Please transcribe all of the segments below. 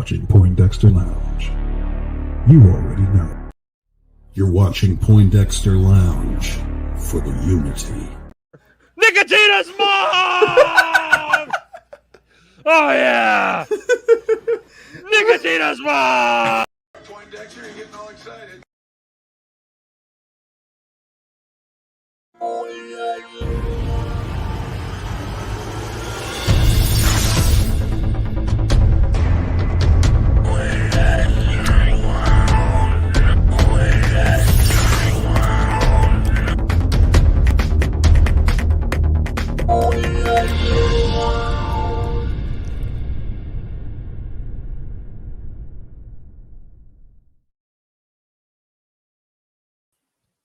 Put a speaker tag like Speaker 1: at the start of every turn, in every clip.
Speaker 1: watching Poindexter Lounge. You already know. You're watching Poindexter Lounge for the unity.
Speaker 2: Nicotina's mom! Oh, yeah! Nicotina's mom!
Speaker 3: Poindexter, you're getting all excited.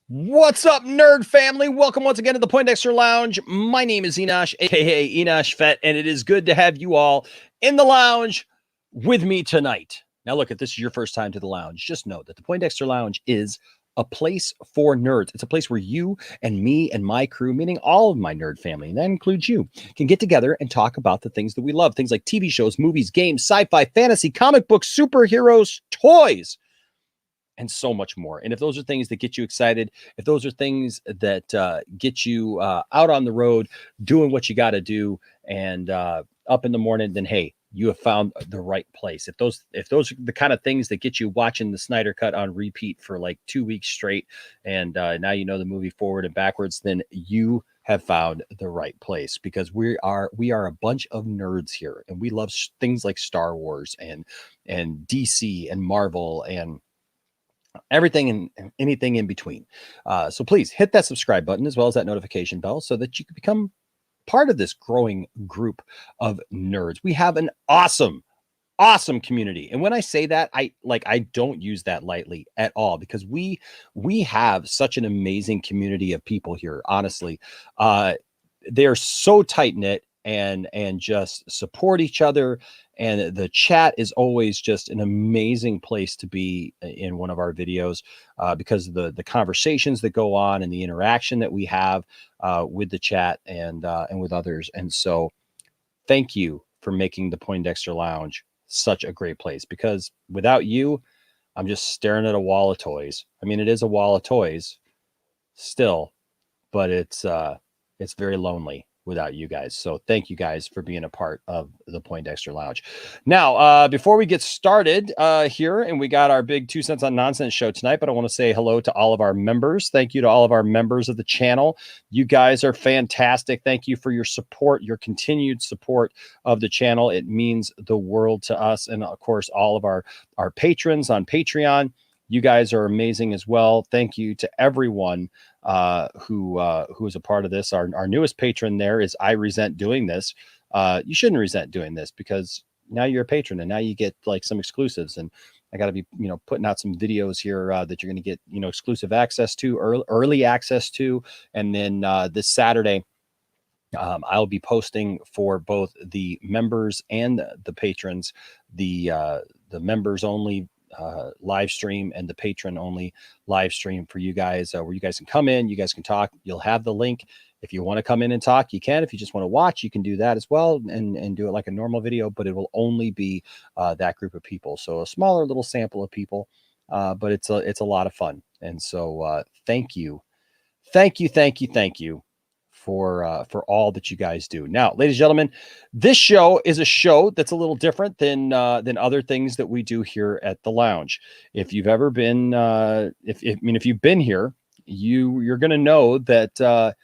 Speaker 2: What's up, nerd family? Welcome once again to the Poindexter Lounge. My name is Enosh, aka Enosh Fett, and it is good to have you all in the lounge with me tonight. Now, look, if this is your first time to the lounge, just know that the Poindexter Lounge is a place for nerds. It's a place where you and me and my crew, meaning all of my nerd family, and that includes you, can get together and talk about the things that we love. Things like TV shows, movies, games, sci-fi, fantasy, comic books, superheroes, toys, and so much more. And if those are things that get you excited, if those are things that get you out on the road, doing what you got to do, and up in the morning, then hey, you have found the right place. If those are the kind of things that get you watching the Snyder Cut on repeat for like 2 weeks straight, and now you know the movie forward and backwards, then you have found the right place, because we are a bunch of nerds here, and we love things like Star Wars and DC and Marvel and everything and anything in between. So please hit that subscribe button as well as that notification bell so that you can become part of this growing group of nerds. We have an awesome community. And when I say that, I don't use that lightly at all, because we have such an amazing community of people here. Honestly, they're so tight knit and just support each other. And the chat is always just an amazing place to be in one of our videos, because of the conversations that go on and the interaction that we have with the chat and with others. And so thank you for making the Poindexter Lounge such a great place, because without you, I'm just staring at a wall of toys. I mean, it is a wall of toys still, but it's very lonely without you guys. So thank you guys for being a part of the Poindexter Lounge. Now, before we get started here, and we got our big 2 cents on nonsense show tonight, but I want to say hello to all of our members. Thank you to all of our members of the channel. You guys are fantastic. Thank you for your support, your continued support of the channel. It means the world to us. And of course, all of our patrons on Patreon. You guys are amazing as well. Thank you to everyone who is a part of this. Our newest patron there is I Resent Doing This. You shouldn't resent doing this, because now you're a patron and now you get like some exclusives. And I got to be, putting out some videos here that you're going to get, exclusive access to, early access to. And then this Saturday, I'll be posting for both the members and the patrons, the members only live stream and the patron only live stream for you guys, where you guys can come in, you guys can talk. You'll have the link. If you want to come in and talk, you can. If you just want to watch, you can do that as well, and do it like a normal video, but it will only be that group of people. So a smaller little sample of people, but it's a lot of fun. And so thank you for all that you guys do. Now, ladies and gentlemen, this show is a show that's a little different than other things that we do here at the lounge. If you've ever been, if you've been here, you're going to know that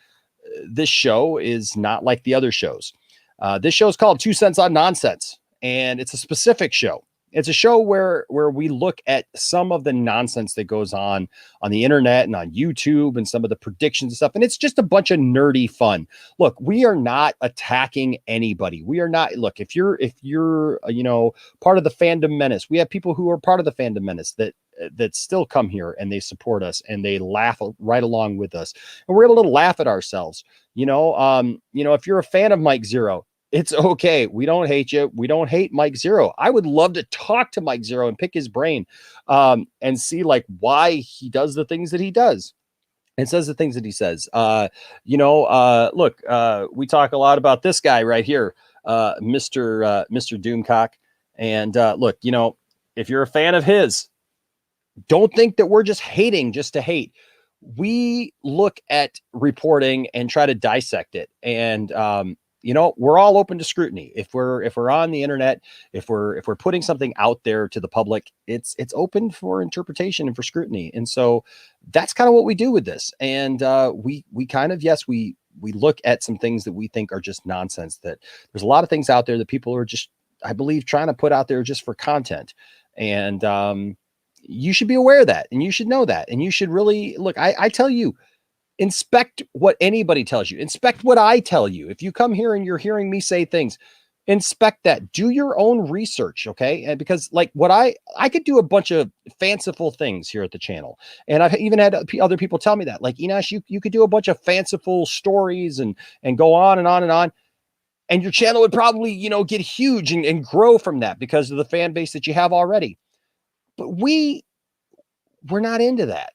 Speaker 2: this show is not like the other shows. This show is called 2 Cents on Nonsense, and it's a specific show. It's a show where we look at some of the nonsense that goes on the internet and on YouTube, and some of the predictions and stuff. And it's just a bunch of nerdy fun. Look, we are not attacking anybody. We are not. Look, if you're part of the Fandom Menace, we have people who are part of the Fandom Menace that still come here and they support us and they laugh right along with us. And we're able to laugh at ourselves. If you're a fan of Mike Zeroh, it's okay. We don't hate you. We don't hate Mike Zeroh. I would love to talk to Mike Zeroh and pick his brain and see like why he does the things that he does and says the things that he says. Look, we talk a lot about this guy right here, Mr. Doomcock. And look, if you're a fan of his, don't think that we're just hating just to hate. We look at reporting and try to dissect it. And we're all open to scrutiny. If we're on the internet, if we're putting something out there to the public, it's open for interpretation and for scrutiny. And so that's kind of what we do with this. And we kind of, yes, we look at some things that we think are just nonsense, that there's a lot of things out there that people are just, I believe, trying to put out there just for content. And you should be aware of that, and you should know that, and you should really look. I tell you, inspect what anybody tells you. Inspect what I tell you. If you come here and you're hearing me say things, inspect that. Do your own research, okay? And because like what I could do a bunch of fanciful things here at the channel, and I've even had other people tell me that, like, Enosh, you could do a bunch of fanciful stories and go on and on and on. And your channel would probably, get huge and grow from that because of the fan base that you have already. But we're not into that.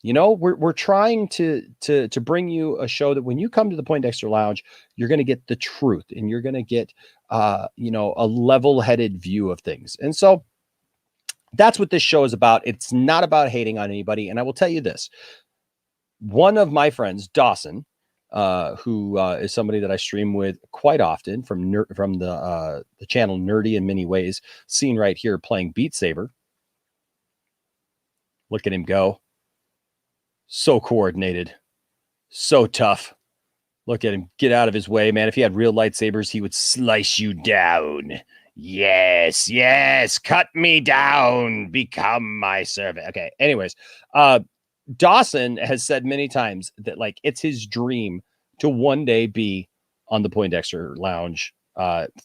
Speaker 2: We're trying to bring you a show that when you come to the Poindexter Lounge, you're going to get the truth, and you're going to get, a level-headed view of things. And so that's what this show is about. It's not about hating on anybody. And I will tell you this, one of my friends, Dawson, who is somebody that I stream with quite often from the channel Nerdy in Many Ways, seen right here playing Beat Saber. Look at him go. So coordinated. So tough. Look at him get out of his way, man. If he had real lightsabers, he would slice you down. Yes, yes. Cut me down. Become my servant. Okay. Anyways, Dawson has said many times that, like, it's his dream to one day be on the Poindexter Lounge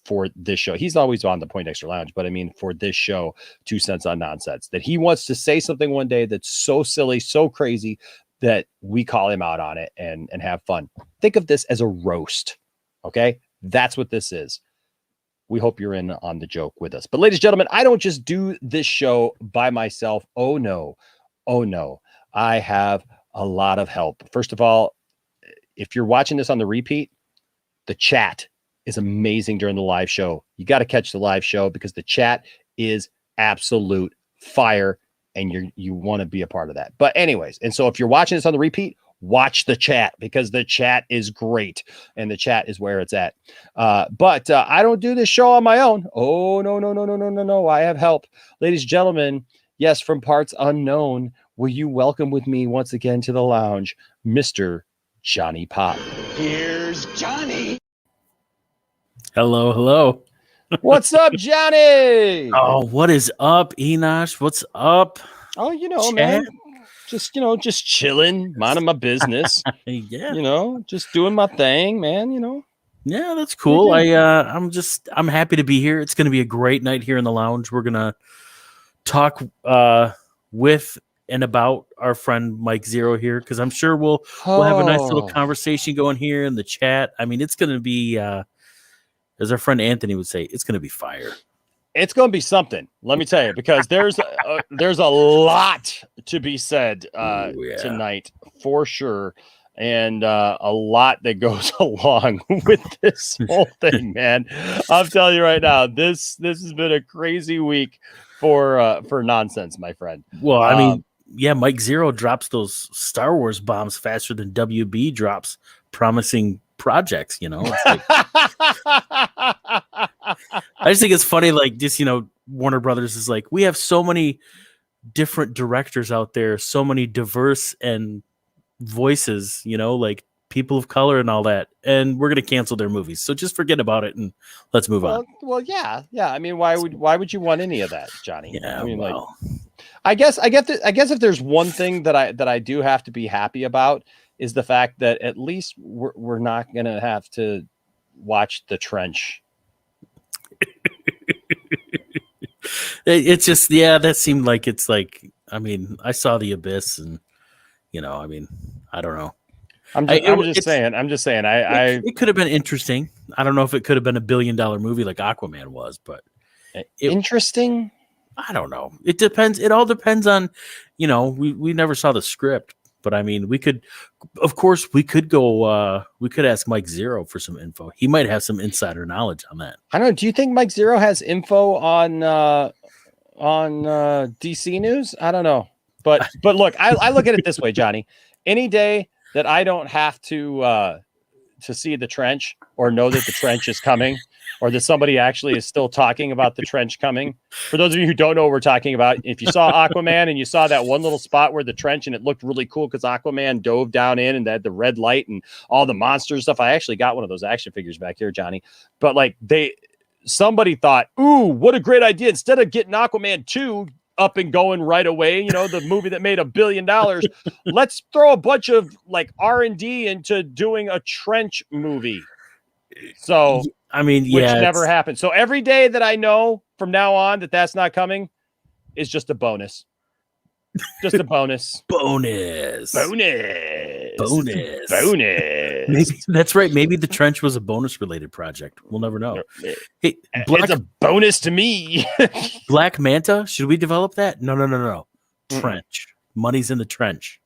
Speaker 2: for this show. He's always on the Poindexter Lounge, but I mean, for this show, 2 Cents on Nonsense, that he wants to say something one day that's so silly, so crazy that we call him out on it and have fun. Think of this as a roast. Okay. That's what this is. We hope you're in on the joke with us. But ladies and gentlemen, I don't just do this show by myself. Oh no. Oh no. I have a lot of help. First of all, if you're watching this on the repeat, the chat is amazing during the live show. You got to catch the live show because the chat is absolute fire, and you want to be a part of that. But anyways, and so if you're watching this on the repeat, watch the chat because the chat is great and the chat is where it's at. But I don't do this show on my own. Oh, no. I have help. Ladies and gentlemen, yes, from parts unknown, will you welcome with me once again to the lounge, Mr. Johnny Pop.
Speaker 3: Here's Johnny.
Speaker 4: Hello.
Speaker 2: What's up, Johnny?
Speaker 4: Oh, what is up, Enosh? What's up?
Speaker 2: Oh,
Speaker 4: Chat?
Speaker 2: man, just chilling, minding my business.
Speaker 4: Yeah.
Speaker 2: Just doing my thing, man,
Speaker 4: Yeah, that's cool. I'm happy to be here. It's going to be a great night here in the lounge. We're going to talk with and about our friend Mike Zeroh here, because I'm sure we'll have a nice little conversation going here in the chat. I mean, it's going to be as our friend Anthony would say, it's going to be fire.
Speaker 2: It's going to be something, let me tell you, because there's a lot to be said tonight for sure, and a lot that goes along with this whole thing, man. I'm telling you right now, this has been a crazy week for nonsense, my friend.
Speaker 4: Well, I mean, yeah, Mike Zeroh drops those Star Wars bombs faster than WB drops promising projects, It's like, I just think it's funny, like, just, Warner Brothers is like, we have so many different directors out there, so many diverse and voices, like people of color and all that, and we're going to cancel their movies. So just forget about it and let's move on.
Speaker 2: Well, yeah. I mean, why would you want any of that, Johnny?
Speaker 4: Yeah,
Speaker 2: I mean,
Speaker 4: well,
Speaker 2: I guess if there's one thing that I do have to be happy about is the fact that at least we're not going to have to watch The Trench.
Speaker 4: It's just, yeah, that seemed like it's like, I mean, I saw The Abyss and, I mean, I don't know.
Speaker 2: I'm just saying.
Speaker 4: It could have been interesting. I don't know if it could have been $1 billion movie like Aquaman was, but
Speaker 2: interesting.
Speaker 4: I don't know. It depends. It all depends on, we never saw the script. But I mean, we could go. We could ask Mike Zeroh for some info. He might have some insider knowledge on that.
Speaker 2: I don't know. Do you think Mike Zeroh has info on DC news? I don't know. But look, I look at it this way, Johnny. Any day that I don't have to see the trench or know that the trench is coming, or that somebody actually is still talking about the trench coming. For those of you who don't know what we're talking about, if you saw Aquaman and you saw that one little spot where the trench, and it looked really cool because Aquaman dove down in and they had the red light and all the monsters stuff. I actually got one of those action figures back here, Johnny. But like somebody thought, ooh, what a great idea. Instead of getting Aquaman 2 up and going right away, the movie that made $1 billion, let's throw a bunch of like R&D into doing a trench movie. So
Speaker 4: I mean,
Speaker 2: which never happened. So every day that I know from now on that that's not coming is just a bonus. Just a bonus.
Speaker 4: bonus.
Speaker 2: Bonus.
Speaker 4: Maybe, that's right. Maybe the trench was a bonus related project. We'll never know. Hey,
Speaker 2: it's a bonus to me.
Speaker 4: Black Manta. Should we develop that? No. Trench. Money's in the trench.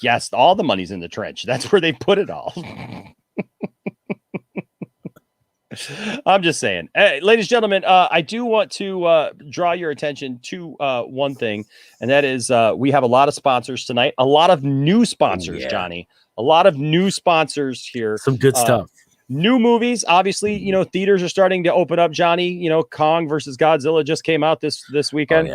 Speaker 2: Yes, all the money's in the trench. That's where they put it all. I'm just saying. Hey, ladies and gentlemen, I do want to draw your attention to one thing, and that is we have a lot of sponsors tonight, a lot of new sponsors, Johnny, a lot of new sponsors here.
Speaker 4: Some good stuff.
Speaker 2: New movies, obviously, theaters are starting to open up, Johnny. Kong versus Godzilla just came out this weekend.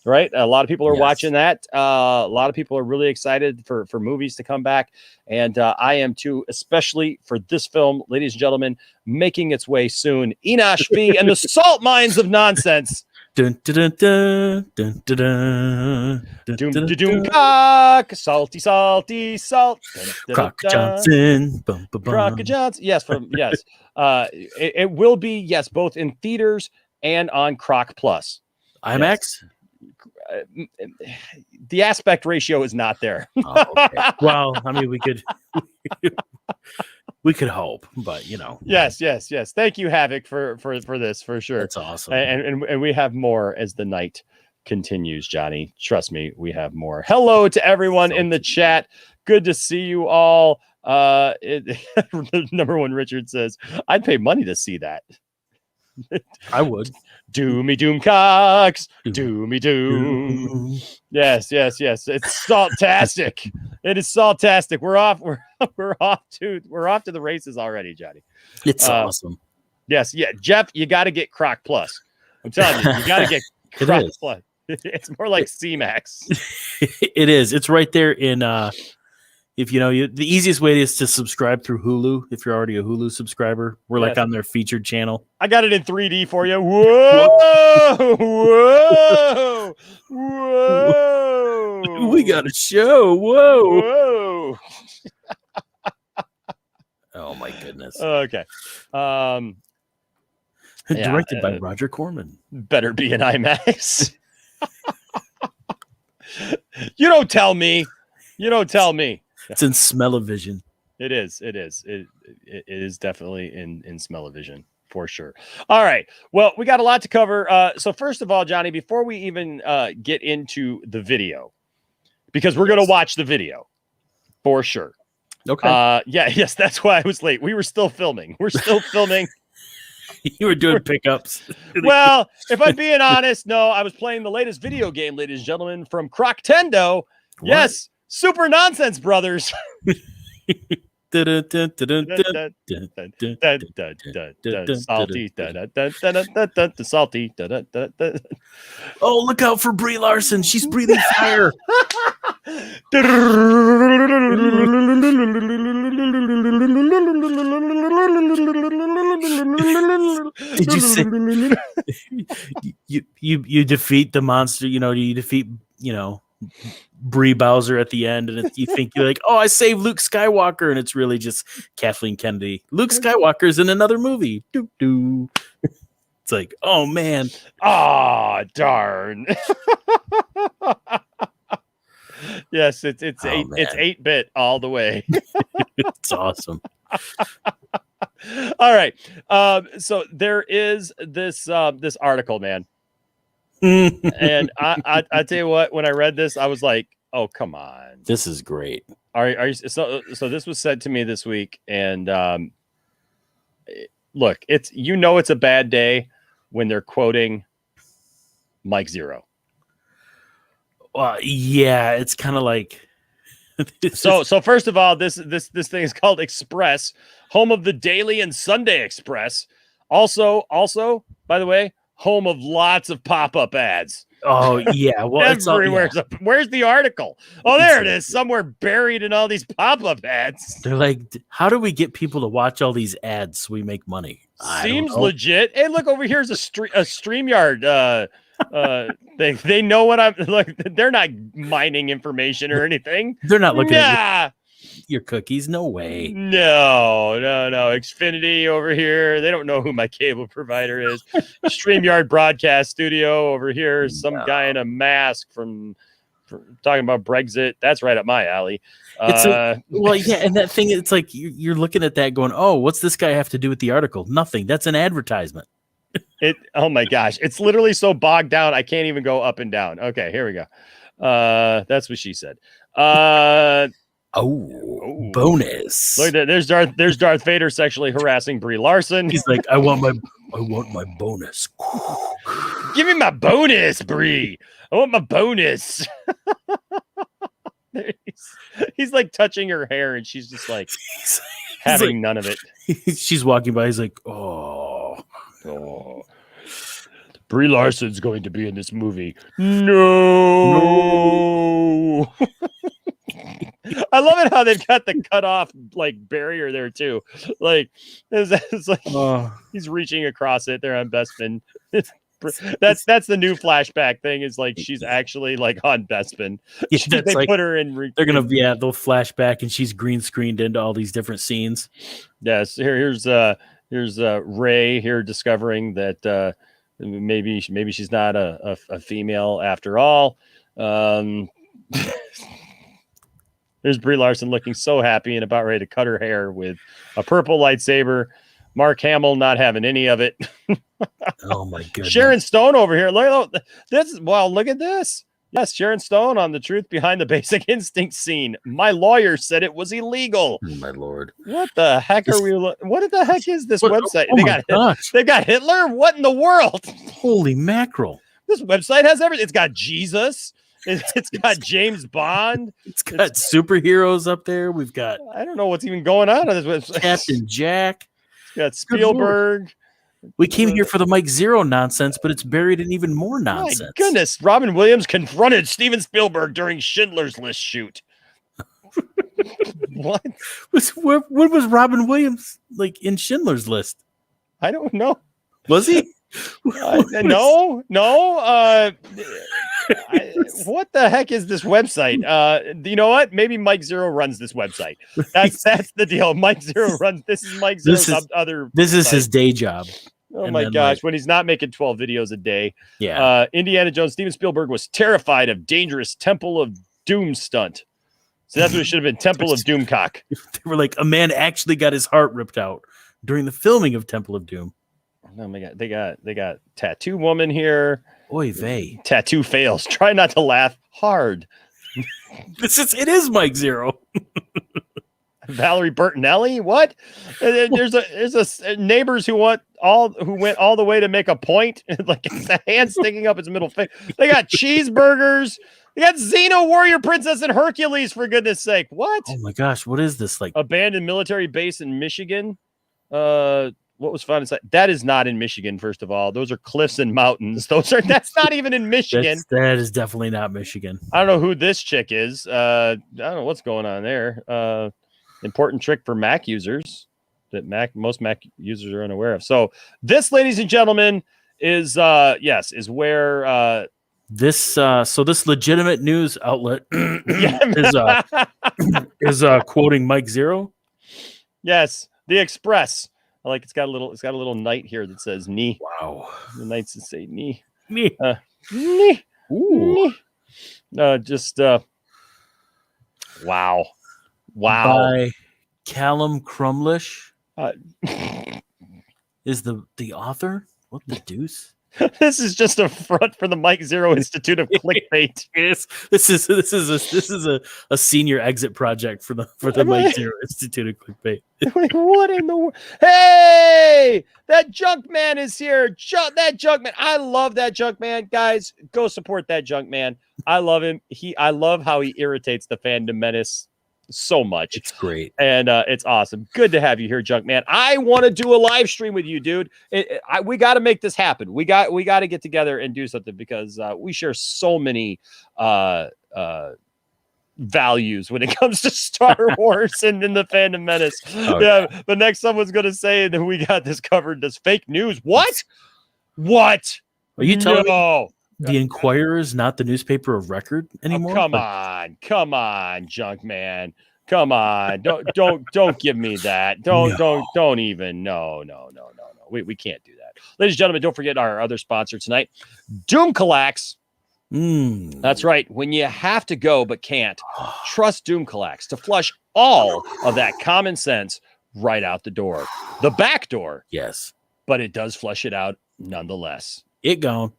Speaker 2: Right? A lot of people are watching that. A lot of people are really excited for movies to come back. And I am too, especially for this film, ladies and gentlemen, making its way soon. Enosh V and the Salt Mines of Nonsense.
Speaker 4: Dun, dun, dun, dun, dun, dun, dun,
Speaker 2: Doom,
Speaker 4: dun,
Speaker 2: doom,
Speaker 4: dun.
Speaker 2: cock, salty, salty, salt.
Speaker 4: Croc Johnson. Bum, bum, bum.
Speaker 2: Croc Johnson. Yes, yes. It will be, both in theaters and on Croc Plus.
Speaker 4: IMAX?
Speaker 2: The aspect ratio is not there.
Speaker 4: Oh, okay. Well, I mean, we could hope, but
Speaker 2: Yes. Thank you, Havoc, for this, for sure.
Speaker 4: That's awesome.
Speaker 2: And we have more as the night continues, Johnny. Trust me, we have more. Hello to everyone in the chat. Good to see you all. Number one, Richard says, I'd pay money to see that.
Speaker 4: I would.
Speaker 2: Doomy doom cocks. Doomy doom. Yes. It's saltastic. It is saltastic. We're off to the races already, Johnny.
Speaker 4: It's awesome.
Speaker 2: Yes, Jeff, you got to get Croc Plus. I'm telling you got to get Croc Plus. It's more like C-Max.
Speaker 4: It is. It's right there in if the easiest way is to subscribe through Hulu. If you're already a Hulu subscriber, we're like on their featured channel.
Speaker 2: I got it in 3D for you. Whoa!
Speaker 4: We got a show. Whoa! Oh my goodness.
Speaker 2: Okay.
Speaker 4: Directed by Roger Corman.
Speaker 2: Better be an IMAX. You don't tell me.
Speaker 4: It's in Smell-O-Vision.
Speaker 2: It is. It is definitely in Smell-O-Vision for sure. All right. Well, we got a lot to cover. So first of all, Johnny, before we even get into the video, because we're going to watch the video for sure.
Speaker 4: Okay.
Speaker 2: Yes, that's why I was late. We were still filming. We're still filming.
Speaker 4: You were doing pickups.
Speaker 2: Well, if I'm being honest, no, I was playing the latest video game, ladies and gentlemen, from Croctendo.
Speaker 4: What?
Speaker 2: Yes, Super Nonsense Brothers.
Speaker 4: Salty.
Speaker 2: Salty.
Speaker 4: Oh, look out for Brie Larson. She's breathing fire.
Speaker 2: Did
Speaker 4: you say you defeat the monster? You defeat Brie Bowser at the end, and you think you're like, oh, I saved Luke Skywalker, and it's really just Kathleen Kennedy. Luke Skywalker's in another movie. Doo-doo. It's like, oh man,
Speaker 2: darn. Yes, it's 8-bit all the way.
Speaker 4: It's awesome.
Speaker 2: All right. So there is this article, man. And I tell you what, when I read this, I was like, Oh, come on.
Speaker 4: This is great.
Speaker 2: Are you, so this was said to me this week, and look, it's a bad day when they're quoting Mike Zeroh.
Speaker 4: Yeah, it's kind of like
Speaker 2: so first of all, this thing is called Express, home of the Daily and Sunday Express. Also, by the way, home of lots of pop-up ads.
Speaker 4: Oh yeah, well,
Speaker 2: everywhere. Where's the article? Oh, there it is, somewhere buried in all these pop-up ads.
Speaker 4: They're like, how do we get people to watch all these ads so we make money?
Speaker 2: Seems legit. Hey, look over here's a StreamYard. They know what I'm like. They're not mining information or anything.
Speaker 4: They're not looking at your cookies. No way.
Speaker 2: No. Xfinity over here. They don't know who my cable provider is. StreamYard broadcast studio over here. Some guy in a mask from talking about Brexit. That's right up my alley.
Speaker 4: Well, yeah, and that thing, it's like you're looking at that going, oh, what's this guy have to do with the article? Nothing. That's an advertisement.
Speaker 2: Oh my gosh, it's literally so bogged down I can't even go up and down. Okay, here we go. That's what she said.
Speaker 4: Bonus.
Speaker 2: Look at that. There's Darth Vader sexually harassing Brie Larson.
Speaker 4: He's like, I want my bonus.
Speaker 2: Give me my bonus, Brie. I want my bonus. He's like touching her hair, and she's just like having none of it.
Speaker 4: She's walking by. He's like, oh.
Speaker 2: Brie Larson's going to be in this movie. No. I love it how they've got the cutoff like barrier there too. Like it's like he's reaching across it there on Bespin. That's the new flashback thing. Is like she's actually like on Bespin.
Speaker 4: Yeah,
Speaker 2: they
Speaker 4: like,
Speaker 2: put her in.
Speaker 4: They're gonna they'll flashback and she's green screened into all these different scenes.
Speaker 2: Yes, here's Ray here discovering that maybe she's not a female after all. There's Brie Larson looking so happy and about ready to cut her hair with a purple lightsaber. Mark Hamill not having any of it.
Speaker 4: Oh my goodness.
Speaker 2: Sharon Stone over here. Look at this. Yes, Sharon Stone on the truth behind the Basic Instinct scene. My lawyer said it was illegal.
Speaker 4: Oh my Lord.
Speaker 2: What the heck are we? What the heck is this website?
Speaker 4: Oh
Speaker 2: they got Hitler. What in the world?
Speaker 4: Holy mackerel!
Speaker 2: This website has everything. It's got Jesus. It's got James Bond.
Speaker 4: It's got superheroes up there. We've got.
Speaker 2: I don't know what's even going on this website.
Speaker 4: Captain Jack.
Speaker 2: It's got Spielberg.
Speaker 4: We came here for the Mike Zeroh nonsense, but it's buried in even more nonsense.
Speaker 2: My goodness. Robin Williams confronted Steven Spielberg during Schindler's List shoot. What?
Speaker 4: What was Robin Williams like in Schindler's List?
Speaker 2: I don't know.
Speaker 4: Was he?
Speaker 2: No. What the heck is this website? You know what? Maybe Mike Zeroh runs this website. That's the deal. Mike Zeroh runs. This is Mike Zeroh's other.
Speaker 4: This is his day job.
Speaker 2: Oh my gosh! When he's not making 12 videos a day.
Speaker 4: Yeah.
Speaker 2: Indiana Jones. Steven Spielberg was terrified of dangerous Temple of Doom stunt. So that's what it should have been. Temple of Doomcock.
Speaker 4: They were like, a man actually got his heart ripped out during the filming of Temple of Doom.
Speaker 2: Oh my God. They got tattoo woman here.
Speaker 4: Oy vey.
Speaker 2: Tattoo fails. Try not to laugh hard.
Speaker 4: It is Mike Zeroh.
Speaker 2: Valerie Bertinelli. What? There's a neighbors who went all the way to make a point. Like it's a hand sticking up his middle finger. They got cheeseburgers. They got Xena, Warrior Princess, and Hercules, for goodness sake. What?
Speaker 4: Oh my gosh, what is this? Like
Speaker 2: abandoned military base in Michigan. What was fun inside? That is not in Michigan, first of all. Those are cliffs and mountains. That's not even in Michigan.
Speaker 4: That is definitely not Michigan.
Speaker 2: I don't know who this chick is. I don't know what's going on there. Important trick for Mac users that most Mac users are unaware of. So this, ladies and gentlemen, is where
Speaker 4: this legitimate news outlet is quoting Mike Zeroh.
Speaker 2: Yes, the Express. I like it's got a little knight here that says knee.
Speaker 4: Wow.
Speaker 2: The knights that say knee.
Speaker 4: Knee.
Speaker 2: Knee.
Speaker 4: Ooh.
Speaker 2: Wow.
Speaker 4: By Callum Crumlish is the author. What the deuce?
Speaker 2: This is just a front for the Mike Zeroh Institute of Clickbait.
Speaker 4: This is a senior exit project for the Mike Zeroh Institute of Clickbait.
Speaker 2: Like, what in the world? Hey, that junk man is here. That junk man. I love that junk man. Guys, go support that junk man. I love him. I love how he irritates the fandom menace so much.
Speaker 4: It's great.
Speaker 2: And it's awesome. Good to have you here, junk man. I want to do a live stream with you, dude. We got to make this happen. We got to get together and do something because we share so many values when it comes to Star Wars and in the fandom menace. Yeah, but next someone's gonna say that we got this covered as fake news. What?
Speaker 4: Are you telling me the Inquirer is not the newspaper of record anymore?
Speaker 2: Oh, come on, junk man. Come on. Don't give me that. Don't even. No. We can't do that. Ladies and gentlemen, don't forget our other sponsor tonight, Doomcalax. That's right. When you have to go but can't, trust Doomcalax to flush all of that common sense right out the door. The back door.
Speaker 4: Yes.
Speaker 2: But it does flush it out nonetheless.
Speaker 4: It's gone.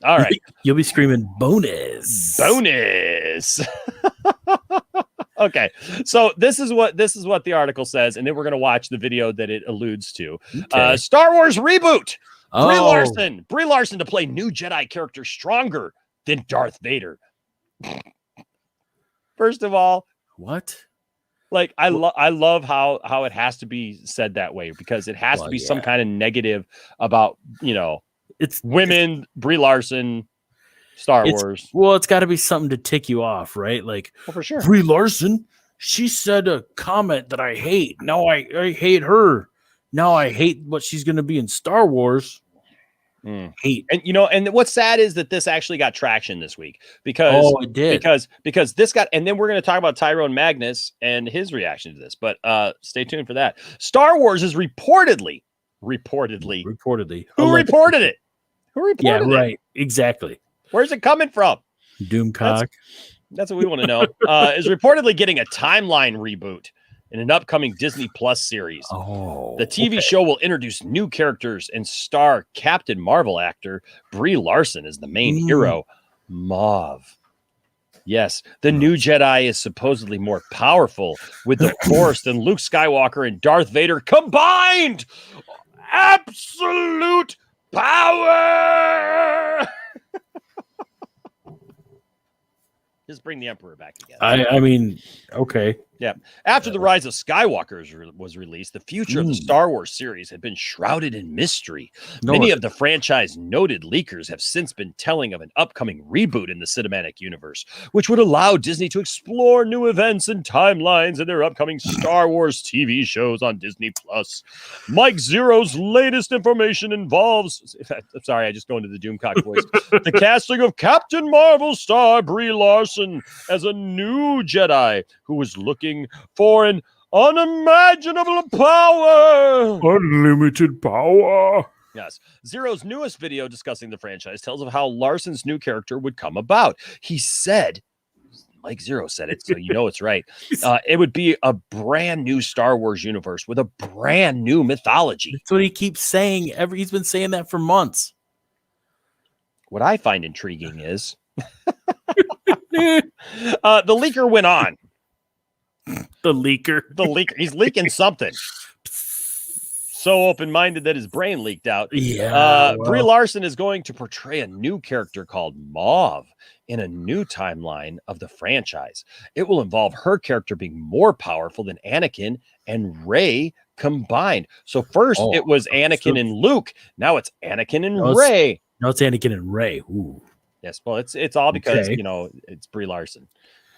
Speaker 2: All right.
Speaker 4: You'll be screaming bonus.
Speaker 2: Okay. So this is what the article says, and then we're going to watch the video that it alludes to.
Speaker 4: Okay.
Speaker 2: Star Wars reboot. Brie Larson to play new Jedi character stronger than Darth Vader. First of all,
Speaker 4: what?
Speaker 2: Like I love how it has to be said that way because it has to be some kind of negative about, it's women, Brie Larson, Star Wars.
Speaker 4: Well, it's got to be something to tick you off, right? Like,
Speaker 2: for sure.
Speaker 4: Brie Larson, she said a comment that I hate. Now I hate her. Now I hate what she's going to be in Star Wars. Hate.
Speaker 2: And what's sad is that this actually got traction this week because
Speaker 4: it did.
Speaker 2: Because this got, and then we're going to talk about Tyrone Magnus and his reaction to this, but stay tuned for that. Star Wars is reportedly. Who reported it?
Speaker 4: Yeah, right. Exactly.
Speaker 2: Where's it coming from?
Speaker 4: Doomcock.
Speaker 2: That's what we want to know. Is reportedly getting a timeline reboot in an upcoming Disney Plus series. The TV show will introduce new characters and star Captain Marvel actor Brie Larson as the main hero, Mauve. Yes, the new Jedi is supposedly more powerful with the Force than Luke Skywalker and Darth Vader combined. Absolute power. Just bring the Emperor back again.
Speaker 4: I mean, okay.
Speaker 2: Yeah. After The Rise of Skywalker was released, the future of the Star Wars series had been shrouded in mystery. Many of the franchise noted leakers have since been telling of an upcoming reboot in the cinematic universe, which would allow Disney to explore new events and timelines in their upcoming Star Wars TV shows on Disney Plus. Mike Zeroh's latest information involves, I'm sorry, I just go into the Doomcock voice, the casting of Captain Marvel star Brie Larson as a new Jedi who was looking for an unimaginable power.
Speaker 4: Unlimited power.
Speaker 2: Yes. Zeroh's newest video discussing the franchise tells of how Larson's new character would come about. He said, Mike Zeroh said it, so you know it's right. It would be a brand new Star Wars universe with a brand new mythology.
Speaker 4: That's what he keeps saying. He's been saying that for months.
Speaker 2: What I find intriguing is the leaker went on.
Speaker 4: The leaker.
Speaker 2: He's leaking something. So open-minded that his brain leaked out.
Speaker 4: Yeah.
Speaker 2: Brie Larson is going to portray a new character called Mauve in a new timeline of the franchise. It will involve her character being more powerful than Anakin and Rey combined. So first it was Anakin and Luke. Now it's Anakin and Rey.
Speaker 4: Now it's Anakin and Rey. Ooh.
Speaker 2: Yes. Well, it's all because, it's Brie Larson.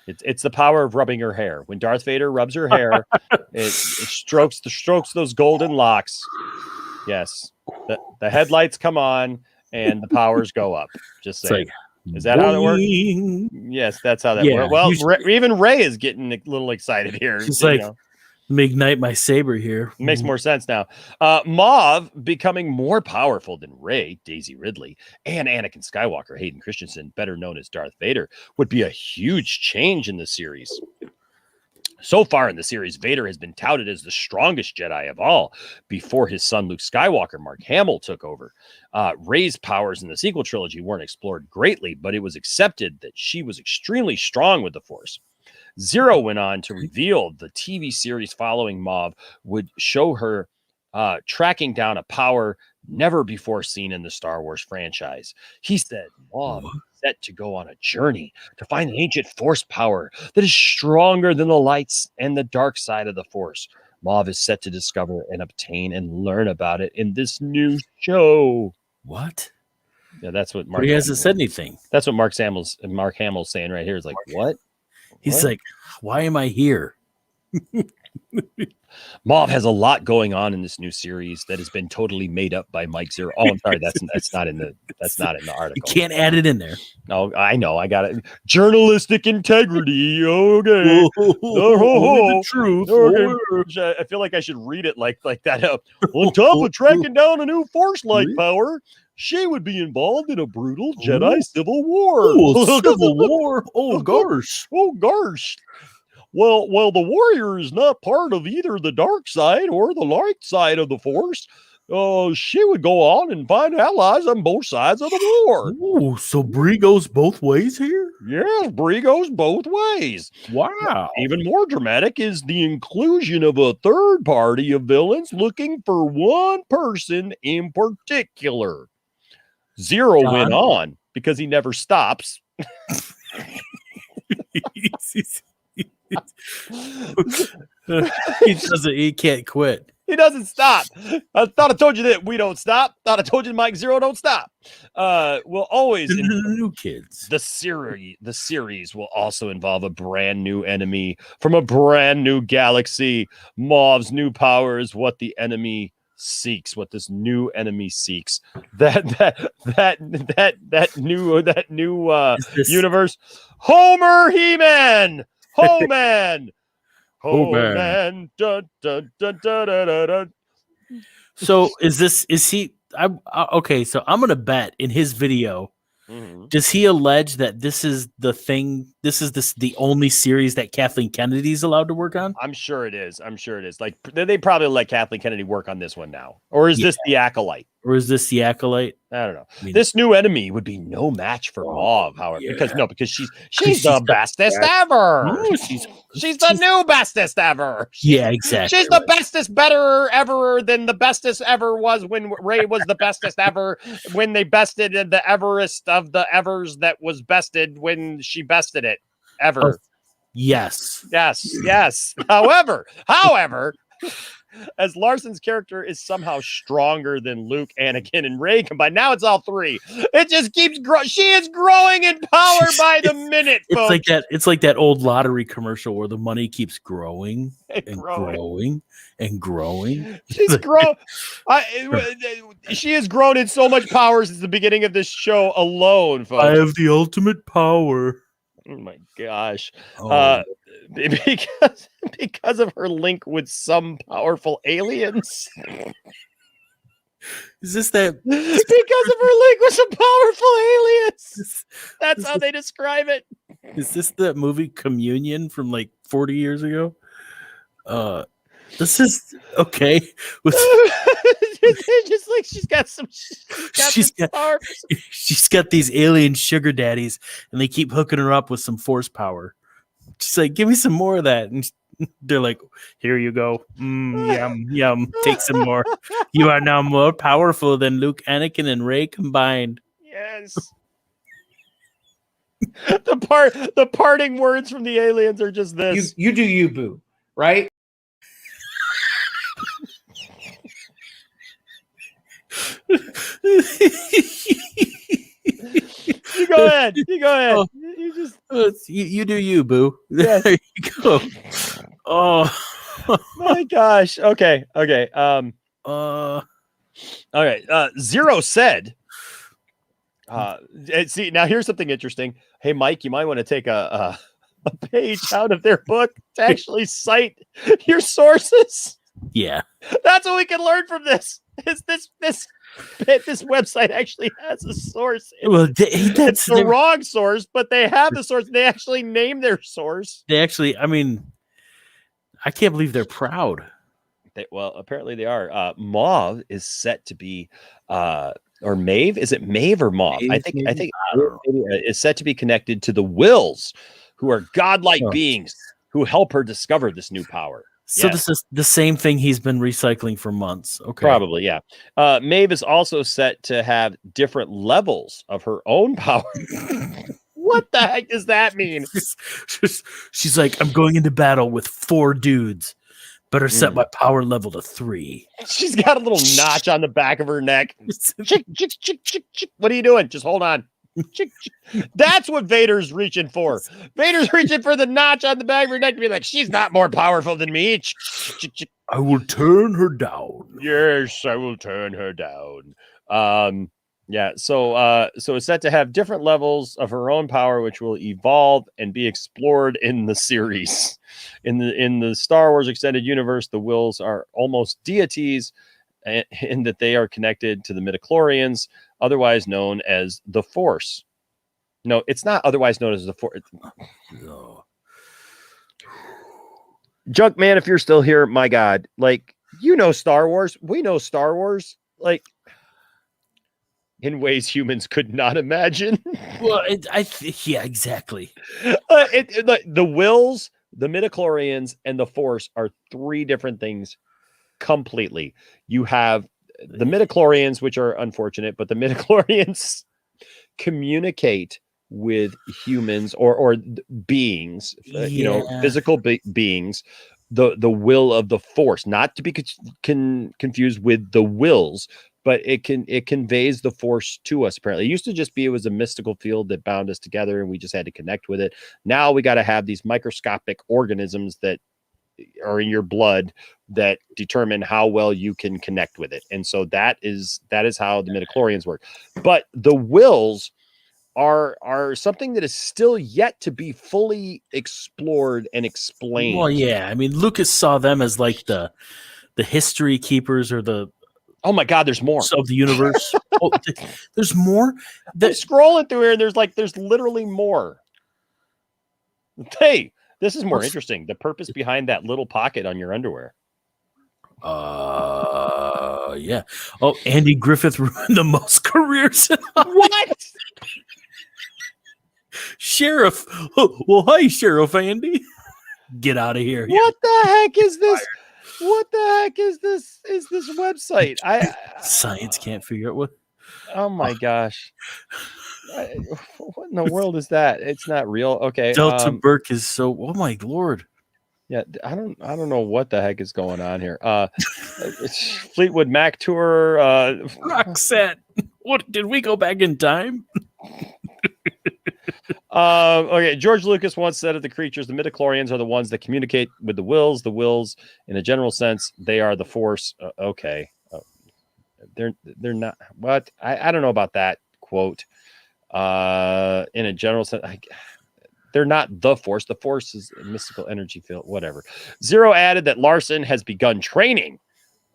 Speaker 2: It's the power of rubbing her hair. When Darth Vader rubs her hair, it strokes those golden locks. Yes, the headlights come on and the powers go up. Just saying. Is that how that works? Yes, that's how that works. Well, even Rey is getting a little excited here.
Speaker 4: She's like, let me ignite my saber here.
Speaker 2: Makes more sense now. Mauve becoming more powerful than Rey, Daisy Ridley, and Anakin Skywalker, Hayden Christensen, better known as Darth Vader, would be a huge change in the series. So far in the series, Vader has been touted as the strongest Jedi of all before his son Luke Skywalker, Mark Hamill, took over. Rey's powers in the sequel trilogy weren't explored greatly, but it was accepted that she was extremely strong with the Force. Zeroh went on to reveal the TV series following Mauve would show her tracking down a power never before seen in the Star Wars franchise. He said Mauve is set to go on a journey to find an ancient Force power that is stronger than the lights and the dark side of the Force. Mauve is set to discover and obtain and learn about it in this new show.
Speaker 4: What?
Speaker 2: Yeah, that's what Mark.
Speaker 4: But he hasn't said anything.
Speaker 2: That's what Mark Hamill's saying right here. Is like, what?
Speaker 4: He's like, why am I here?
Speaker 2: Mauve has a lot going on in this new series that has been totally made up by Mike Zeroh. Oh, I'm sorry, that's not in the article.
Speaker 4: You can't add it in there.
Speaker 2: No, I know, I got it. Journalistic integrity. Okay,
Speaker 4: The truth.
Speaker 2: Okay. I feel like I should read it like that. On top of tracking down a new Force light power, she would be involved in a brutal Jedi civil war.
Speaker 4: Civil war. Oh gosh.
Speaker 2: Oh gosh. Well, the warrior is not part of either the dark side or the light side of the Force. She would go on and find allies on both sides of the war.
Speaker 4: Oh, so Brie goes both ways here?
Speaker 2: Yes, Brie goes both ways.
Speaker 4: Wow.
Speaker 2: Even more dramatic is the inclusion of a third party of villains looking for one person in particular. Zeroh went on because he never stops.
Speaker 4: He can't quit.
Speaker 2: He doesn't stop. I thought I told you that we don't stop. Thought I told you Mike Zeroh don't stop. We'll always
Speaker 4: new kids.
Speaker 2: The series will also involve a brand new enemy from a brand new galaxy. Mauve's new power is what the enemy seeks, what this new enemy seeks. That new universe. Homer He-Man. Ho-Man. Ho-Man. Dun, dun, dun, dun, dun, dun, dun.
Speaker 4: So is he okay, so I'm gonna bet in his video, does he allege that this is the only series that Kathleen Kennedy's allowed to work on?
Speaker 2: I'm sure it is. Like they probably let Kathleen Kennedy work on this one now. Or is this the Acolyte? I don't know. This new enemy would be no match for Mauve, however, because she's the bestest ever.
Speaker 4: Oh,
Speaker 2: she's the new bestest ever.
Speaker 4: Yeah, exactly.
Speaker 2: She's the bestest better ever than the bestest ever was when Rey was the bestest ever, when they bested the Everest of the Evers that was bested when she bested it ever.
Speaker 4: Oh, yes.
Speaker 2: However, as Larson's character is somehow stronger than Luke, Anakin, and Rey combined. Now it's all three. It just keeps growing. She is growing in power by the minute, folks.
Speaker 4: It's like that old lottery commercial where the money keeps growing and growing.
Speaker 2: She's grown. She has grown in so much power since the beginning of this show alone, folks.
Speaker 4: I have the ultimate power.
Speaker 2: Oh my gosh.
Speaker 4: Oh.
Speaker 2: Because of her link with some powerful aliens.
Speaker 4: Is this that?
Speaker 2: Because of her link with some powerful aliens. That's how they describe it.
Speaker 4: Is this the movie Communion from like 40 years ago? This is okay.
Speaker 2: It's just like
Speaker 4: she's got these alien sugar daddies, and they keep hooking her up with some force power. She's like, give me some more of that. And they're like, here you go. Yum. Take some more. You are now more powerful than Luke, Anakin, and Rey combined.
Speaker 2: Yes. The parting words from the aliens are just this.
Speaker 5: You do you, boo, right?
Speaker 2: You go ahead.
Speaker 4: Oh,
Speaker 2: You just
Speaker 4: you do you, boo.
Speaker 2: Yes.
Speaker 4: There you go. Oh
Speaker 2: my gosh. Okay. All right. Zeroh said. See, now here's something interesting. Hey, Mike, you might want to take a page out of their book to actually cite your sources.
Speaker 4: Yeah,
Speaker 2: that's what we can learn from this. Is this website actually has a source? It's the wrong source, but they have the source. They actually name their source.
Speaker 4: They actually, I mean, I can't believe they're proud.
Speaker 2: Well, apparently they are. Mauve is set to be, or Maeve. Is it Maeve or Mauve? I
Speaker 4: Maeve,
Speaker 2: think
Speaker 4: maybe? I don't know.
Speaker 2: is set to be connected to the Wills, who are godlike
Speaker 4: Oh.
Speaker 2: beings who help her discover this new power.
Speaker 4: So
Speaker 2: Yes.
Speaker 4: this is the same thing he's been recycling for months. Okay.
Speaker 2: Probably, yeah. Maeve is also set to have different levels of her own power. What the heck does that mean?
Speaker 4: She's like, I'm going into battle with 4 dudes. Better set my power level to 3.
Speaker 2: She's got a little notch on the back of her neck. Chick, chick, chick, chick, chick. What are you doing? Just hold on. Chick, chick. That's what Vader's reaching for. Vader's reaching for the notch on the back of her neck to be like, she's not more powerful than me. Chick, chick, chick.
Speaker 4: I will turn her down.
Speaker 2: Yes, I will turn her down. Yeah, so it's set to have different levels of her own power, which will evolve and be explored in the series. In the Star Wars extended universe, the Wills are almost deities in that they are connected to the midichlorians, otherwise known as the Force. No, it's not otherwise known as the Force.
Speaker 4: No.
Speaker 2: Junk Man, if you're still here, my God, like, you know Star Wars. We know Star Wars, like, in ways humans could not imagine.
Speaker 4: Well, yeah, exactly.
Speaker 2: The Wills, the midichlorians, and the Force are 3 different things completely. You have the midichlorians, which are unfortunate, but the midichlorians communicate with humans or beings, physical beings. The will of the Force, not to be confused with the Wills, but it conveys the Force to us. Apparently, it used to just be it was a mystical field that bound us together, and we just had to connect with it. Now we got to have these microscopic organisms that are in your blood that determine how well you can connect with it, and so that is how the midichlorians work. But the Wills are something that is still yet to be fully explored and explained.
Speaker 4: Well, yeah, I mean, Lucas saw them as like the history keepers or the.
Speaker 2: Oh my God, there's more
Speaker 4: of the universe. There's more.
Speaker 2: I'm scrolling through here, and there's literally more. Hey, this is more interesting. The purpose behind that little pocket on your underwear.
Speaker 4: Yeah. Oh, Andy Griffith ruined the most careers.
Speaker 2: What?
Speaker 4: Sheriff. Oh, well, hi, Sheriff Andy. Get out of here.
Speaker 2: What the heck is this? What the heck is this? Is this website?
Speaker 4: Science can't figure out what.
Speaker 2: Oh my gosh! What in the world is that? It's not real. Okay.
Speaker 4: Delta Burke is so. Oh my lord.
Speaker 2: Yeah, I don't know what the heck is going on here. Fleetwood Mac tour.
Speaker 4: Roxette. What did we go back in time?
Speaker 2: Okay, George Lucas once said of the creatures, the midichlorians are the ones that communicate with the Wills. The Wills, in a general sense, they are the Force. Okay, they're not. What? I don't know about that quote. In a general sense, they're not the Force. The Force is a mystical energy field. Whatever. Zeroh added that Larson has begun training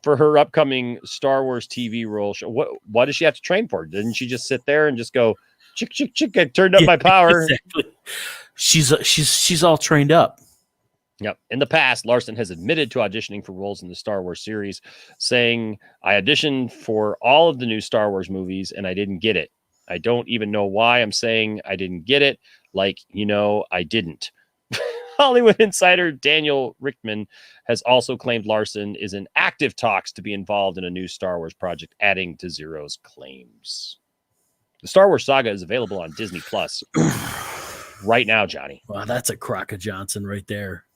Speaker 2: for her upcoming Star Wars TV role. What does she have to train for? Didn't she just sit there and just go? Chick, chick, chick, I turned up my power.
Speaker 4: Exactly. She's all trained up.
Speaker 2: Yep. In the past, Larson has admitted to auditioning for roles in the Star Wars series, saying, I auditioned for all of the new Star Wars movies and I didn't get it. I don't even know why I'm saying I didn't get it. Like, I didn't. Hollywood insider Daniel Richtman has also claimed Larson is in active talks to be involved in a new Star Wars project, adding to Zeroh's claims. The Star Wars saga is available on Disney Plus right now, Johnny.
Speaker 4: Wow, that's a crock of Johnson right there.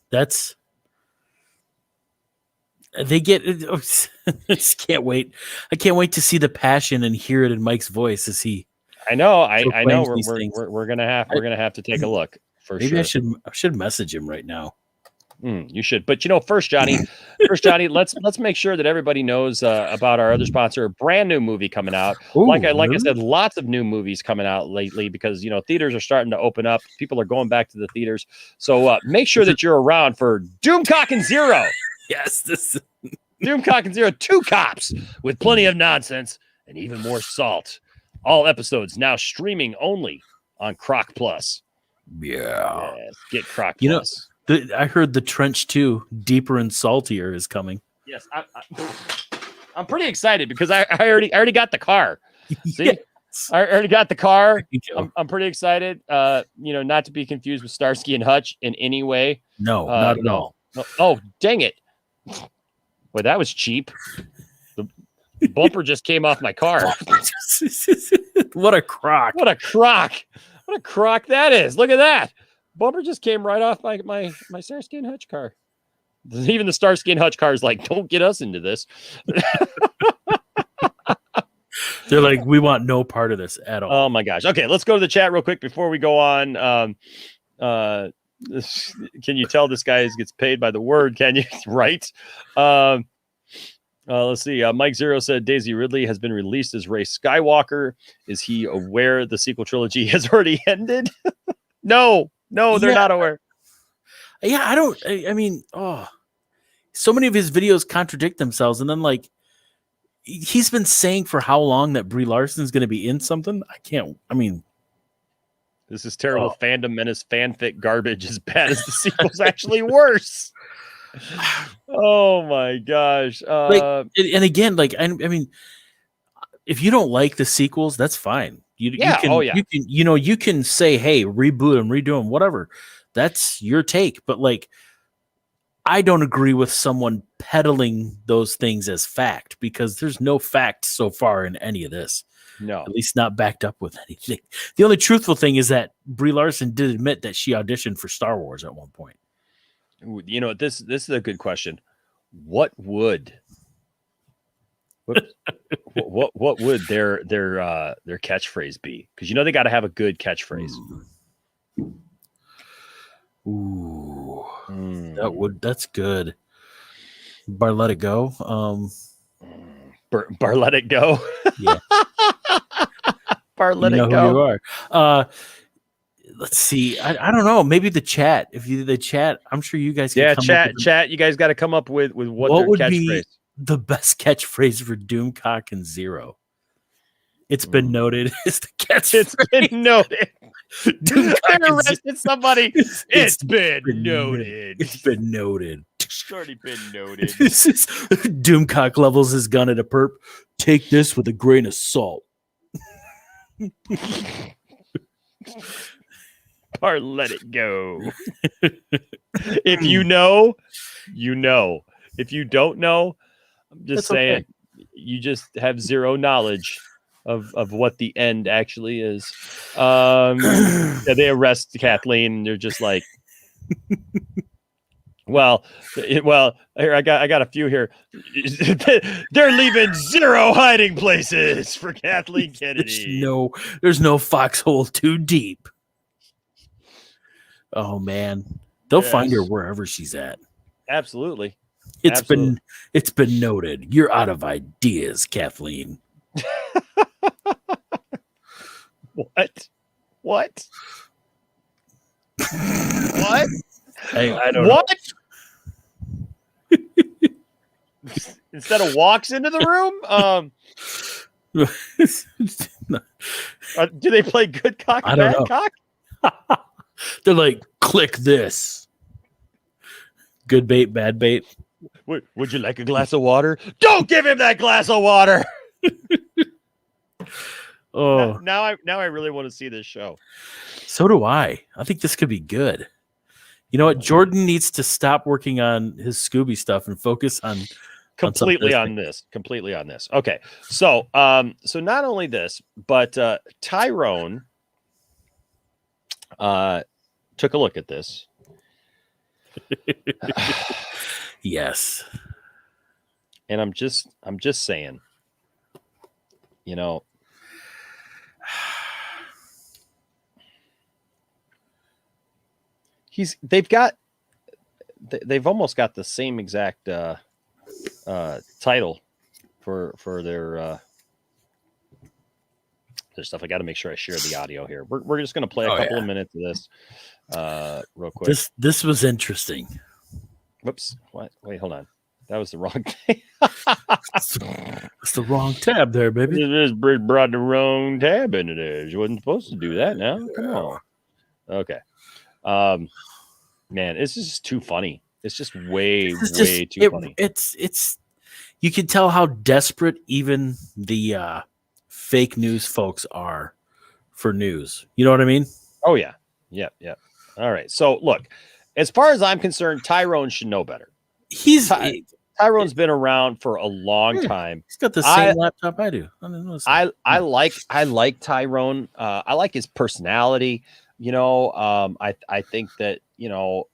Speaker 4: They get. I just can't wait. I can't wait to see the passion and hear it in Mike's voice as he.
Speaker 2: I know. I know. We're gonna have to take a look for
Speaker 4: maybe
Speaker 2: sure.
Speaker 4: I should message him right now.
Speaker 2: You should, but first, Johnny, let's make sure that everybody knows about our other sponsor, a brand new movie coming out.
Speaker 4: Ooh,
Speaker 2: I
Speaker 4: really?
Speaker 2: said, lots of new movies coming out lately because theaters are starting to open up. People are going back to the theaters, so make sure that you're around for Doomcock and Zeroh.
Speaker 4: Yes, this
Speaker 2: Doomcock and Zeroh, 2 cops with plenty of nonsense and even more salt. All episodes now streaming only on Croc Plus.
Speaker 4: Yeah.
Speaker 2: Yes, get Croc Plus.
Speaker 4: I heard the Trench 2, Deeper and Saltier, is coming.
Speaker 2: Yes, I'm pretty excited because I already got the car. See,
Speaker 4: Yes.
Speaker 2: I already got the car.
Speaker 4: You go.
Speaker 2: I'm pretty excited. Not to be confused with Starsky and Hutch in any way.
Speaker 4: No, not at all.
Speaker 2: No. Oh, dang it! Boy, that was cheap. The bumper just came off my car.
Speaker 4: What a crock!
Speaker 2: What a crock! What a crock that is! Look at that. Bumper just came right off my Starsky and Hutch car. Even the Starsky and Hutch car is like, don't get us into this.
Speaker 4: They're like, we want no part of this at all.
Speaker 2: Oh my gosh. Okay, let's go to the chat real quick before we go on. Can you tell this guy gets paid by the word? Can you? Right. Let's see. Mike Zeroh said Daisy Ridley has been released as Rey Skywalker. Is he aware the sequel trilogy has already ended? No, they're not aware.
Speaker 4: Yeah, I mean, so many of his videos contradict themselves. And then, like, he's been saying for how long that Brie Larson is going to be in something.
Speaker 2: This is terrible fandom menace fanfic garbage, as bad as the sequel's actually worse. Oh my gosh.
Speaker 4: And again, like, I mean, if you don't like the sequels, that's fine. You can say, hey, reboot them, redo them, whatever. That's your take. But like, I don't agree with someone peddling those things as fact, because there's no fact so far in any of this.
Speaker 2: No,
Speaker 4: at least not backed up with anything. The only truthful thing is that Brie Larson did admit that she auditioned for Star Wars at one point.
Speaker 2: You know, this is a good question. What would their catchphrase be? Because they got to have a good catchphrase.
Speaker 4: Ooh, that's good. Bar let it go.
Speaker 2: Bar let it go.
Speaker 4: Yeah.
Speaker 2: Bar let it go.
Speaker 4: Who you are. Let's see. I don't know. Maybe the chat. If you did the chat, I'm sure you guys can
Speaker 2: chat. You guys got to come up with what their
Speaker 4: would
Speaker 2: catchphrase.
Speaker 4: Be the best catchphrase for Doomcock and Zeroh. It's been noted. It's the catchphrase.
Speaker 2: It's been noted. I arrested somebody. It's been noted.
Speaker 4: It's been noted.
Speaker 2: It's already been noted.
Speaker 4: Doomcock levels his gun at a perp. Take this with a grain of salt.
Speaker 2: Or let it go. If you know, you know. If you don't know, I'm just saying, okay. You just have zero knowledge of what the end actually is. They arrest Kathleen, and they're just like, well, here I got a few here. They're leaving 0 hiding places for Kathleen Kennedy.
Speaker 4: There's no foxhole too deep. Oh man, they'll find her wherever she's at.
Speaker 2: Absolutely.
Speaker 4: It's been noted. You're out of ideas, Kathleen.
Speaker 2: What? What?
Speaker 4: Hey, I don't
Speaker 2: know. Instead of walks into the room, do they play good cock, bad cock?
Speaker 4: They're like, click this. Good bait, bad bait.
Speaker 2: Would you like a glass of water? Don't give him that glass of water.
Speaker 4: Oh,
Speaker 2: now I really want to see this show.
Speaker 4: So do I. I think this could be good. You know what? Jordan needs to stop working on his Scooby stuff and focus on
Speaker 2: completely on this. Okay. So not only this, but Tyrone took a look at this.
Speaker 4: Yes.
Speaker 2: And I'm just saying, they've almost got the same exact title for their stuff. I got to make sure I share the audio here. We're just going to play a couple of minutes of this real quick.
Speaker 4: This was interesting.
Speaker 2: Whoops. What? Wait, hold on. That was the wrong thing.
Speaker 4: It's the wrong tab there, baby.
Speaker 2: This brought the wrong tab into there. You wasn't supposed to do that now. Come on. Okay. Man, it's just too funny. It's just way too funny.
Speaker 4: It's you can tell how desperate even the fake news folks are for news. You know what I mean?
Speaker 2: Oh yeah. Yep. All right. So look, as far as I'm concerned, Tyrone should know better. Tyrone's been around for a long time.
Speaker 4: He's got the same laptop I do.
Speaker 2: I like Tyrone. I like his personality. You know, I think that, you know,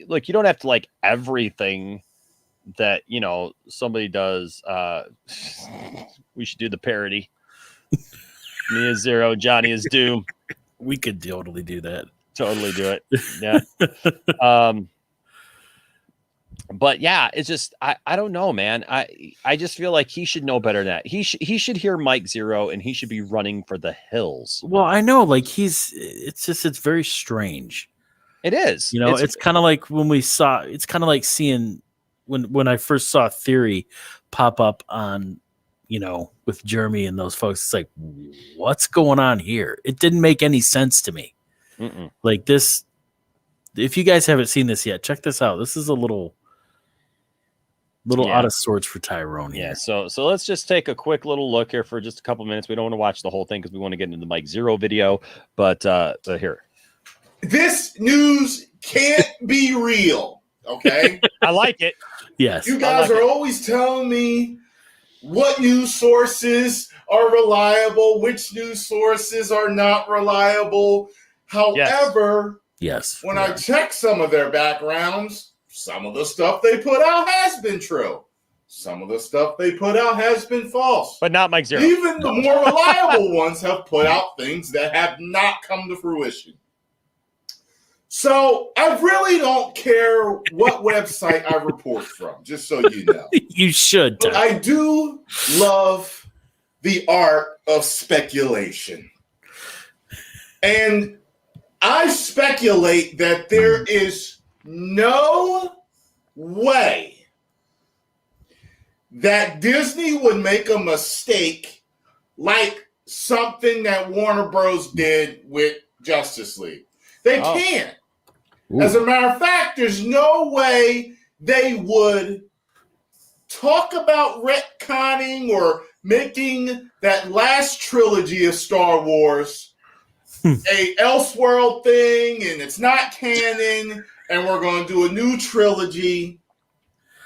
Speaker 2: look, you don't have to like everything that, you know, somebody does. We should do the parody. Me is Zeroh, Johnny is Doom.
Speaker 4: We could totally do that.
Speaker 2: Totally do it. Yeah. But yeah, it's just I don't know, man. I just feel like he should know better than that. He should hear Mike Zeroh and he should be running for the hills.
Speaker 4: Well, I know, like it's very strange.
Speaker 2: It is.
Speaker 4: You know, it's kind of like it's kind of like seeing when I first saw Theory pop up on, you know, with Jeremy and those folks. It's like, what's going on here? It didn't make any sense to me.
Speaker 2: Mm-mm.
Speaker 4: Like this, if you guys haven't seen this yet, check this out. This is a little out of sorts for Tyrone here.
Speaker 2: Yeah, so let's just take a quick little look here for just a couple minutes. We don't want to watch the whole thing because we want to get into the Mike Zeroh video. But here.
Speaker 6: This news can't be real, okay?
Speaker 2: I like it.
Speaker 4: Yes.
Speaker 6: You guys are always telling me what news sources are reliable, which news sources are not reliable. However,
Speaker 4: yes,
Speaker 6: when I check some of their backgrounds, some of the stuff they put out has been true. Some of the stuff they put out has been false.
Speaker 2: But not Mike Zeroh.
Speaker 6: Even the more reliable ones have put out things that have not come to fruition. So I really don't care what website I report from, just so you know.
Speaker 4: You should.
Speaker 6: But I do love the art of speculation. And I speculate that there is no way that Disney would make a mistake like something that Warner Bros. Did with Justice League. They can't. Ooh. As a matter of fact, there's no way they would talk about retconning or making that last trilogy of Star Wars a Elseworld thing, and it's not canon, and we're going to do a new trilogy.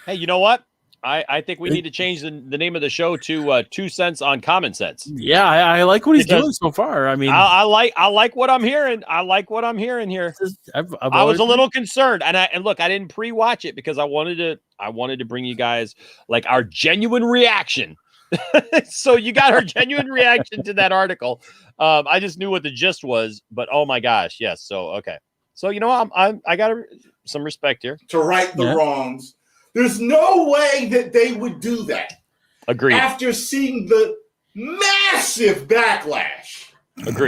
Speaker 2: Hey, you know what? I think we need to change the name of the show to 2 Cents on Common Sense.
Speaker 4: Yeah, I like what he's doing so far. I mean,
Speaker 2: I like what I'm hearing. I like what I'm hearing here. I was a little concerned, and look, I didn't pre-watch it because I wanted to bring you guys like our genuine reaction. So you got our genuine reaction to that article. I just knew what the gist was, but oh my gosh, yes. So okay, so you know I got some respect here
Speaker 6: to right the wrongs. There's no way that they would do that.
Speaker 2: Agreed.
Speaker 6: After seeing the massive backlash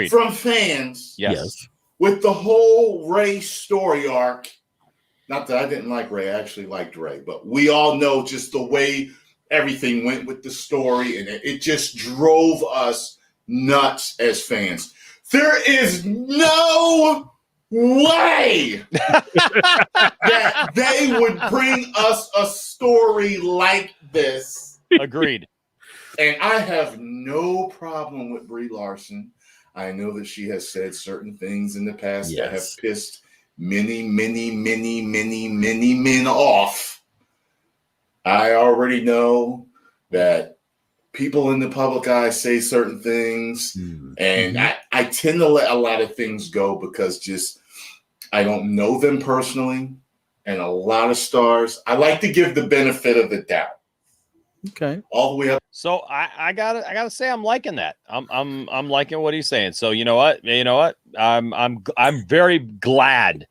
Speaker 6: from fans.
Speaker 2: Yes.
Speaker 6: With the whole Rey story arc. Not that I didn't like Rey. I actually liked Rey. But we all know just the way everything went with the story. And it just drove us nuts as fans. There is no way that they would bring us a story like this.
Speaker 2: Agreed.
Speaker 6: And I have no problem with Brie Larson. I know that she has said certain things in the past that have pissed many men off. I already know that people in the public eye say certain things, and I tend to let a lot of things go because just I don't know them personally, and a lot of stars. I like to give the benefit of the doubt.
Speaker 4: Okay.
Speaker 6: All the way up.
Speaker 2: So I gotta say I'm liking that. I'm liking what he's saying. So you know what? I'm very glad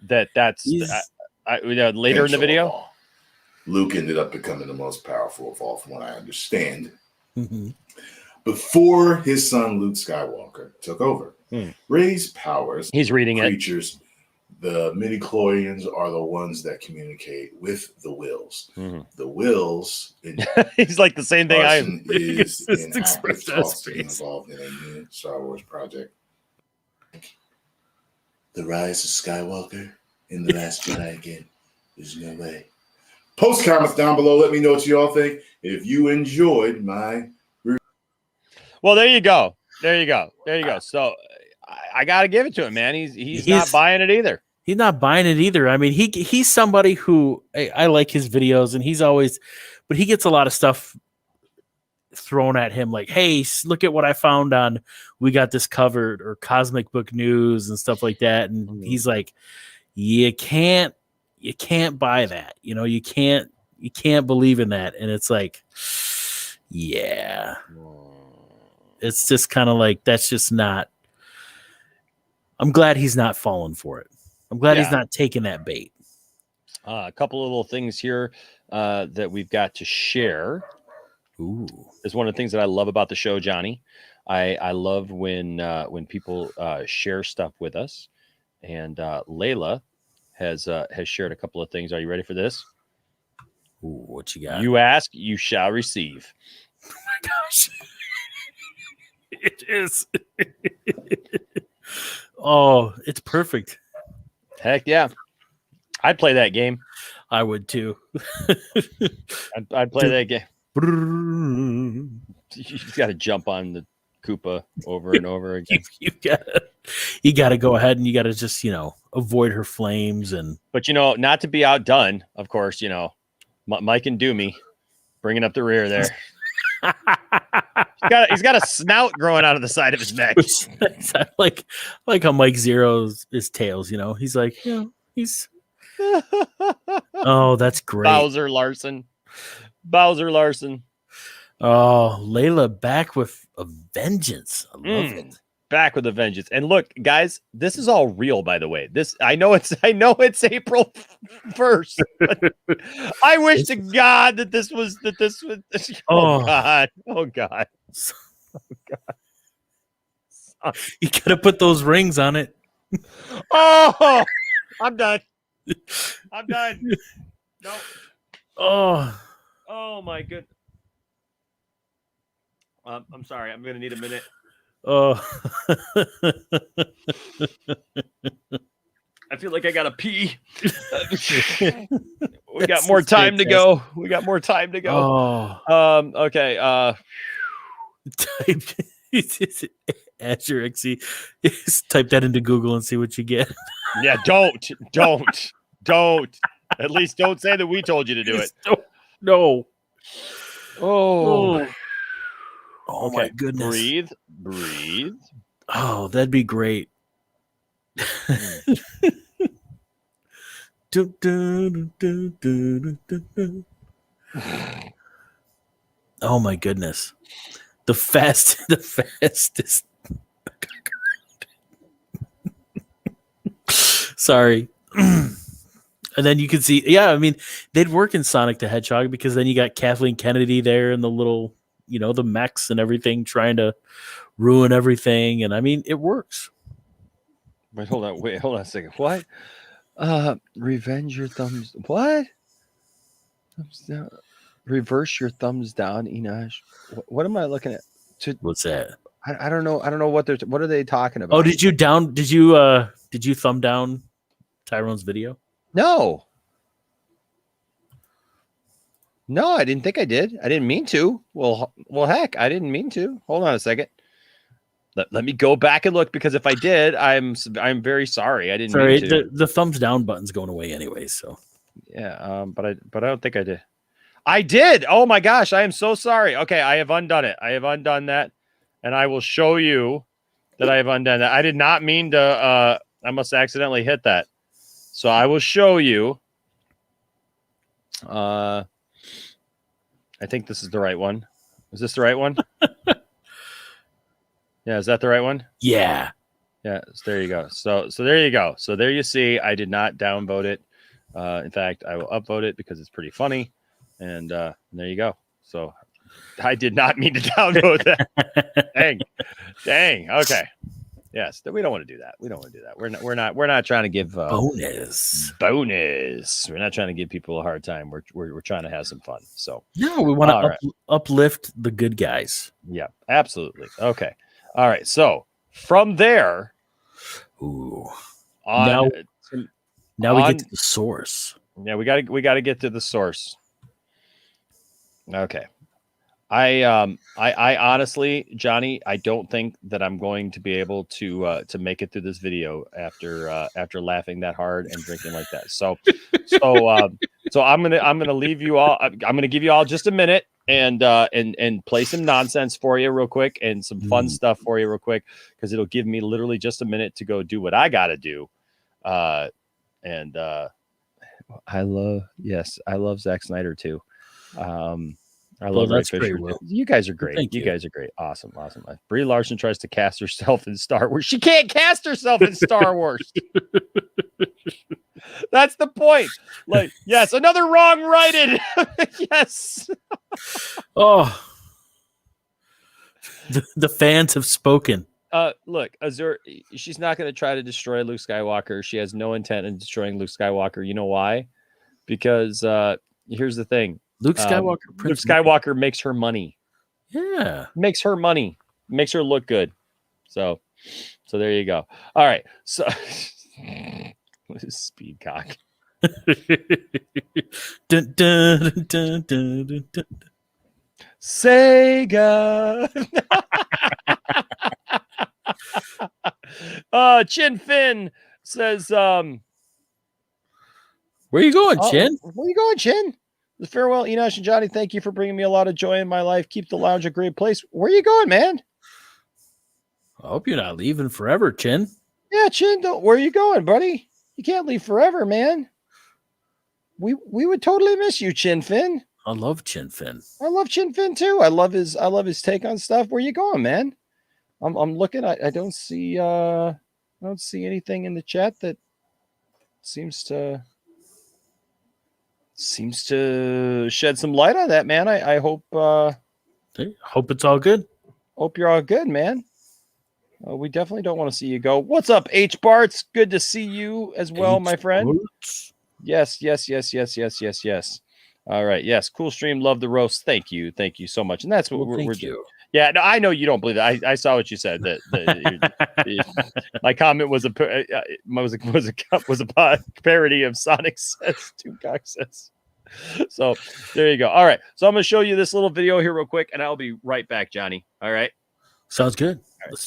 Speaker 2: that's later in the video.
Speaker 6: Luke ended up becoming the most powerful of all, from what I understand. Before his son Luke Skywalker took over, Rey's powers.
Speaker 2: He's reading
Speaker 6: creatures. The midichlorians are the ones that communicate with the wills. The wills.
Speaker 2: He's like the same thing
Speaker 6: Larson is in active talks involved in a new Star Wars project. The Rise of Skywalker in The Last Jedi again. There's no way. Post comments down below. Let me know what you all think. If you enjoyed my
Speaker 2: Well, there you go. There you go. There you go. So I got to give it to him, man. He's not buying it either.
Speaker 4: He's not buying it either. I mean, he's somebody who I like his videos, and he's always, but he gets a lot of stuff thrown at him like, hey, look at what I found on We Got This Covered or Cosmic Book News and stuff like that. And he's like, you can't buy that. You know, you can't believe in that. And it's like, yeah, it's just kind of like, that's just not, I'm glad he's not falling for it. I'm glad he's not taking that bait.
Speaker 2: A couple of little things here that we've got to share.
Speaker 4: Ooh,
Speaker 2: is one of the things that I love about the show, Johnny. I love when people share stuff with us, and Layla has shared a couple of things. Are you ready for this?
Speaker 4: Ooh, what you got?
Speaker 2: You ask, you shall receive.
Speaker 4: Oh my gosh, it is. Oh, it's perfect.
Speaker 2: Heck yeah, I'd play that game.
Speaker 4: I would too.
Speaker 2: I'd play that game. You just got to jump on the Koopa over and over again.
Speaker 4: You got to go ahead and you got to just, avoid her flames.
Speaker 2: But, not to be outdone, of course, Mike and Doomy bringing up the rear there. He's got a snout growing out of the side of his neck.
Speaker 4: I like how Mike Zeroh's his tails, he's like, he's oh, that's great.
Speaker 2: Bowser Larson.
Speaker 4: Oh, Layla back with a vengeance. I love it.
Speaker 2: Back with a vengeance. And look, guys, this is all real, by the way. I know it's April 1st. I wish to God that this was oh God. Oh God.
Speaker 4: You gotta put those rings on it.
Speaker 2: Oh, I'm done. No. Oh my good. I'm sorry. I'm gonna need a minute.
Speaker 4: Oh,
Speaker 2: I feel like I gotta pee. We got more time to go.
Speaker 4: Oh.
Speaker 2: Okay.
Speaker 4: Type Azure XE. Type that into Google and see what you get.
Speaker 2: Yeah, don't. At least don't say that we told you to do it.
Speaker 4: No.
Speaker 2: Oh,
Speaker 4: okay. My goodness.
Speaker 2: Breathe.
Speaker 4: Oh, that'd be great. Oh my goodness. The fastest. Sorry. And then you can see, I mean, they'd work in Sonic the Hedgehog because then you got Kathleen Kennedy there and the little, the mechs and everything trying to ruin everything. And I mean, it works.
Speaker 2: Wait, hold on a second. What? Revenge your thumbs. What? Thumbs down. Reverse your thumbs down, Enosh. What am I looking at?
Speaker 4: What's that?
Speaker 2: I don't know. I don't know what are they talking about?
Speaker 4: Oh, did you thumb down Tyrone's video?
Speaker 2: No, I didn't think I did. I didn't mean to. Well, heck, I didn't mean to. Hold on a second. Let me go back and look, because if I did, I'm very sorry. I didn't mean to.
Speaker 4: The thumbs down button's going away anyway, so.
Speaker 2: Yeah, but I don't think I did. I did. Oh my gosh, I am so sorry. Okay, I have undone it. I have undone that, and I will show you that I have undone that. I did not mean to. I must accidentally hit that. So I will show you. I think this is the right one. Is this the right one? Yeah, is that the right one?
Speaker 4: Yeah.
Speaker 2: Yeah, so there you go. So there you go. So there you see, I did not downvote it. In fact, I will upvote it because it's pretty funny. And there you go. So I did not mean to downvote that. Dang. Okay. Yes, we don't want to do that. We're not trying to give
Speaker 4: bonus.
Speaker 2: We're not trying to give people a hard time. We're trying to have some fun. So
Speaker 4: no, we want to uplift the good guys.
Speaker 2: Yeah, absolutely. Okay. All right. So from there,
Speaker 4: ooh, Now we get to the source.
Speaker 2: Yeah, we got to get to the source. Okay. I honestly, Johnny, I don't think that I'm going to be able to make it through this video after laughing that hard and drinking like that. So I'm gonna leave you all. I'm gonna give you all just a minute and play some nonsense for you real quick and some fun stuff for you real quick, because it'll give me literally just a minute to go do what I gotta do. I love Zack Snyder too. I love Ray Fisher. You guys are great. You guys are great. Awesome. Brie Larson tries to cast herself in Star Wars. She can't cast herself in Star Wars. That's the point. Like, yes, another wrong righted. Yes.
Speaker 4: Oh, the fans have spoken.
Speaker 2: Look, Azur, she's not going to try to destroy Luke Skywalker. She has no intent in destroying Luke Skywalker. You know why? Because here's the thing.
Speaker 4: Luke
Speaker 2: Skywalker makes her money.
Speaker 4: Yeah.
Speaker 2: Makes her money. Makes her look good. So there you go. All right. So what is speed cock?
Speaker 4: Dun, dun, dun, dun, dun, dun.
Speaker 2: Sega. Chin Finn says,
Speaker 4: where you going, Chin?
Speaker 2: Where you going, Chin? Farewell, Enosh and Johnny. Thank you for bringing me a lot of joy in my life. Keep the lounge a great place. Where are you going, man?
Speaker 4: I hope you're not leaving forever, Chin.
Speaker 2: Yeah, Chin. Where are you going, buddy? You can't leave forever, man. We would totally miss you, Chin Finn.
Speaker 4: I love Chin Finn.
Speaker 2: I love Chin Finn too. I love his take on stuff. Where you going, man? I'm looking. I don't see anything in the chat that seems to shed some light on that, man. I hope
Speaker 4: hope it's all good.
Speaker 2: Hope you're all good, man. We definitely don't want to see you go. What's up, H Barts? Good to see you as well, my friend. Yes. All right. Yes. Cool stream. Love the roast. Thank you so much. And that's what we're doing. Yeah, no, I know you don't believe that. I saw what you said. That my comment was a parody of Sonic Says Tupac Says. So there you go. All right. So I'm going to show you this little video here real quick, and I'll be right back, Johnny. All right.
Speaker 4: Sounds good.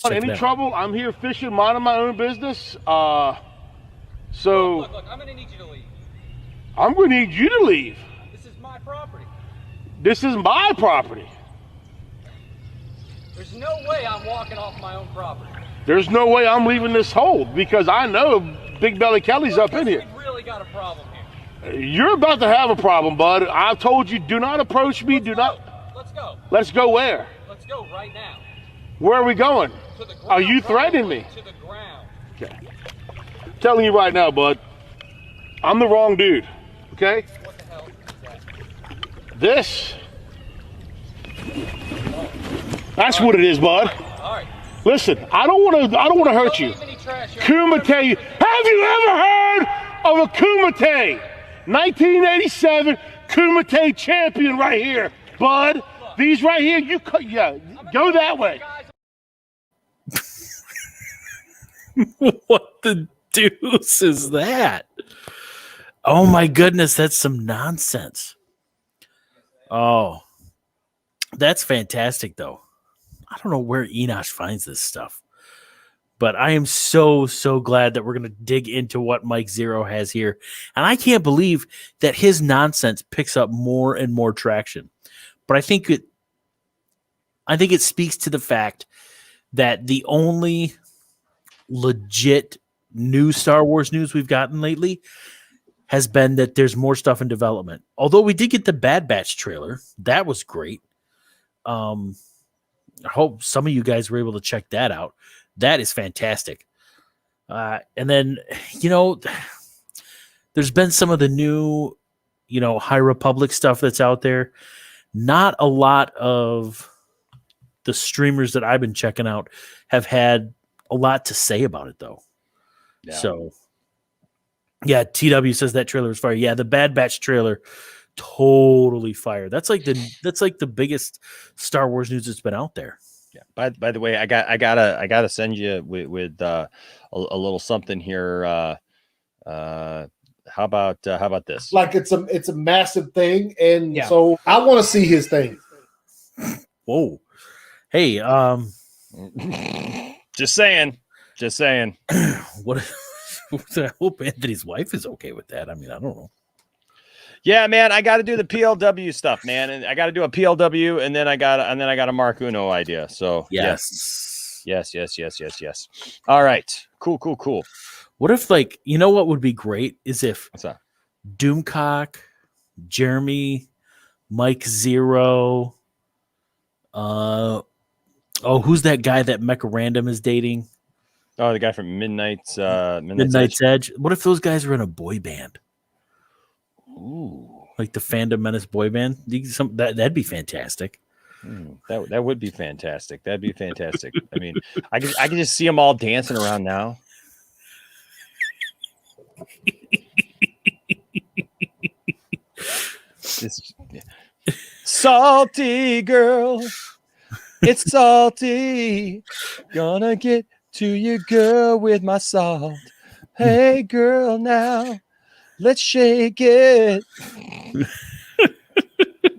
Speaker 7: Right. Any trouble? I'm here fishing, minding my own business. Look, I'm going to need you to leave. I'm going to need you to leave.
Speaker 8: This is my property.
Speaker 7: This is my property.
Speaker 8: There's no way I'm walking off my own property.
Speaker 7: There's no way I'm leaving this hold, because I know Big Belly Kelly's up in here.
Speaker 8: We've really got a problem here.
Speaker 7: You're about to have a problem, bud. I've told you, do not approach me.
Speaker 8: Let's go.
Speaker 7: Let's go where?
Speaker 8: Let's go right now.
Speaker 7: Where are we going?
Speaker 8: To the ground.
Speaker 7: Are you threatening me?
Speaker 8: To the ground.
Speaker 7: Okay. I'm telling you right now, bud. I'm the wrong dude. Okay?
Speaker 8: What the hell is that?
Speaker 7: This. That's what it is, bud.
Speaker 8: All right.
Speaker 7: Listen, I don't want to hurt you. Kumite. Have you ever heard of a Kumite? 1987 Kumite champion right here, bud. These right here, go that way.
Speaker 4: What the deuce is that? Oh my goodness, that's some nonsense. Oh, that's fantastic, though. I don't know where Enosh finds this stuff, but I am so glad that we're going to dig into what Mike Zeroh has here. And I can't believe that his nonsense picks up more and more traction. But I think it speaks to the fact that the only legit new Star Wars news we've gotten lately has been that there's more stuff in development. Although we did get the Bad Batch trailer. That was great. I hope some of you guys were able to check that out. That is fantastic. And then, there's been some of the new, High Republic stuff that's out there. Not a lot of the streamers that I've been checking out have had a lot to say about it, though. Yeah. So, yeah, TW says that trailer was fire. Yeah, the Bad Batch trailer, totally fire. That's like the biggest Star Wars news that's been out there.
Speaker 2: Yeah. By the way, I gotta send you with a little something here. How about this?
Speaker 7: Like it's a massive thing, and
Speaker 5: Yeah.
Speaker 7: so I want to see his thing.
Speaker 4: Whoa. Hey,
Speaker 2: Just saying.
Speaker 4: what? I hope Anthony's wife is okay with that. I mean, I don't know.
Speaker 2: Yeah, man, I got to do the PLW stuff, man, and I got to do a PLW, and then I got a Mark Uno idea. So
Speaker 4: Yes.
Speaker 2: yes. All right, cool.
Speaker 4: What if, like, you know what would be great is if
Speaker 2: What's that?
Speaker 4: Doomcock, Jeremy, Mike Zeroh, who's that guy that Mecha Random is dating?
Speaker 2: Oh, the guy from Midnight's
Speaker 4: Edge. What if those guys were in a boy band?
Speaker 2: Ooh,
Speaker 4: Like the Fandom Menace boy band? That'd be fantastic.
Speaker 2: that would be fantastic. That'd be fantastic. I mean, I can just see them all dancing around now. Salty girl, it's salty. Gonna get to you, girl, with my salt. Hey, girl, now let's shake it.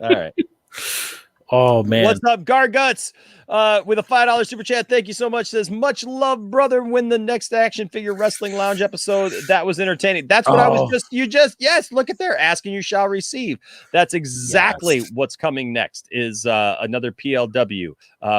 Speaker 2: All right.
Speaker 4: Oh, man.
Speaker 2: What's up, Garguts? With a $5 super chat. Thank you so much. Says, much love, brother. When the next Action Figure Wrestling Lounge episode, that was entertaining. That's what I was yes, look at there. Asking you shall receive. That's exactly what's coming next is another PLW.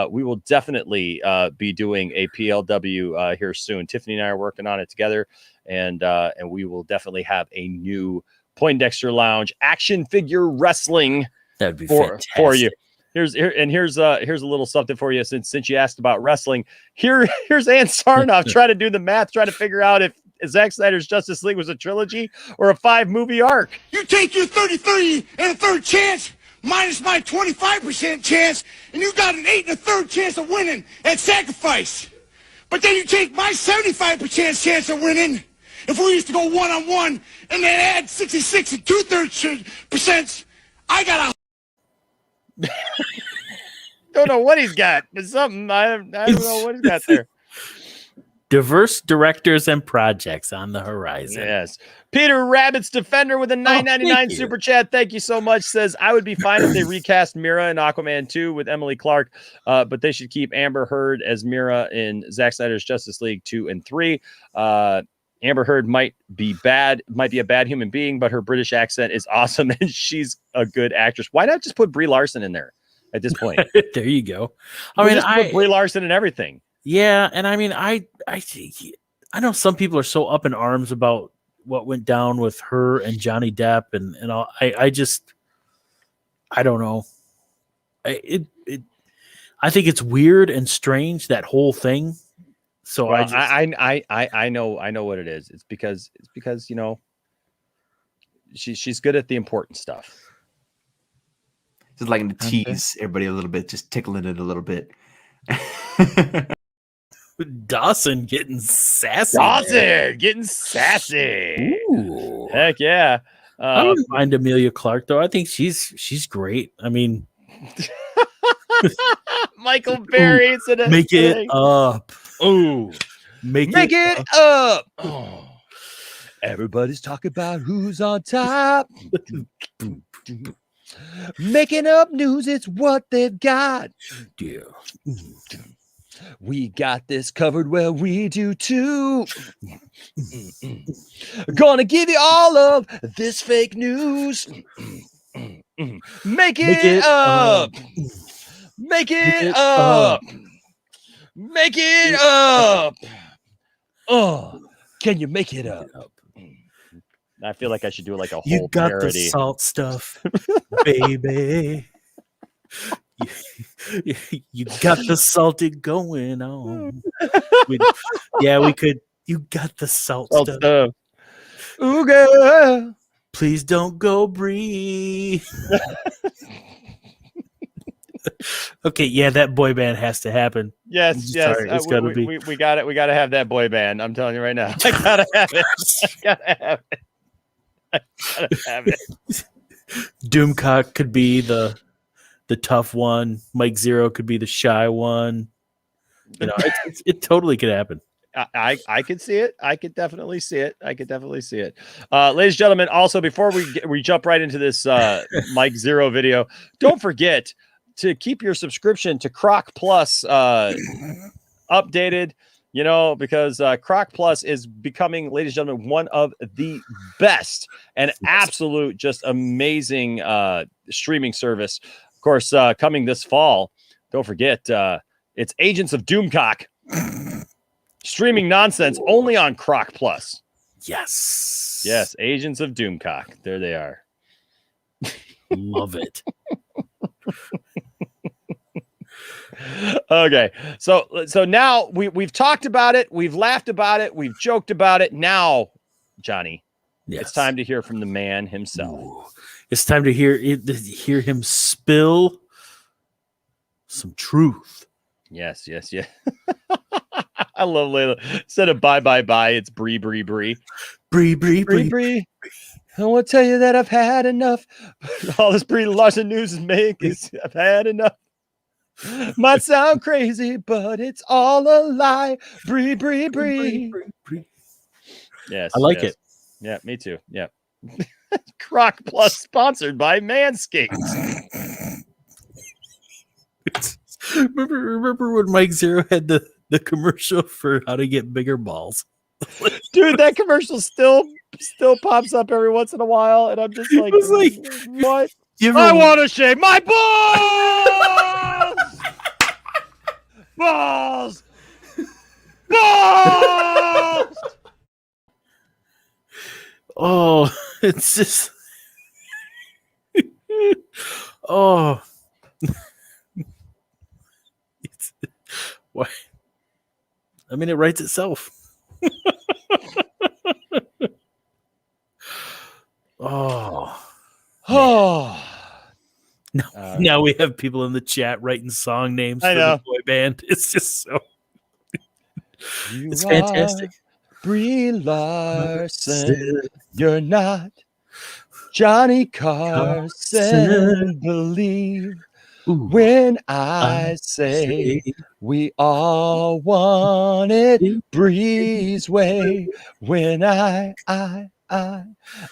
Speaker 2: We will definitely be doing a PLW here soon. Tiffany and I are working on it together, and we will definitely have a new Poindexter Lounge Action Figure Wrestling
Speaker 4: That'd be
Speaker 2: for you.
Speaker 4: fantastic.
Speaker 2: Here's a little something for you since you asked about wrestling. Here's Ann Sarnoff trying to do the math, trying to figure out if Zack Snyder's Justice League was a trilogy or a 5-movie arc.
Speaker 3: You take your 33 and a third chance minus my 25% chance, and you got an 8 and a third chance of winning at sacrifice. But then you take my 75% chance of winning. If we used to go one-on-one and then add 66 and 2/3%, I got a
Speaker 2: Don't know what he's got. It's something I don't know what he's got there.
Speaker 4: Diverse directors and projects on the horizon.
Speaker 2: Yes. Peter Rabbit's Defender with a $9.99 super chat. Thank you so much. Says, I would be fine if they recast Mira in Aquaman 2 with Emily Clark, but they should keep Amber Heard as Mira in Zack Snyder's Justice League 2 and 3. Amber Heard might be a bad human being, but her British accent is awesome, and she's a good actress. Why not just put Brie Larson in there at this point?
Speaker 4: There you go.
Speaker 2: Put Brie Larson in everything.
Speaker 4: Yeah, and I mean, I know some people are so up in arms about what went down with her and Johnny Depp and all. I don't know. I think it's weird and strange, that whole thing. So
Speaker 2: well, I know what it is. It's because you know she's good at the important stuff.
Speaker 5: Just liking to tease everybody a little bit, just tickling it a little bit.
Speaker 4: Dawson getting sassy. Ooh.
Speaker 2: Heck yeah.
Speaker 4: I don't mind Amelia Clark though. I think she's great. I mean,
Speaker 2: Michael Berry.
Speaker 4: Make it up.
Speaker 2: Ooh,
Speaker 4: make
Speaker 2: it up. Oh. Everybody's talking about who's on top. Making up news, it's what they've got.
Speaker 4: Yeah.
Speaker 2: We got this covered, well, we do too. Gonna give you all of this fake news. Make it up. Make it up. Make it up. Oh, can you make it up? I feel like I should do like a whole
Speaker 4: You got
Speaker 2: parody.
Speaker 4: the salt stuff, baby. You got the salted going on. We could. You got the salt stuff.
Speaker 2: Ooh, girl.
Speaker 4: Please don't go, Brie. Okay, yeah, that boy band has to happen.
Speaker 2: Yes.
Speaker 4: Sorry, it's gotta be.
Speaker 2: We got it. We got to have that boy band. I'm telling you right now. I gotta have it. I gotta have it.
Speaker 4: Doomcock could be the tough one. Mike Zeroh could be the shy one. You know, it totally could happen.
Speaker 2: I could see it. I could definitely see it. Ladies and gentlemen, also before we jump right into this Mike Zeroh video, don't forget to keep your subscription to Croc Plus updated, because Croc Plus is becoming, ladies and gentlemen, one of the best and absolute just amazing streaming service. Of course, coming this fall, don't forget, it's Agents of Doomcock. Streaming nonsense only on Croc Plus. Yes, Agents of Doomcock. There they are.
Speaker 4: Love it.
Speaker 2: Okay, so now we've talked about it, we've laughed about it, we've joked about it. Now, Johnny, it's time to hear from the man himself.
Speaker 4: Ooh. It's time to hear him spill some truth.
Speaker 2: Yes. I love Layla. Instead of bye, it's Brie.
Speaker 4: Brie.
Speaker 2: I want to tell you that I've had enough. All this Brie Larson news is I've had enough. Might sound crazy, but it's all a lie. Brie. Yes.
Speaker 4: I like it.
Speaker 2: Yeah, me too. Yeah. Croc Plus sponsored by Manscaped.
Speaker 4: Remember when Mike Zeroh had the commercial for how to get bigger balls?
Speaker 2: Dude, that commercial still pops up every once in a while, and I'm just like, what? I want to shave my balls! Balls!
Speaker 4: Oh, it's just oh. Why? I mean, it writes itself. Now we have people in the chat writing song names for the boy band. It's just so it's fantastic.
Speaker 2: Brie Larson, you're not Johnny Carson. Believe when I say we all want it Brie's way. When I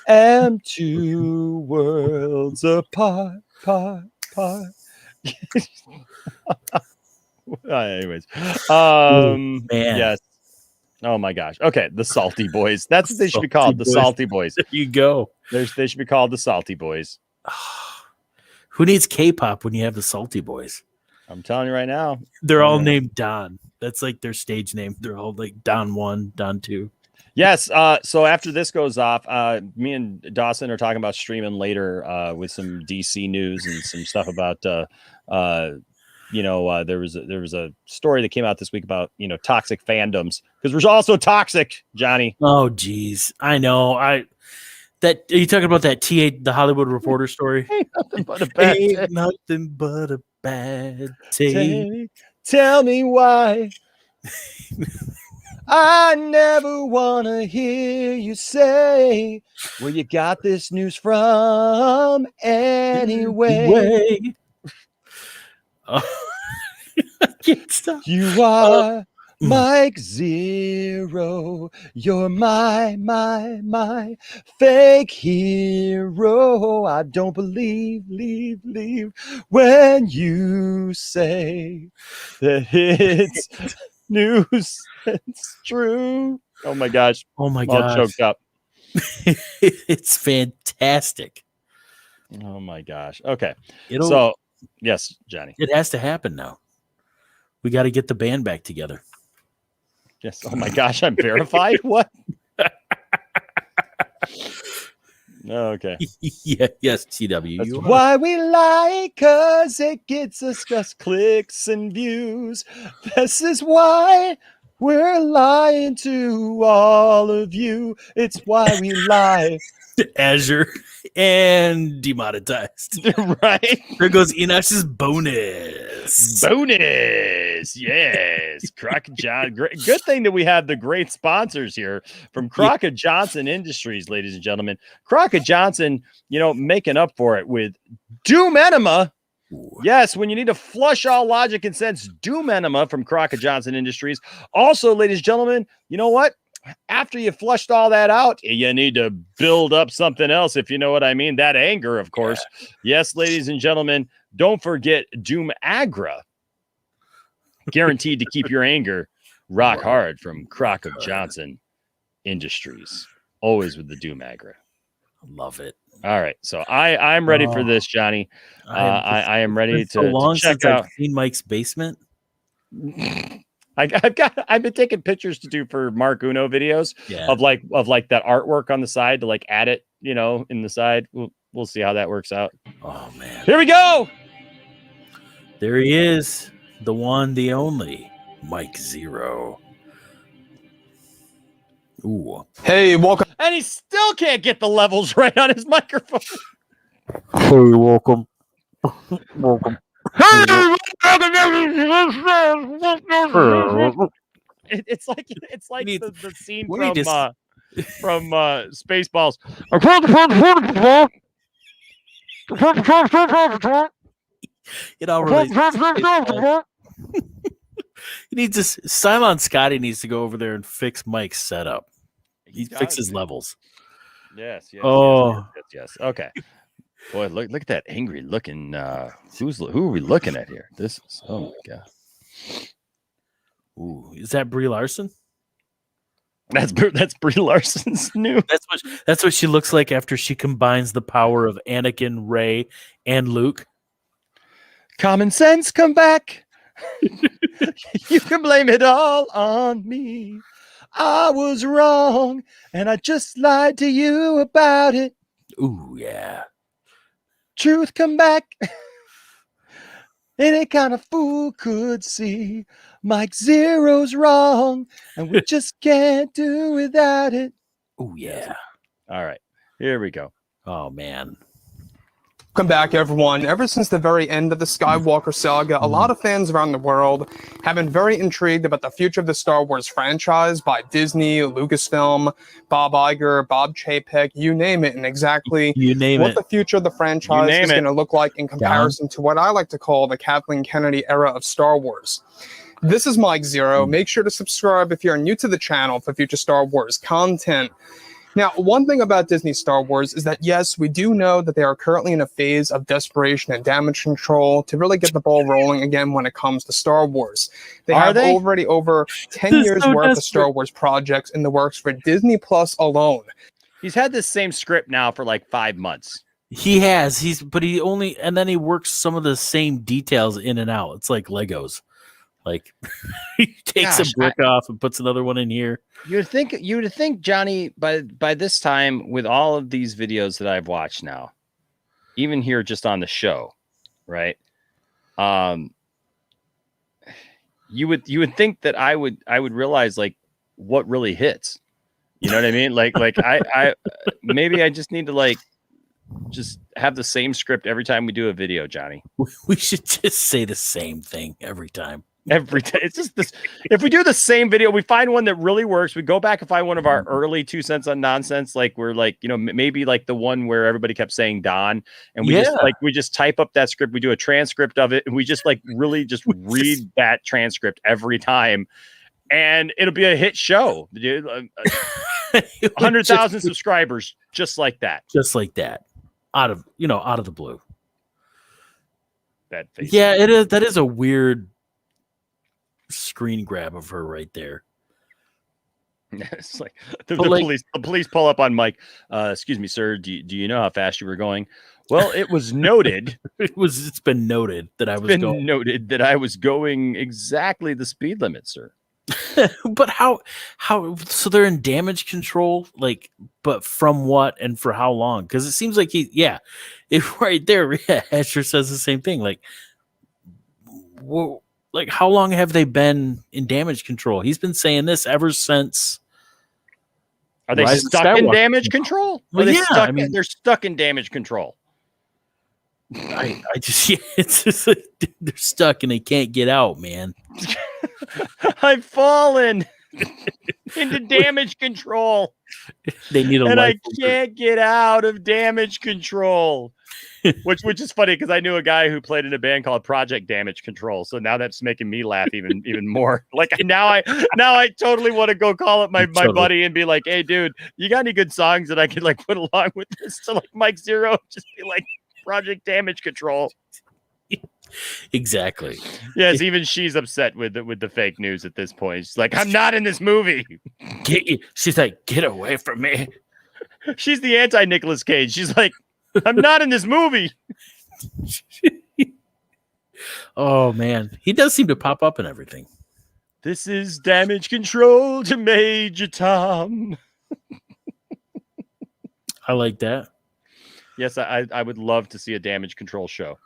Speaker 2: am two worlds apart. Anyways,
Speaker 4: man.
Speaker 2: Yes. Oh my gosh. Okay, the Salty Boys. That's what they should be called. The Salty Boys.
Speaker 4: There you go.
Speaker 2: They should be called the Salty Boys.
Speaker 4: Who needs K-pop when you have the Salty Boys?
Speaker 2: I'm telling you right now.
Speaker 4: They're all named Don. That's like their stage name. They're all like Don 1, Don 2.
Speaker 2: Yes. So after this goes off, me and Dawson are talking about streaming later with some DC news and some stuff about there was a story that came out this week about toxic fandoms, because we're also toxic, Johnny.
Speaker 4: Oh geez, I know. Are you talking about that the Hollywood Reporter story?
Speaker 2: Ain't nothing but a bad
Speaker 4: Ain't nothing but a bad take.
Speaker 2: Tell me why. I never want to hear you say where you got this news from anyway.
Speaker 4: I can't stop.
Speaker 2: You are Mike Zeroh. You're my fake hero. I don't believe when you say that it's news. It's true. Oh my gosh.
Speaker 4: Oh my
Speaker 2: All
Speaker 4: gosh.
Speaker 2: choked up.
Speaker 4: It's fantastic.
Speaker 2: Oh my gosh. Okay. Yes, Johnny.
Speaker 4: It has to happen now. We got to get the band back together.
Speaker 2: Yes. Oh my gosh. I'm verified. What? Okay.
Speaker 4: Yeah. Yes, TW.
Speaker 2: That's why we lie, because it gets us just clicks and views. This is why we're lying to all of you. It's why we lie.
Speaker 4: Azure and demonetized.
Speaker 2: Right.
Speaker 4: There goes Enosh's bonus.
Speaker 2: Yes. Crockett John. Good thing that we have the great sponsors here from Crockett Johnson Industries, ladies and gentlemen. Crockett Johnson, making up for it with Doom Enema. Yes, when you need to flush all logic and sense, Doom Enema from Crockett Johnson Industries. Also, ladies and gentlemen, you know what? After you flushed all that out, you need to build up something else, if you know what I mean. That anger, of course. Yeah. Yes, ladies and gentlemen, don't forget Doom Agra. Guaranteed to keep your anger rock hard from Crockett Johnson Industries. Always with the Doom Agra.
Speaker 4: Love it.
Speaker 2: All right, so I'm ready for this, Johnny. I am ready to check out.
Speaker 4: I've seen Mike's basement.
Speaker 2: I've been taking pictures to do for Mark Uno videos of like that artwork on the side to like add it, in the side. We'll see how that works out.
Speaker 4: Oh man,
Speaker 2: here we go.
Speaker 4: There he is, the one, the only, Mike Zeroh. Ooh.
Speaker 9: Hey, welcome.
Speaker 2: And he still can't get the levels right on his microphone.
Speaker 4: Hey, welcome. Welcome.
Speaker 2: It's like the scene from Spaceballs.
Speaker 4: It all relates. He needs to. Cylon Scotty needs to go over there and fix Mike's setup. He fixes levels.
Speaker 2: Yes.
Speaker 4: Oh.
Speaker 2: Yes. Okay. Boy, look at that angry looking. Who are we looking at here? This is. Oh my god.
Speaker 4: Ooh, is that Brie Larson?
Speaker 2: That's Brie Larson's new.
Speaker 4: That's what she looks like after she combines the power of Anakin, Rey, and Luke.
Speaker 2: Common sense, come back. You can blame it all on me. I was wrong, and I just lied to you about it.
Speaker 4: Ooh, yeah.
Speaker 2: Truth come back. Any kind of fool could see Mike Zeroh's wrong, and we just can't do without it.
Speaker 4: Ooh, yeah.
Speaker 2: All right, here we go.
Speaker 4: Oh, man.
Speaker 9: Welcome back, everyone. Ever since the very end of the Skywalker saga, a lot of fans around the world have been very intrigued about the future of the Star Wars franchise by Disney, Lucasfilm, Bob Iger, Bob Chapek, you name it, and exactly what the future of the franchise is going to look like in comparison to what I like to call the Kathleen Kennedy era of Star Wars. This is Mike Zeroh. Make sure to subscribe if you're new to the channel for future Star Wars content. Now, one thing about Disney Star Wars is that, yes, we do know that they are currently in a phase of desperation and damage control to really get the ball rolling again when it comes to Star Wars. They have already over 10 years worth of Star Wars projects in the works for Disney Plus alone.
Speaker 2: He's had this same script now for like 5 months.
Speaker 4: He has. But he only, and then he works some of the same details in and out. It's like Legos. Like he takes a brick off and puts another one in here.
Speaker 2: You'd think, Johnny, by this time, with all of these videos that I've watched now, even here just on the show, right? You would think that I would realize like what really hits. You know what I mean? Like I maybe I just need to like just have the same script every time we do a video, Johnny.
Speaker 4: We should just say the same thing every time.
Speaker 2: Every time. It's just this. If we do the same video, we find one that really works. We go back and find one of our early 2 cents on nonsense. Like we're like, maybe like the one where everybody kept saying Don, and we just type up that script. We do a transcript of it, and we just like really just read that transcript every time, and it'll be a hit show, dude. 100,000 subscribers, just like that.
Speaker 4: Just like that, out of the blue.
Speaker 2: That face.
Speaker 4: Yeah, it is. That is a weird screen grab of her right there.
Speaker 2: It's like the police pull up on Mike. Excuse me, sir. Do you know how fast you were going? Well, it was noted.
Speaker 4: It's been noted that I was going exactly the speed limit, sir. But how so they're in damage control, like, but from what and for how long? Because it seems like if right there, Asher says the same thing. Like, like, how long have they been in damage control? He's been saying this ever since.
Speaker 2: Are they stuck in damage control?
Speaker 4: Well,
Speaker 2: they're stuck in damage control.
Speaker 4: It's just like they're stuck and they can't get out, man.
Speaker 2: I've fallen. into damage control.
Speaker 4: They need a
Speaker 2: And I
Speaker 4: life alert.
Speaker 2: can't get out of damage control. Which is funny because I knew a guy who played in a band called Project Damage Control. So now that's making me laugh even more. Like now I totally want to go call up my buddy and be like, hey dude, you got any good songs that I could like put along with this to like Mike Zeroh? Just be like Project Damage Control.
Speaker 4: Exactly.
Speaker 2: Yes, even she's upset with the fake news at this point. She's like, I'm not in this movie.
Speaker 4: She's like, get away from me.
Speaker 2: She's the anti-Nicolas Cage. She's like, I'm not in this movie.
Speaker 4: Oh man, he does seem to pop up in everything.
Speaker 2: This is Damage Control to Major Tom.
Speaker 4: I like that.
Speaker 2: Yes, I would love to see a Damage Control show.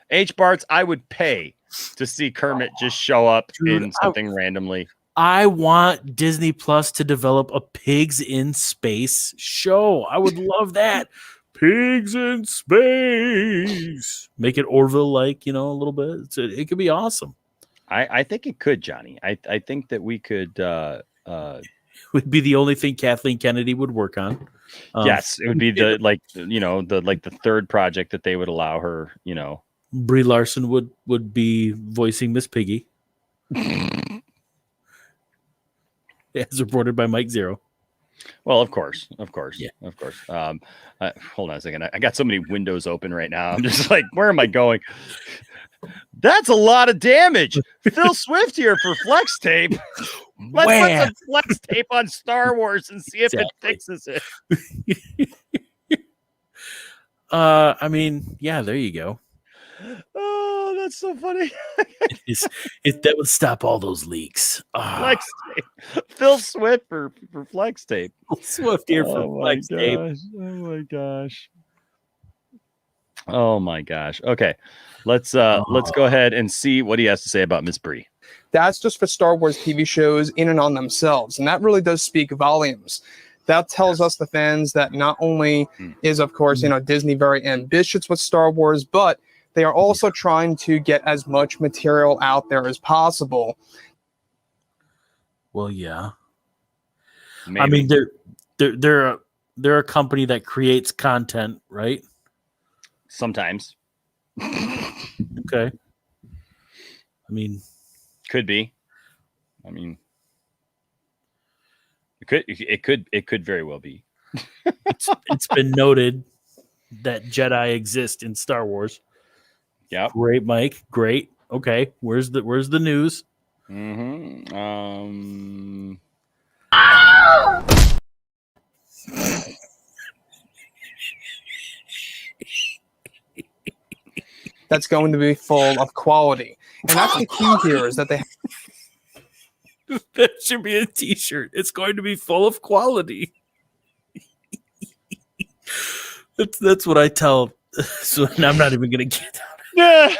Speaker 2: H. Barts, I would pay to see Kermit just show up in something randomly.
Speaker 4: I want Disney Plus to develop a Pigs in Space show. I would love that. Pigs in Space. Make it Orville-like, a little bit. It could be awesome.
Speaker 2: I think it could, Johnny. I think that we could.
Speaker 4: Would be the only thing Kathleen Kennedy would work on.
Speaker 2: Yes, it would be the third project that they would allow her.
Speaker 4: Brie Larson would be voicing Miss Piggy. As reported by Mike Zeroh.
Speaker 2: Well, of course.
Speaker 4: Yeah.
Speaker 2: Of course. Hold on a second. I got so many windows open right now. I'm just like, where am I going? That's a lot of damage. Phil Swift here for Flex Tape. Let's put some Flex Tape on Star Wars and see if it fixes it.
Speaker 4: I mean, yeah, there you go.
Speaker 2: Oh, that's so funny.
Speaker 4: That would stop all those leaks.
Speaker 2: Flex Tape. Phil Swift for Flex Tape.
Speaker 4: Swift here for Flex Tape.
Speaker 2: Oh my gosh. Oh my gosh. Okay. Let's go ahead and see what he has to say about Miss Brie.
Speaker 9: That's just for Star Wars TV shows in and on themselves. And that really does speak volumes. That tells us, the fans, that not only is, of course, Disney very ambitious with Star Wars, but they are also trying to get as much material out there as possible.
Speaker 4: Well, yeah.
Speaker 2: Maybe.
Speaker 4: I mean, they're a company that creates content, right?
Speaker 2: Sometimes.
Speaker 4: Okay. I mean,
Speaker 2: could be. I mean, it could very well be.
Speaker 4: it's been noted that Jedi exist in Star Wars.
Speaker 2: Yeah.
Speaker 4: Great, Mike. Great. Okay. Where's the news?
Speaker 9: That's going to be full of quality. And that's the key here, is that they
Speaker 4: That should be a t-shirt. It's going to be full of quality. That's what I tell. So I'm not even going to get out.
Speaker 2: Yeah.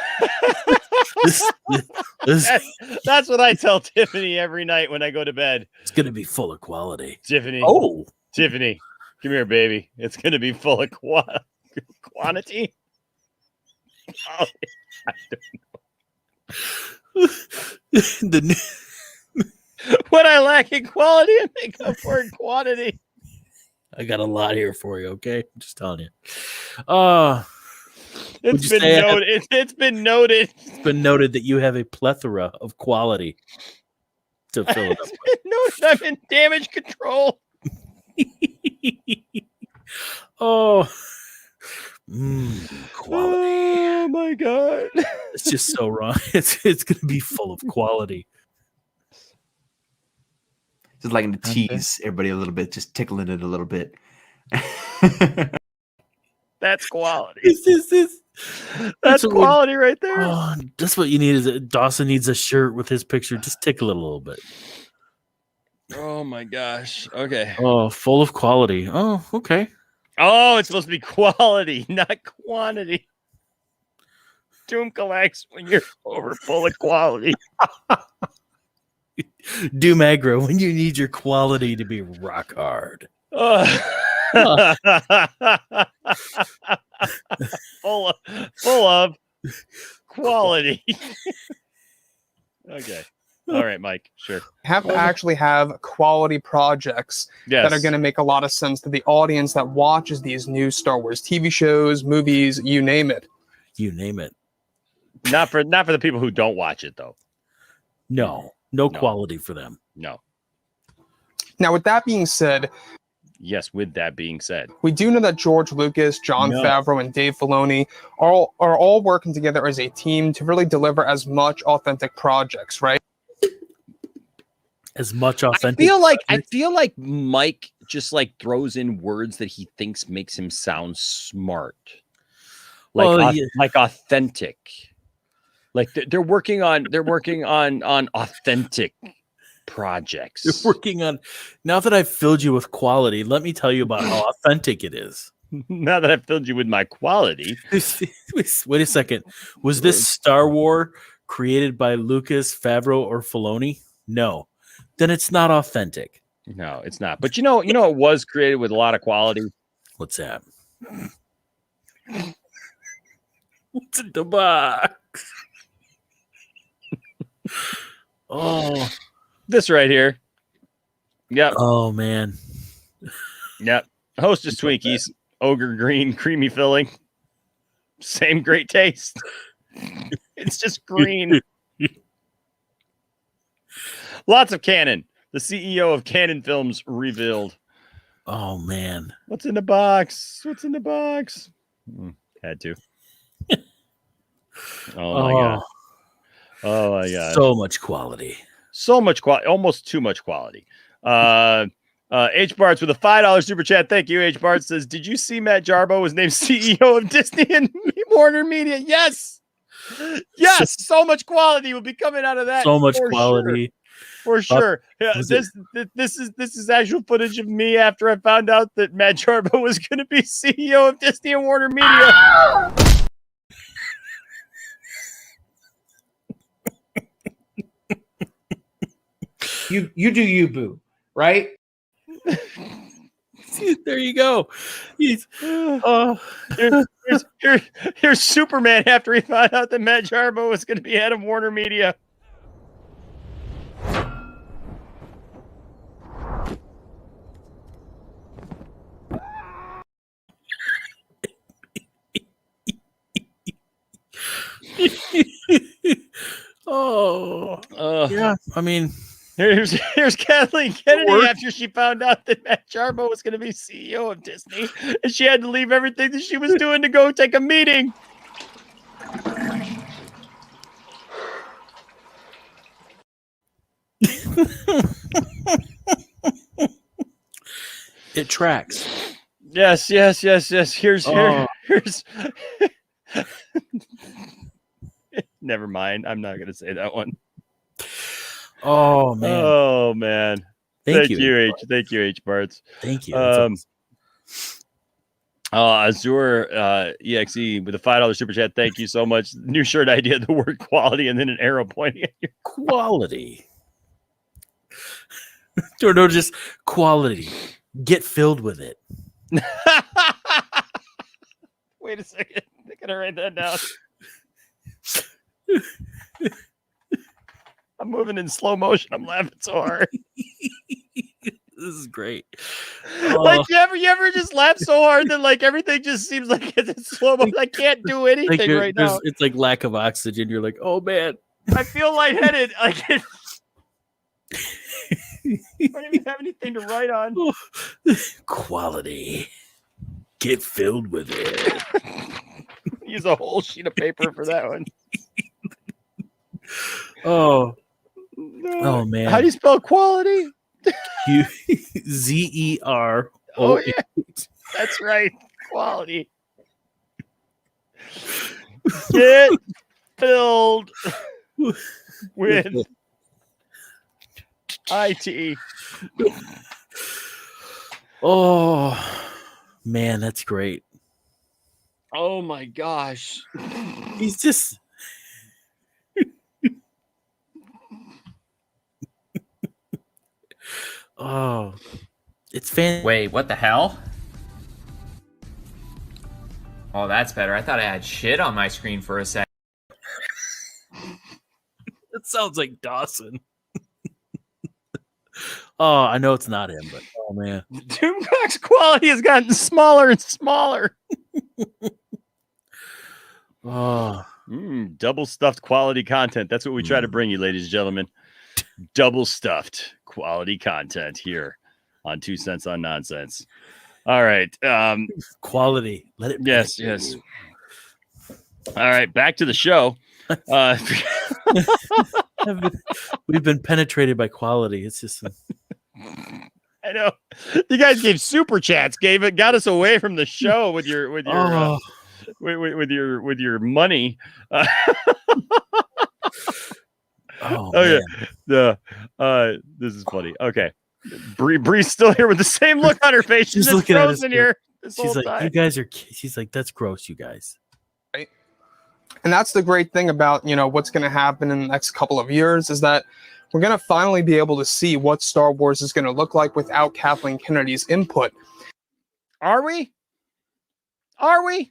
Speaker 2: That's what I tell Tiffany every night when I go to bed.
Speaker 4: It's going to be full of quality.
Speaker 2: Tiffany.
Speaker 4: Oh.
Speaker 2: Tiffany, come here, baby. It's going to be full of quantity. Oh, I don't know. What I lack in quality, I make up for in quantity.
Speaker 4: I got a lot here for you, okay? I'm just telling you.
Speaker 2: It's been noted. It's been noted.
Speaker 4: It's been noted that you have a plethora of quality to fill it up with.
Speaker 2: Noted I'm in damage control.
Speaker 4: Oh. Quality.
Speaker 2: Oh my god.
Speaker 4: It's just so wrong. It's going to be full of quality.
Speaker 5: Just like to tease everybody a little bit, just tickling it a little bit.
Speaker 2: That's quality.
Speaker 4: That's
Speaker 2: quality right there.
Speaker 4: Oh, that's what you need. Is Dawson needs a shirt with his picture. Just tickle it a little bit.
Speaker 2: Oh my gosh. Okay.
Speaker 4: Oh, full of quality. Oh, okay.
Speaker 2: Oh, it's supposed to be quality, not quantity. Doom collects when you're over full of quality.
Speaker 4: Doom aggro when you need your quality to be rock hard.
Speaker 2: Full of quality. Okay. All right, Mike. Sure.
Speaker 9: Have to actually have quality projects
Speaker 2: Yes.
Speaker 9: that are going to make a lot of sense to the audience that watches these new Star Wars TV shows, movies, you name it.
Speaker 4: You name it.
Speaker 2: Not for the people who don't watch it though.
Speaker 4: No quality for them.
Speaker 2: No.
Speaker 9: Now, with that being said,
Speaker 2: Yes, with that being said.
Speaker 9: we do know that George Lucas, Jon Favreau, and Dave Filoni are all working together as a team to really deliver as much authentic projects, right?
Speaker 4: As much authentic.
Speaker 2: I feel like Mike just like throws in words that he thinks makes him sound smart. Like authentic. Like they're working on authentic projects.
Speaker 4: You're working on. Now that I've filled you with quality, let me tell you about how authentic it is.
Speaker 2: Now that I've filled you with my quality.
Speaker 4: Wait a second. Was this Star Wars created by Lucas, Favreau, or Filoni? No. Then it's not authentic.
Speaker 2: No, it's not. But you know, it was created with a lot of quality.
Speaker 4: What's that? What's in the box? Oh,
Speaker 2: this right here. Yep.
Speaker 4: Oh man.
Speaker 2: Yep. Hostess Twinkies, ogre green, creamy filling. Same great taste. It's just green. Lots of Canon. The CEO of Canon Films revealed.
Speaker 4: Oh man.
Speaker 2: What's in the box? What's in the box? Had to. Oh my god. Oh my god.
Speaker 4: So much quality.
Speaker 2: So much quality. Almost too much quality. H Barts with a $5 super chat. Thank you. H Barts says, did you see Matt Jarbo was named CEO of Disney and Warner Media? Yes. Yes. So much quality will be coming out of that.
Speaker 4: So much quality.
Speaker 2: Sure. For sure. Yeah, this is actual footage of me after I found out that Matt Jarbo was going to be CEO of Disney and Warner Media.
Speaker 10: You do you, boo, right?
Speaker 4: There you go. He's
Speaker 2: here's Superman after he found out that Matt Jarbo was going to be head of Warner Media.
Speaker 4: Yeah. I mean,
Speaker 2: here's Kathleen Kennedy after she found out that Matt Jarbo was going to be CEO of Disney, and she had to leave everything that she was doing to go take a meeting.
Speaker 4: it tracks.
Speaker 2: Yes. Here's Never mind. I'm not going to say that one.
Speaker 4: Oh man.
Speaker 2: Oh man. Thank you, H. Thank you, H. Barts.
Speaker 4: Thank you.
Speaker 2: Azure EXE with a $5 super chat. Thank you so much. New shirt idea, the word quality, and then an arrow pointing at your
Speaker 4: quality. No, just quality. Get filled with it.
Speaker 2: Wait a second. I gotta write that down. I'm moving in slow motion. I'm laughing so hard.
Speaker 4: This is great.
Speaker 2: Like you ever just laugh so hard that like everything just seems like it's in slow motion. I can't do anything right now.
Speaker 4: It's like lack of oxygen. You're like, oh man,
Speaker 2: I feel lightheaded. I don't even have anything to write on.
Speaker 4: Quality. Get filled with it.
Speaker 2: Use a whole sheet of paper for that one.
Speaker 4: Oh man.
Speaker 2: How do you spell quality?
Speaker 4: Zero.
Speaker 2: Oh yeah, that's right. Quality. Get filled with IT.
Speaker 4: Oh man, that's great.
Speaker 2: Oh my gosh.
Speaker 4: He's just oh, it's fantastic.
Speaker 11: Wait, what the hell? Oh, that's better. I thought I had shit on my screen for a second.
Speaker 4: Sounds like Dawson. Oh, I know it's not him, but oh man,
Speaker 2: Doomcock's quality has gotten smaller and smaller.
Speaker 4: oh,
Speaker 2: Double stuffed quality content. That's what we try to bring you, ladies and gentlemen. Double stuffed quality content here on 2 Cents on Nonsense. All right.
Speaker 4: quality. Let it.
Speaker 2: Yes. All right. Back to the show.
Speaker 4: We've been penetrated by quality. It's just.
Speaker 2: I know you guys gave super chats, got us away from the show with your with your money.
Speaker 4: Oh
Speaker 2: yeah. This is funny. Okay, Brie's still here with the same look on her face.
Speaker 4: She's
Speaker 2: just
Speaker 4: looking at us
Speaker 2: frozen here.
Speaker 4: She's like,
Speaker 2: time.
Speaker 4: "You guys are." She's like, "That's gross, you guys."
Speaker 9: Right. And that's the great thing about what's going to happen in the next couple of years is that we're going to finally be able to see what Star Wars is going to look like without Kathleen Kennedy's input.
Speaker 2: Are we?
Speaker 4: I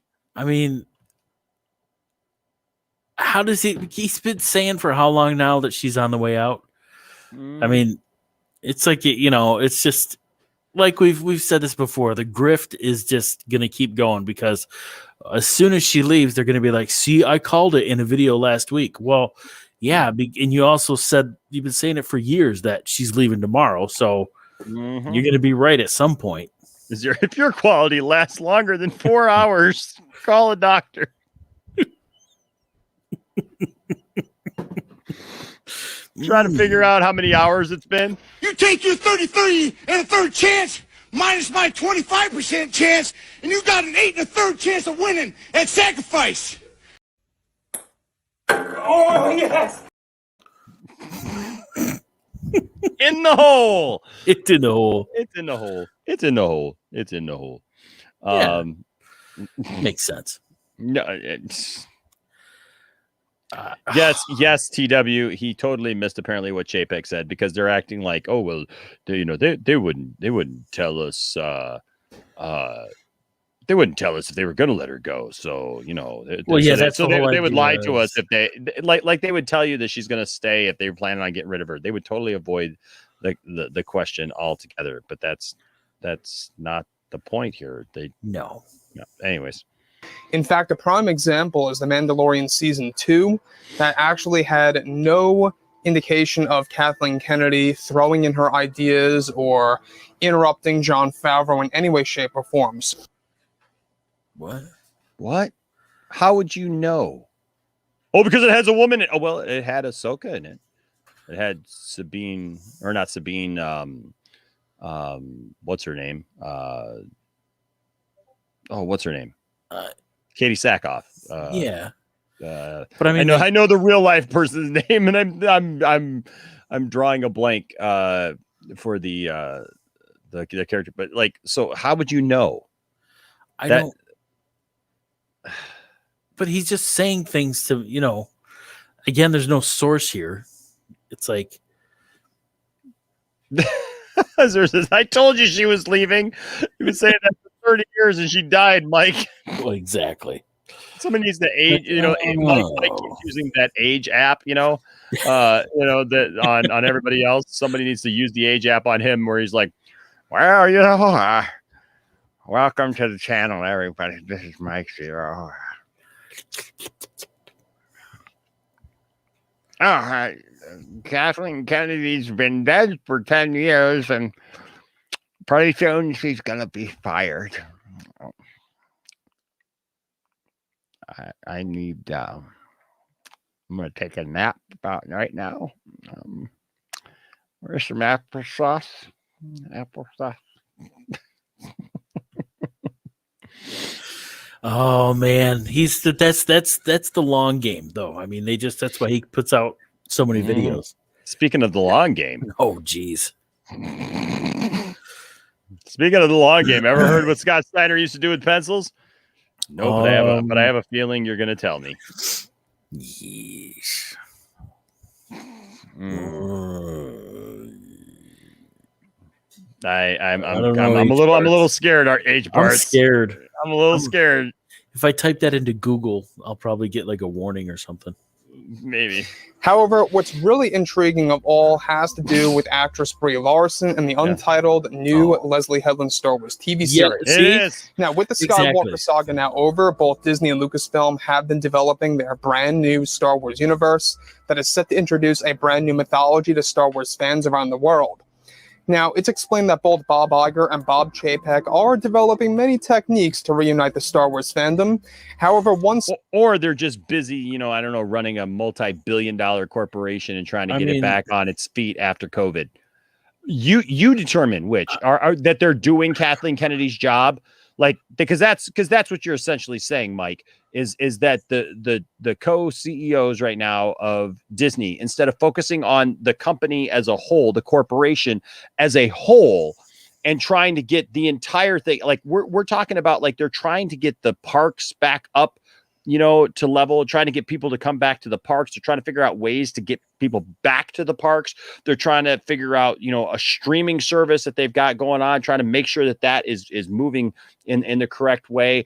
Speaker 4: mean, how does he's been saying for how long now that she's on the way out? I mean, it's like, it's just like we've said this before. The grift is just going to keep going because as soon as she leaves, they're going to be like, see, I called it in a video last week. Well, yeah. And you also said you've been saying it for years that she's leaving tomorrow. So you're going to be right at some point.
Speaker 2: If your quality lasts longer than 4 hours, call a doctor. Trying to figure out how many hours it's been.
Speaker 3: You take your 33 and a third chance minus my 25% chance, and you got an 8 and a third chance of winning at sacrifice. Oh, yes.
Speaker 2: In the hole.
Speaker 4: It's in the hole.
Speaker 2: It's in the hole. It's in the hole. It's in the hole.
Speaker 4: Yeah. Makes sense.
Speaker 2: No, yes, TW. He totally missed apparently what Chapek said because they're acting like, oh well, they wouldn't tell us. They wouldn't tell us if they were going to let her go. So they would lie to us if they like they would tell you that she's going to stay if they were planning on getting rid of her. They would totally avoid the question altogether. But that's not the point here.
Speaker 4: No.
Speaker 2: Anyways.
Speaker 9: In fact, a prime example is The Mandalorian Season 2 that actually had no indication of Kathleen Kennedy throwing in her ideas or interrupting Jon Favreau in any way, shape, or forms.
Speaker 2: What? How would you know? Oh, because it has a woman in it. Oh, well, it had Ahsoka in it. It had Sabine, or not Sabine, what's her name? What's her name? Katie Sackhoff.
Speaker 4: Yeah.
Speaker 2: But I mean, I know the real life person's name, and I'm drawing a blank for the character. But like, so how would you know?
Speaker 4: I don't. But he's just saying things to Again, there's no source here. It's like.
Speaker 2: I told you she was leaving. He was saying that for 30 years and she died, Mike.
Speaker 4: Well, exactly.
Speaker 2: Someone needs to age, Mike keeps using that age app, that on everybody else. Somebody needs to use the age app on him where he's like, well, welcome to the channel, everybody. This is Mike Zeroh. Kathleen Kennedy's been dead for 10 years and pretty soon she's going to be fired. I need, I'm going to take a nap about right now. Where's some applesauce?
Speaker 4: Oh man, that's the long game though. I mean, that's why he puts out so many videos.
Speaker 2: Speaking of the long game.
Speaker 4: Oh geez.
Speaker 2: Speaking of the long game, ever heard what Scott Steiner used to do with pencils? No, but I have a feeling you're going to tell me.
Speaker 4: Yeesh.
Speaker 2: I'm a little scared. Our age parts.
Speaker 4: I'm scared.
Speaker 2: I'm a little scared.
Speaker 4: If I type that into Google, I'll probably get like a warning or something.
Speaker 2: Maybe.
Speaker 9: However, what's really intriguing of all has to do with actress Brie Larson and the untitled new Leslie Headland Star Wars TV series.
Speaker 2: It is.
Speaker 9: Now, with the Skywalker saga now over, both Disney and Lucasfilm have been developing their brand new Star Wars universe that is set to introduce a brand new mythology to Star Wars fans around the world. Now, it's explained that both Bob Iger and Bob Chapek are developing many techniques to reunite the Star Wars fandom. However, once...
Speaker 2: Or they're just busy, I don't know, running a multi-billion-dollar corporation and trying to get it back on its feet after COVID. You determine which. Are that they're doing Kathleen Kennedy's job? Because that's what you're essentially saying, Mike, is that the co-CEOs right now of Disney, instead of focusing on the company as a whole, the corporation as a whole, and trying to get the entire thing, like we're talking about, like they're trying to get the parks back up, to level, trying to get people to come back to the parks. They're trying to figure out ways to get people back to the parks. They're trying to figure out, a streaming service that they've got going on, trying to make sure that is moving in the correct way.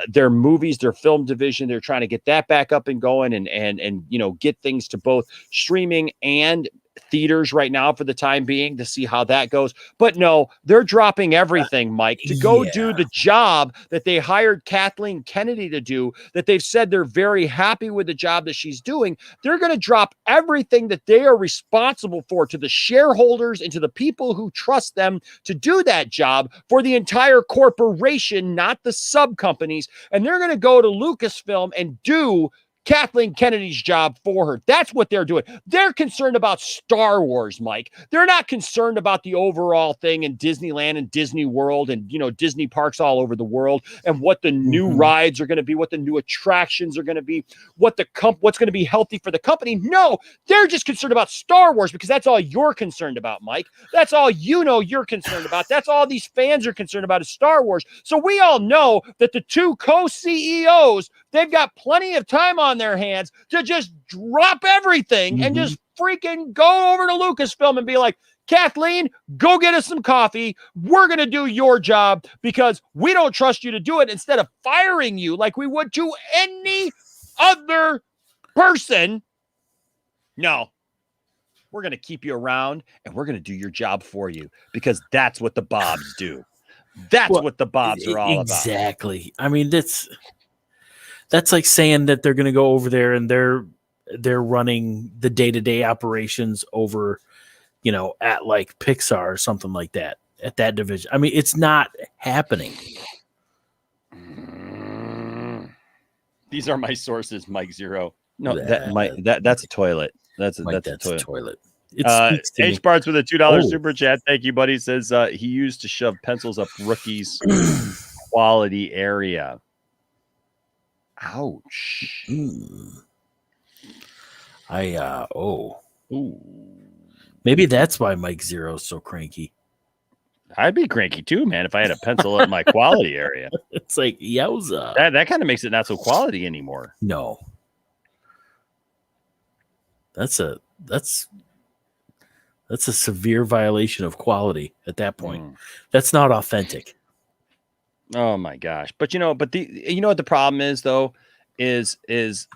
Speaker 2: Their movies, their film division, they're trying to get that back up and going and get things to both streaming and theaters right now for the time being to see how that goes. But no, they're dropping everything, Mike, to go do the job that they hired Kathleen Kennedy to do, that they've said they're very happy with the job that she's doing. They're going to drop everything that they are responsible for to the shareholders and to the people who trust them to do that job for the entire corporation, not the sub companies. And they're going to go to Lucasfilm and do Kathleen Kennedy's job for her. That's what they're doing. They're concerned about Star Wars, Mike. They're not concerned about the overall thing in Disneyland and Disney World and, Disney parks all over the world and what the new rides are going to be, what the new attractions are going to be, what's going to be healthy for the company. No, they're just concerned about Star Wars because that's all you're concerned about, Mike. That's all you're concerned about. That's all these fans are concerned about is Star Wars. So we all know that the two co-CEOs, they've got plenty of time on their hands to just drop everything and just freaking go over to Lucasfilm and be like, Kathleen, go get us some coffee. We're going to do your job because we don't trust you to do it, instead of firing you like we would to any other person. No, we're going to keep you around and we're going to do your job for you because that's what the Bobs do. That's what the Bobs are all about.
Speaker 4: Exactly. I mean, that's like saying that they're going to go over there and they're running the day-to-day operations over, at like Pixar or something like that, at that division. I mean, it's not happening.
Speaker 2: These are my sources, Mike Zeroh. No, that's a toilet. That's a toilet. H Barts with a $2 super chat. Thank you, buddy. Says he used to shove pencils up rookies' quality area. Ouch.
Speaker 4: Maybe that's why Mike Zeroh's so cranky.
Speaker 2: I'd be cranky too, man, if I had a pencil at my quality area.
Speaker 4: It's like, yowza.
Speaker 2: That kind of makes it not so quality anymore.
Speaker 4: No. That's a severe violation of quality at that point. That's not authentic.
Speaker 2: Oh my gosh. But what the problem is though, is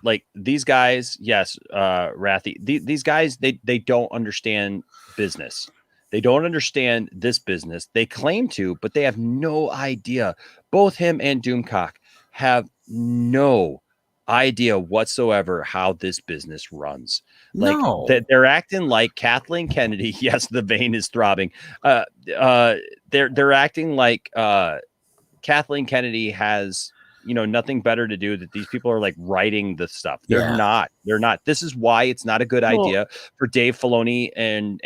Speaker 2: like these guys, yes, Rathy, these guys, they don't understand business. They don't understand this business. They claim to, but they have no idea. Both him and Doomcock have no idea whatsoever how this business runs. Like they're acting like Kathleen Kennedy. Yes, the vein is throbbing. They're acting like Kathleen Kennedy has nothing better to do, that these people are like writing the stuff. They're not. This is why it's not a good idea for Dave Filoni and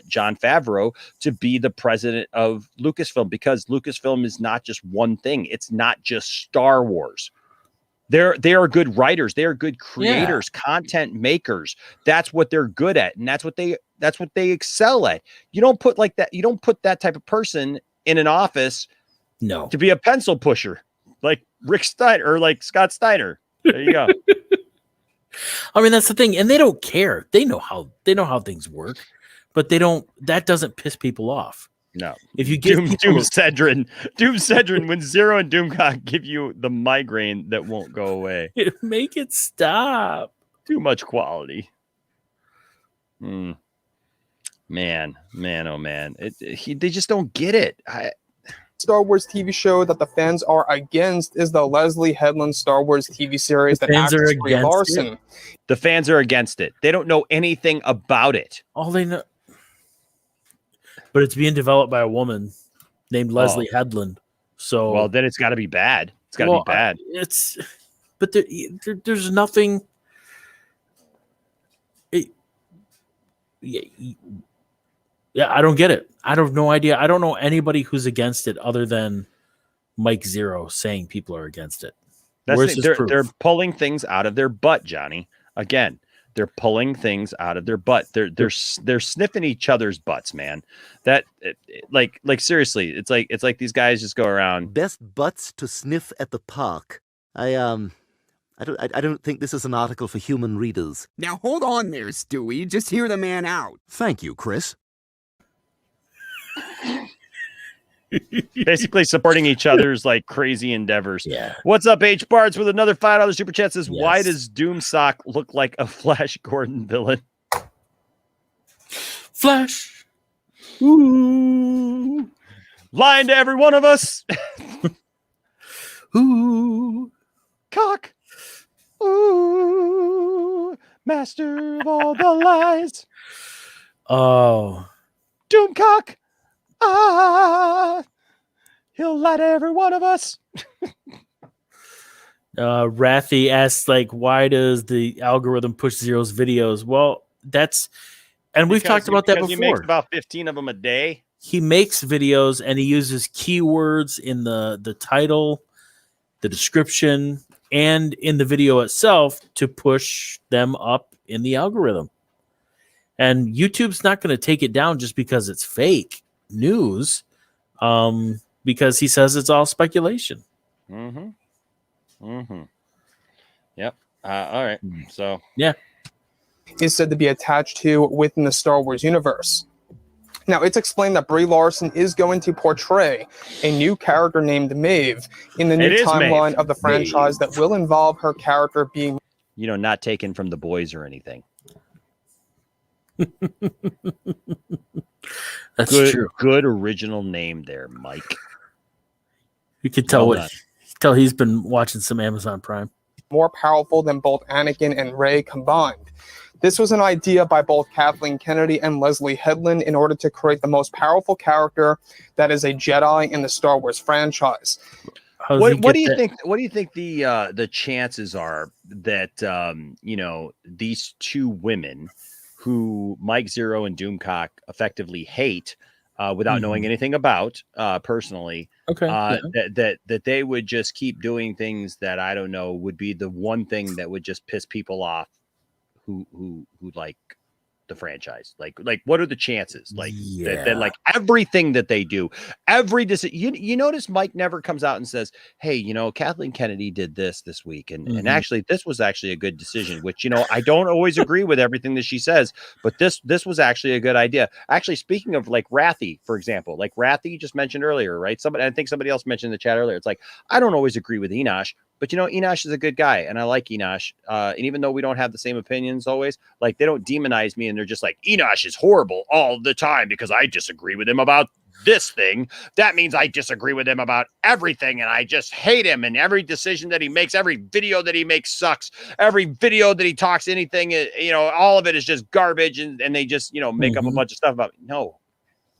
Speaker 2: Jon Favreau to be the president of Lucasfilm, because Lucasfilm is not just one thing. It's not just Star Wars. They are good writers. They are good creators, content makers. That's what they're good at, and that's what they excel at. You don't put like that. You don't put that type of person in an office to be a pencil pusher like Rick Steiner or like Scott Steiner. There you go.
Speaker 4: I mean, that's the thing. And they don't care. They know how things work, but that doesn't piss people off.
Speaker 2: No.
Speaker 4: If you get
Speaker 2: Doom Cedrin, when Zeroh and Doomcock give you the migraine that won't go away.
Speaker 4: Make it stop.
Speaker 2: Too much quality. Man, oh man, they just don't get it.
Speaker 9: Star Wars TV show that the fans are against is the Leslie Headland Star Wars TV series that actors Brie Larson.
Speaker 2: The fans are against it. They don't know anything about it.
Speaker 4: All they know, but it's being developed by a woman named Leslie Headland. So,
Speaker 2: well, then it's got to be bad. It's got to be bad.
Speaker 4: But there's nothing. Yeah, I don't get it. I have no idea. I don't know anybody who's against it other than Mike Zeroh saying people are against it.
Speaker 2: They're pulling things out of their butt, Johnny. Again, they're pulling things out of their butt. They're sniffing each other's butts, man. Like seriously, it's like these guys just go around.
Speaker 11: Best butts to sniff at the park. I don't think this is an article for human readers.
Speaker 12: Now hold on there, Stewie. Just hear the man out.
Speaker 11: Thank you, Chris.
Speaker 2: Basically supporting each other's like crazy endeavors.
Speaker 4: Yeah.
Speaker 2: What's up, H Bards with another $5 super chat says, why does Doomsock look like a Flash Gordon villain?
Speaker 4: Flash.
Speaker 2: Ooh. Lying to every one of us.
Speaker 4: Ooh.
Speaker 2: Cock. Ooh. Master of all the lies.
Speaker 4: Oh.
Speaker 2: Doomcock. He'll lie to every one of us.
Speaker 4: Rathy asks, like, why does the algorithm push Zero's videos? Well, we've talked about that before.
Speaker 2: He makes about 15 of them a day.
Speaker 4: He makes videos and he uses keywords in the title, the description, and in the video itself to push them up in the algorithm. And YouTube's not going to take it down just because it's fake news, because he says it's all speculation.
Speaker 2: Yep. All right. So
Speaker 4: yeah,
Speaker 9: is said to be attached to within the Star Wars universe. Now, it's explained that Brie Larson is going to portray a new character named Maeve in the new timeline of the franchise that will involve her character being,
Speaker 2: not taken from The Boys or anything.
Speaker 4: That's true.
Speaker 2: Good original name there, Mike.
Speaker 4: You could tell he's been watching some Amazon Prime.
Speaker 9: More powerful than both Anakin and Rey combined. This was an idea by both Kathleen Kennedy and Leslie Headland in order to create the most powerful character that is a Jedi in the Star Wars franchise.
Speaker 2: What do you think? What do you think the chances are that these two women who Mike Zeroh and Doomcock effectively hate without knowing anything about personally, that they would just keep doing things that I don't know would be the one thing that would just piss people off who like the franchise? Like what are the chances? That like everything that they do, every decision, you notice Mike never comes out and says, hey, Kathleen Kennedy did this week. And actually, this was actually a good decision, which, I don't always agree with everything that she says, but this was actually a good idea. Actually, speaking of like Rathy, for example, like Rathy you just mentioned earlier, right? I think somebody else mentioned in the chat earlier. It's like, I don't always agree with Enosh, but Enosh is a good guy, and I like Enosh. And even though we don't have the same opinions always, like they don't demonize me, and they're just like Enosh is horrible all the time because I disagree with him about this thing. That means I disagree with him about everything, and I just hate him. And every decision that he makes, every video that he makes sucks. Every video that he talks anything, all of it is just garbage, and they just make up a bunch of stuff about it. No,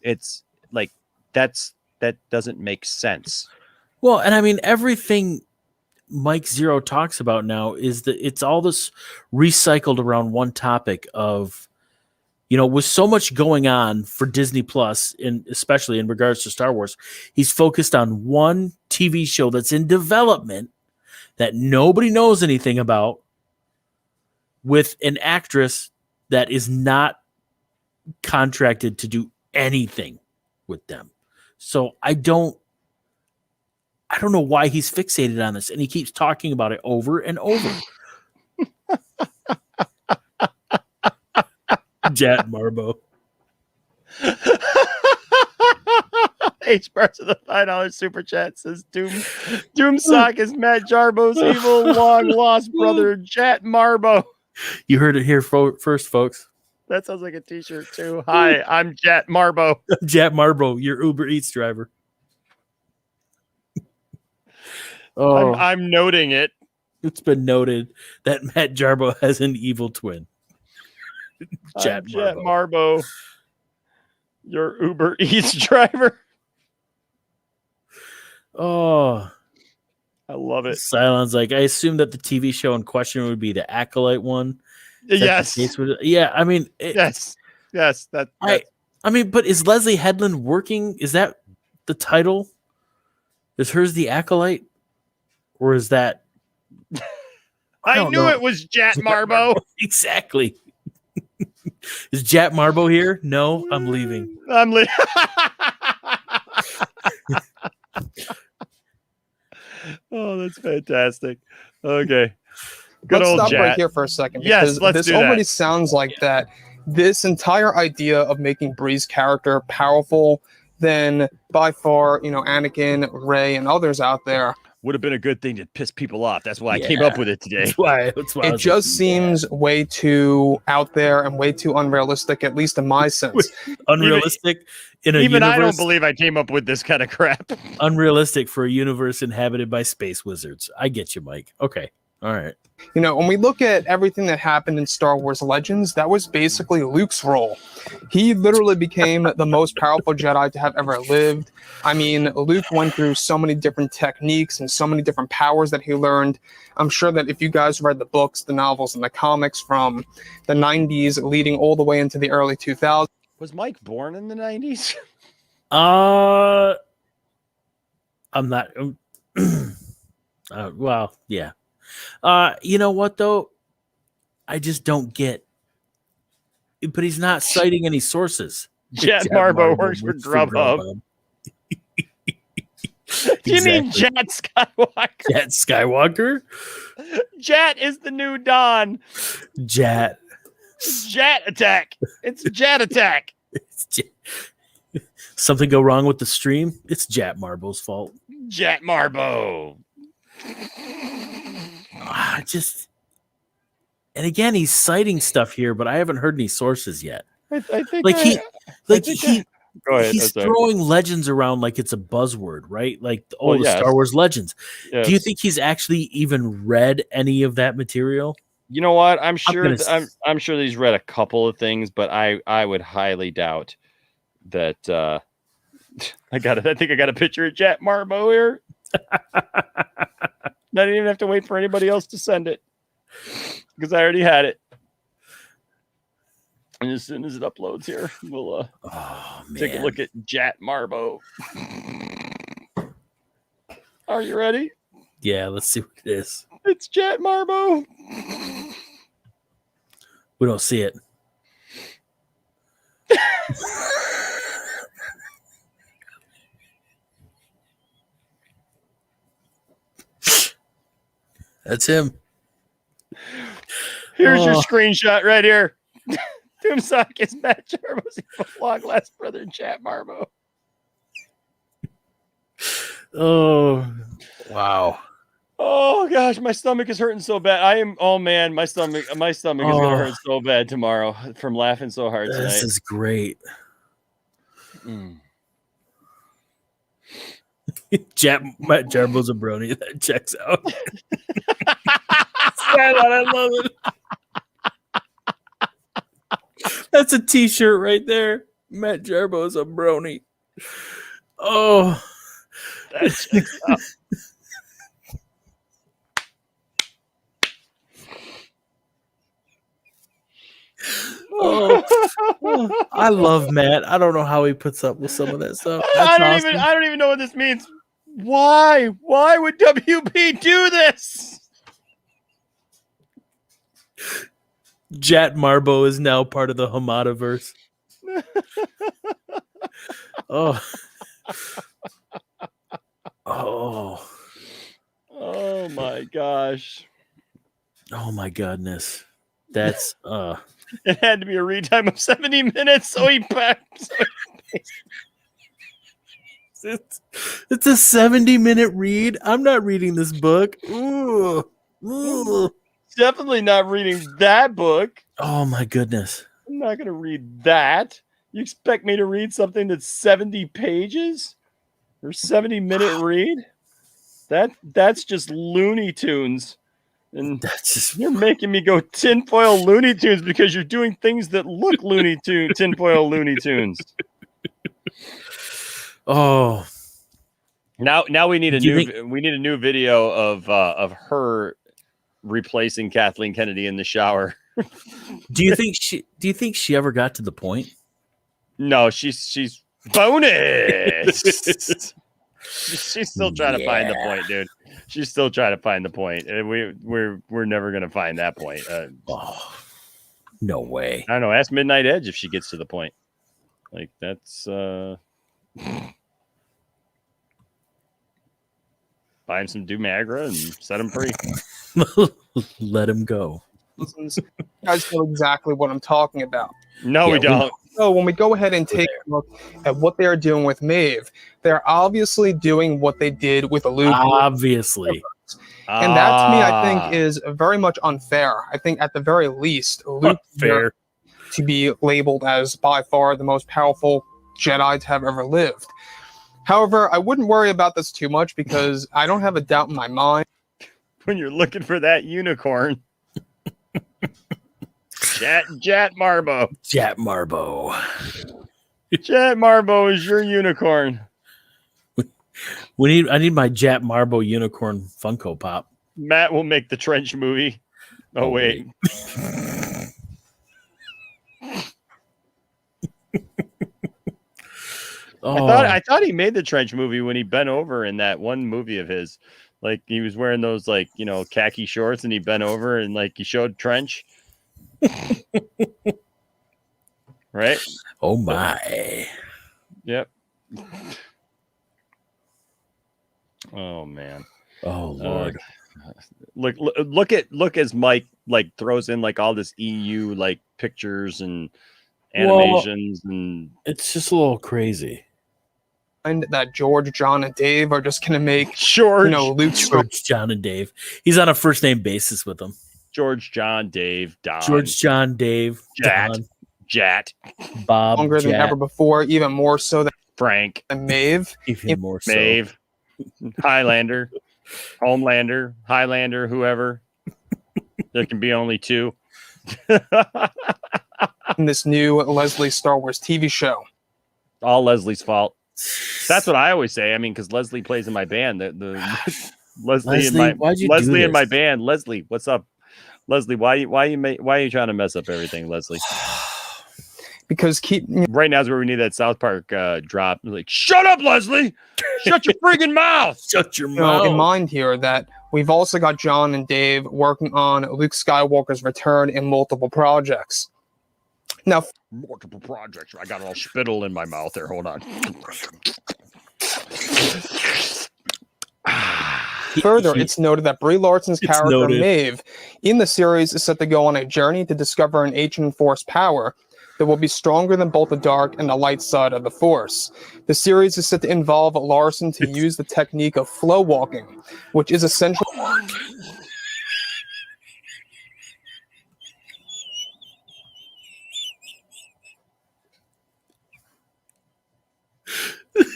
Speaker 2: it's like that doesn't make sense.
Speaker 4: Well, and I mean everything Mike Zeroh talks about now is that it's all this recycled around one topic of, with so much going on for Disney Plus, especially in regards to Star Wars, he's focused on one TV show that's in development that nobody knows anything about, with an actress that is not contracted to do anything with them. So I don't know why he's fixated on this, and he keeps talking about it over and over. Jet Marbo.
Speaker 2: H parts of the $5 super chat says Doomsock is Matt Jarbo's evil long lost brother Jet Marbo.
Speaker 4: You heard it here first, folks.
Speaker 2: That sounds like a t-shirt too. Hi, I'm Jet Marbo.
Speaker 4: Jet Marbo, your Uber Eats driver. Oh,
Speaker 2: I'm noting it.
Speaker 4: It's been noted that Matt Jarbo has an evil twin.
Speaker 2: Jet Marbo, your Uber Eats driver.
Speaker 4: Oh,
Speaker 2: I love it.
Speaker 4: Cylon's like, I assume that the TV show in question would be the Acolyte one.
Speaker 2: Yes.
Speaker 4: Yeah, I mean,
Speaker 2: yes. That.
Speaker 4: I mean, but is Leslie Headland working? Is that the title? Is hers the Acolyte, or is that?
Speaker 2: I knew
Speaker 4: know.
Speaker 2: It was Jet Marbo.
Speaker 4: Exactly. Is Jet Marbo here? No, I'm leaving.
Speaker 2: I'm leaving. Oh, that's fantastic. Okay. Good
Speaker 9: Let's
Speaker 2: old
Speaker 9: stop
Speaker 2: Jet.
Speaker 9: right here for a second.
Speaker 2: Yes,
Speaker 9: Because
Speaker 2: let's
Speaker 9: this
Speaker 2: do
Speaker 9: already
Speaker 2: that.
Speaker 9: sounds like that. This entire idea of making Brie's character powerful than by far, Anakin, Rey, and others out there.
Speaker 2: Would have been a good thing to piss people off. That's why I came up with it today.
Speaker 4: That's why
Speaker 9: It just seems way too out there and way too unrealistic, at least in my sense.
Speaker 4: Unrealistic in a
Speaker 2: Even
Speaker 4: universe.
Speaker 2: I don't believe I came up with this kind of crap.
Speaker 4: Unrealistic for a universe inhabited by space wizards. I get you, Mike. Okay. All right.
Speaker 9: When we look at everything that happened in Star Wars Legends, that was basically Luke's role. He literally became the most powerful Jedi to have ever lived. I mean, Luke went through so many different techniques and so many different powers that he learned. I'm sure that if you guys read the books, the novels, and the comics from the 90s leading all the way into the early 2000s.
Speaker 2: Was Mike born in the 90s?
Speaker 4: I'm not. Well, yeah. You know what though? I just don't get. But he's not citing any sources.
Speaker 2: Jet Marbo works for Grubhub. You mean Jet Skywalker?
Speaker 4: Jet Skywalker?
Speaker 2: Jet is the new Don.
Speaker 4: Jet
Speaker 2: Attack. It's Jet Attack.
Speaker 4: Something go wrong with the stream? It's Jet Marbo's fault.
Speaker 2: Jet Marbo.
Speaker 4: And again, he's citing stuff here, but I haven't heard any sources yet.
Speaker 2: I think
Speaker 4: Go ahead. He's
Speaker 2: That's
Speaker 4: throwing legends around like it's a buzzword, right? Like the
Speaker 2: yes.
Speaker 4: Star Wars legends.
Speaker 2: Yes.
Speaker 4: Do you think he's actually even read any of that material?
Speaker 2: You know what? I'm sure
Speaker 4: I'm
Speaker 2: that he's read a couple of things, but I would highly doubt that I think I got a picture of Jet Marbo here. I didn't even have to wait for anybody else to send it because I already had it. And as soon as it uploads here, we'll take a look at Jet Marbo. Are you ready?
Speaker 4: Yeah, let's see what it is.
Speaker 2: It's Jet Marbo.
Speaker 4: We don't see it. That's him.
Speaker 2: Here's your screenshot right here. Doomsock is Matt Jarbo's long lost brother, Jet Marbo.
Speaker 4: Oh, wow.
Speaker 2: Oh gosh, my stomach is hurting so bad. My stomach is gonna hurt so bad tomorrow from laughing so hard tonight.
Speaker 4: This is great.
Speaker 2: Mm.
Speaker 4: Matt Jarbo's a brony. That checks out. I love it. That's a t-shirt right there. Matt Jarbo's a brony. Oh,
Speaker 2: that checks out.
Speaker 4: I love Matt. I don't know how he puts up with some of that stuff.
Speaker 2: I don't even know what this means. Why would WB do this?
Speaker 4: Jet Marbo is now part of the Hamadaverse. Oh
Speaker 2: my gosh.
Speaker 4: Oh my goodness. That's
Speaker 2: It had to be a read time of 70 minutes, so he packed.
Speaker 4: It's a 70-minute read. I'm not reading this book. Ooh.
Speaker 2: definitely not reading that book.
Speaker 4: Oh my goodness.
Speaker 2: I'm not going to read that. You expect me to read something that's 70 pages or 70-minute read? That's just Looney Tunes. And
Speaker 4: That's just
Speaker 2: you're making me go tinfoil Looney Tunes because you're doing things that look tinfoil Looney Tunes.
Speaker 4: Oh.
Speaker 2: Now we need a new video of her replacing Kathleen Kennedy in the shower.
Speaker 4: Do you think she ever got to the point?
Speaker 2: No, she's bonus. She's still trying to find the point, dude. She's still trying to find the point. And we're never gonna find that point.
Speaker 4: No way.
Speaker 2: I don't know. Ask Midnight Edge if she gets to the point. Like that's buy him some Dumagra and set him free.
Speaker 4: Let him go.
Speaker 9: You guys know exactly what I'm talking about.
Speaker 2: No, we don't.
Speaker 9: So when we go ahead and take a look at what they're doing with Maeve, they're obviously doing what they did with Luke.
Speaker 4: Obviously.
Speaker 9: And that, to me, I think is very much unfair. I think at the very least, Luke
Speaker 4: fair
Speaker 9: to be labeled as by far the most powerful Jedi to have ever lived. However, I wouldn't worry about this too much because I don't have a doubt in my mind.
Speaker 2: When you're looking for that unicorn. Jat Marbo.
Speaker 4: Jat Marbo.
Speaker 2: Jat Marbo is your unicorn.
Speaker 4: I need my Jat Marbo unicorn Funko Pop.
Speaker 2: Matt will make the Trench movie. Oh wait. I thought he made the Trench movie when he bent over in that one movie of his. Like he was wearing those khaki shorts and he bent over and he showed Trench. Right?
Speaker 4: Oh my.
Speaker 2: Yep. Oh man.
Speaker 4: Oh Lord.
Speaker 2: Look as Mike throws in all this EU pictures and animations and
Speaker 4: it's just a little crazy.
Speaker 9: And that George, John, and Dave are just gonna make
Speaker 2: Luke
Speaker 4: George, John, and Dave. He's on a first name basis with them.
Speaker 2: George, John, Dave, Don.
Speaker 4: George, John, Dave, Don,
Speaker 2: Jat,
Speaker 4: Bob,
Speaker 9: longer than ever before, even more so than
Speaker 2: Frank
Speaker 9: and Maeve.
Speaker 4: Even more so.
Speaker 2: Maeve, Highlander, Homelander, Highlander, whoever. There can be only two.
Speaker 9: In this new Leslie Star Wars TV show.
Speaker 2: All Leslie's fault. That's what I always say. I mean, because Leslie plays in my band. Leslie in my band. Leslie, what's up? Leslie, why are you trying to mess up everything, Leslie?
Speaker 9: Because
Speaker 2: right now is where we need that South Park drop. Shut up, Leslie! Shut your friggin' mouth!
Speaker 4: Shut your mouth!
Speaker 9: In mind here that we've also got John and Dave working on Luke Skywalker's return in multiple projects. Now,
Speaker 2: multiple projects. I got all spittle in my mouth there. Hold on.
Speaker 9: Further, it's noted that Brie Larson's character Maeve in the series is set to go on a journey to discover an ancient Force power that will be stronger than both the dark and the light side of the Force. The series is set to involve Larson to use the technique of flow walking, which is essential.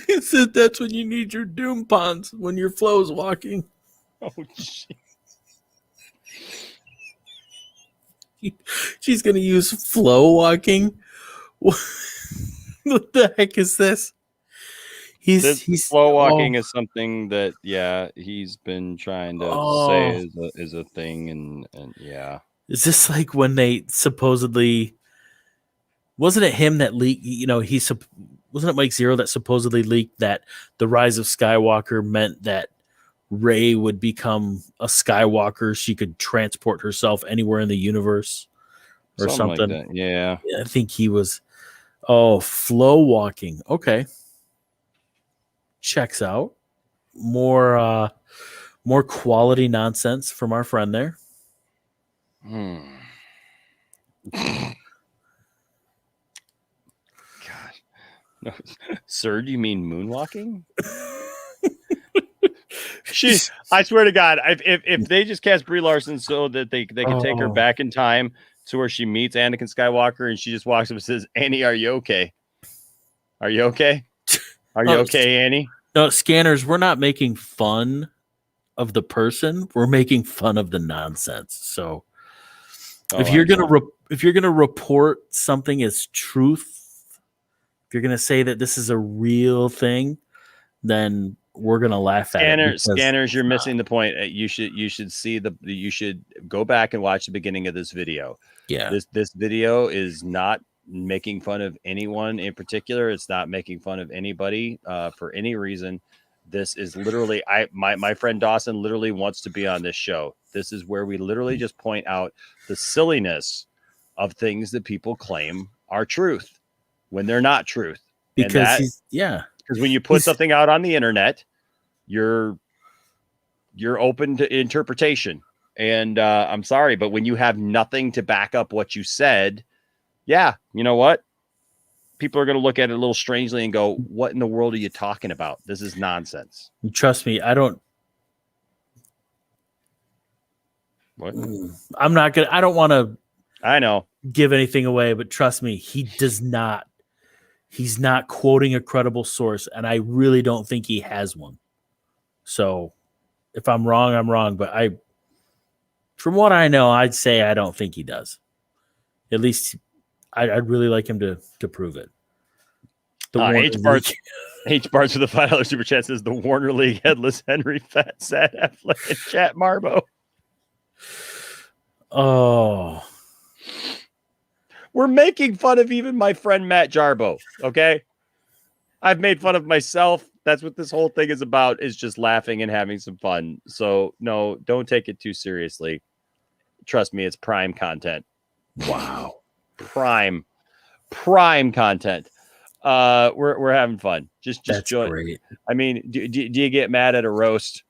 Speaker 4: He said that's when you need your doom pawns, when your flow's walking.
Speaker 2: Oh, shit.
Speaker 4: She's going to use flow walking? What the heck is this?
Speaker 2: He's flow walking is something that, he's been trying to say is a thing. And yeah.
Speaker 4: Is this like when they supposedly... Wasn't it him that leaked, wasn't it Mike Zeroh that supposedly leaked that the rise of Skywalker meant that Rey would become a Skywalker? She could transport herself anywhere in the universe or something.
Speaker 2: Like that. Yeah.
Speaker 4: I think he was. Oh, flow walking. Okay. Checks out. More quality nonsense from our friend there.
Speaker 2: No. Sir, do you mean moonwalking? I swear to God, if they just cast Brie Larson so that they can take her back in time to where she meets Anakin Skywalker and she just walks up and says, "Annie, are you okay? Are you okay? Are you okay, Annie?"
Speaker 4: No, Scanners, we're not making fun of the person. We're making fun of the nonsense. So if you're gonna report something as truth, if you're gonna say that this is a real thing, then we're gonna laugh at it.
Speaker 2: Scanners, you're missing the point. You should see you should go back and watch the beginning of this video.
Speaker 4: Yeah,
Speaker 2: this video is not making fun of anyone in particular. It's not making fun of anybody for any reason. This is literally my friend Dawson literally wants to be on this show. This is where we literally just point out the silliness of things that people claim are truth when they're not truth.
Speaker 4: Because
Speaker 2: because when you put something out on the internet, you're open to interpretation. And I'm sorry, but when you have nothing to back up what you said, yeah, you know what? People are going to look at it a little strangely and go, "What in the world are you talking about? This is nonsense."
Speaker 4: Trust me, I don't.
Speaker 2: What?
Speaker 4: I'm not gonna. I don't want to.
Speaker 2: I know.
Speaker 4: Give anything away, but trust me, he does not. He's not quoting a credible source, and I really don't think he has one. So, if I'm wrong, I'm wrong. But from what I know, I'd say I don't think he does. At least, I'd really like him to prove it.
Speaker 2: H Barts with the $5 super chat says the Warner League headless Henry Fat Sad Affleck and Chat Marbo.
Speaker 4: Oh,
Speaker 2: we're making fun of even my friend Matt Jarbo. Okay, I've made fun of myself. That's what this whole thing is about, is just laughing and having some fun. So no, don't take it too seriously. Trust me, it's prime content.
Speaker 4: Wow.
Speaker 2: Prime content. We're having fun. Just join.
Speaker 4: Great.
Speaker 2: I mean, do you get mad at a roast?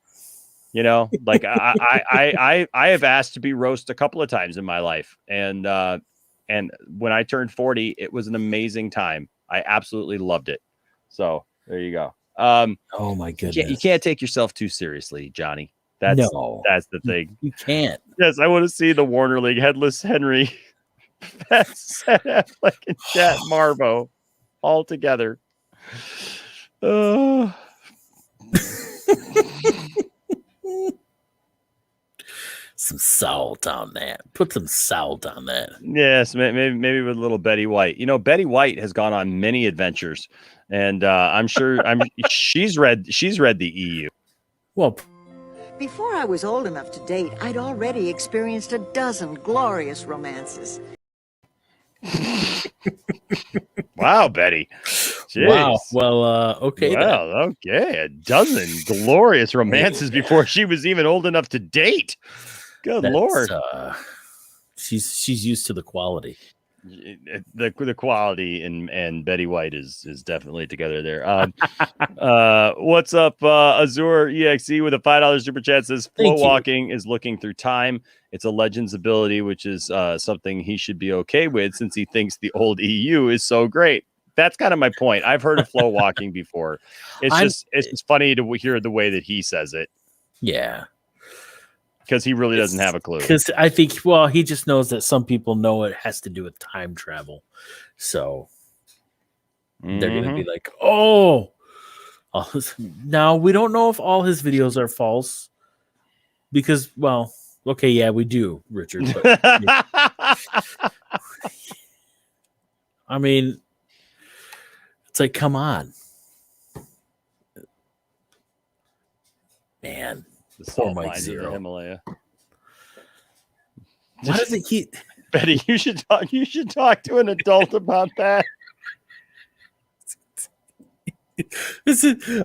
Speaker 2: You know, like I have asked to be roast a couple of times in my life, and when I turned 40, it was an amazing time. I absolutely loved it. So there you go.
Speaker 4: Oh my goodness,
Speaker 2: you can't take yourself too seriously, Johnny. That's the thing.
Speaker 4: You can't.
Speaker 2: Yes, I want to see the Warner League headless Henry, Fat Affleck, and Chat Marbo all together.
Speaker 4: Some salt on that. Put some salt on that.
Speaker 2: Yes, maybe with a little Betty White. You know, Betty White has gone on many adventures, and I'm sure she's read the EU.
Speaker 4: Well,
Speaker 13: before I was old enough to date, I'd already experienced a dozen glorious romances.
Speaker 2: Wow, Betty. Jeez.
Speaker 4: Wow. Well, okay.
Speaker 2: Well, okay. A dozen glorious romances before she was even old enough to date. Good Lord.
Speaker 4: She's used to the quality.
Speaker 2: The quality and Betty White is definitely together there. What's up, Azure EXE with a $5 super chat says flow walking is looking through time. It's a Legends ability, which is something he should be okay with since he thinks the old EU is so great. That's kind of my point. I've heard of flow walking before. It's just funny to hear the way that he says it.
Speaker 4: Yeah.
Speaker 2: Because he really doesn't have a clue.
Speaker 4: Because I think, well, he just knows that some people know it has to do with time travel. So they're going to be like, oh, now we don't know if all his videos are false. Because, well, okay, yeah, we do, Richard. But, I mean, it's like, come on. Man. Poor Mike Zeroh.
Speaker 2: Himalaya.
Speaker 4: Why does it keep
Speaker 2: Betty? You should talk to an adult about that.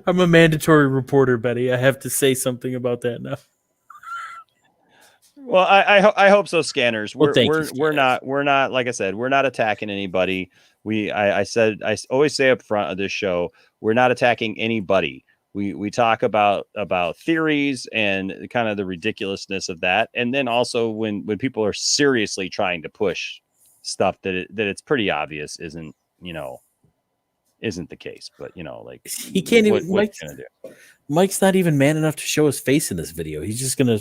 Speaker 4: I'm a mandatory reporter, Betty. I have to say something about that now.
Speaker 2: Well, I hope so, Scanners.
Speaker 4: We're
Speaker 2: not like I said, we're not attacking anybody. I always say up front of this show, we're not attacking anybody. We talk about theories and kind of the ridiculousness of that, and then also when people are seriously trying to push stuff that it's pretty obvious isn't the case. But like
Speaker 4: he can't even. Mike's not even man enough to show his face in this video. He's just gonna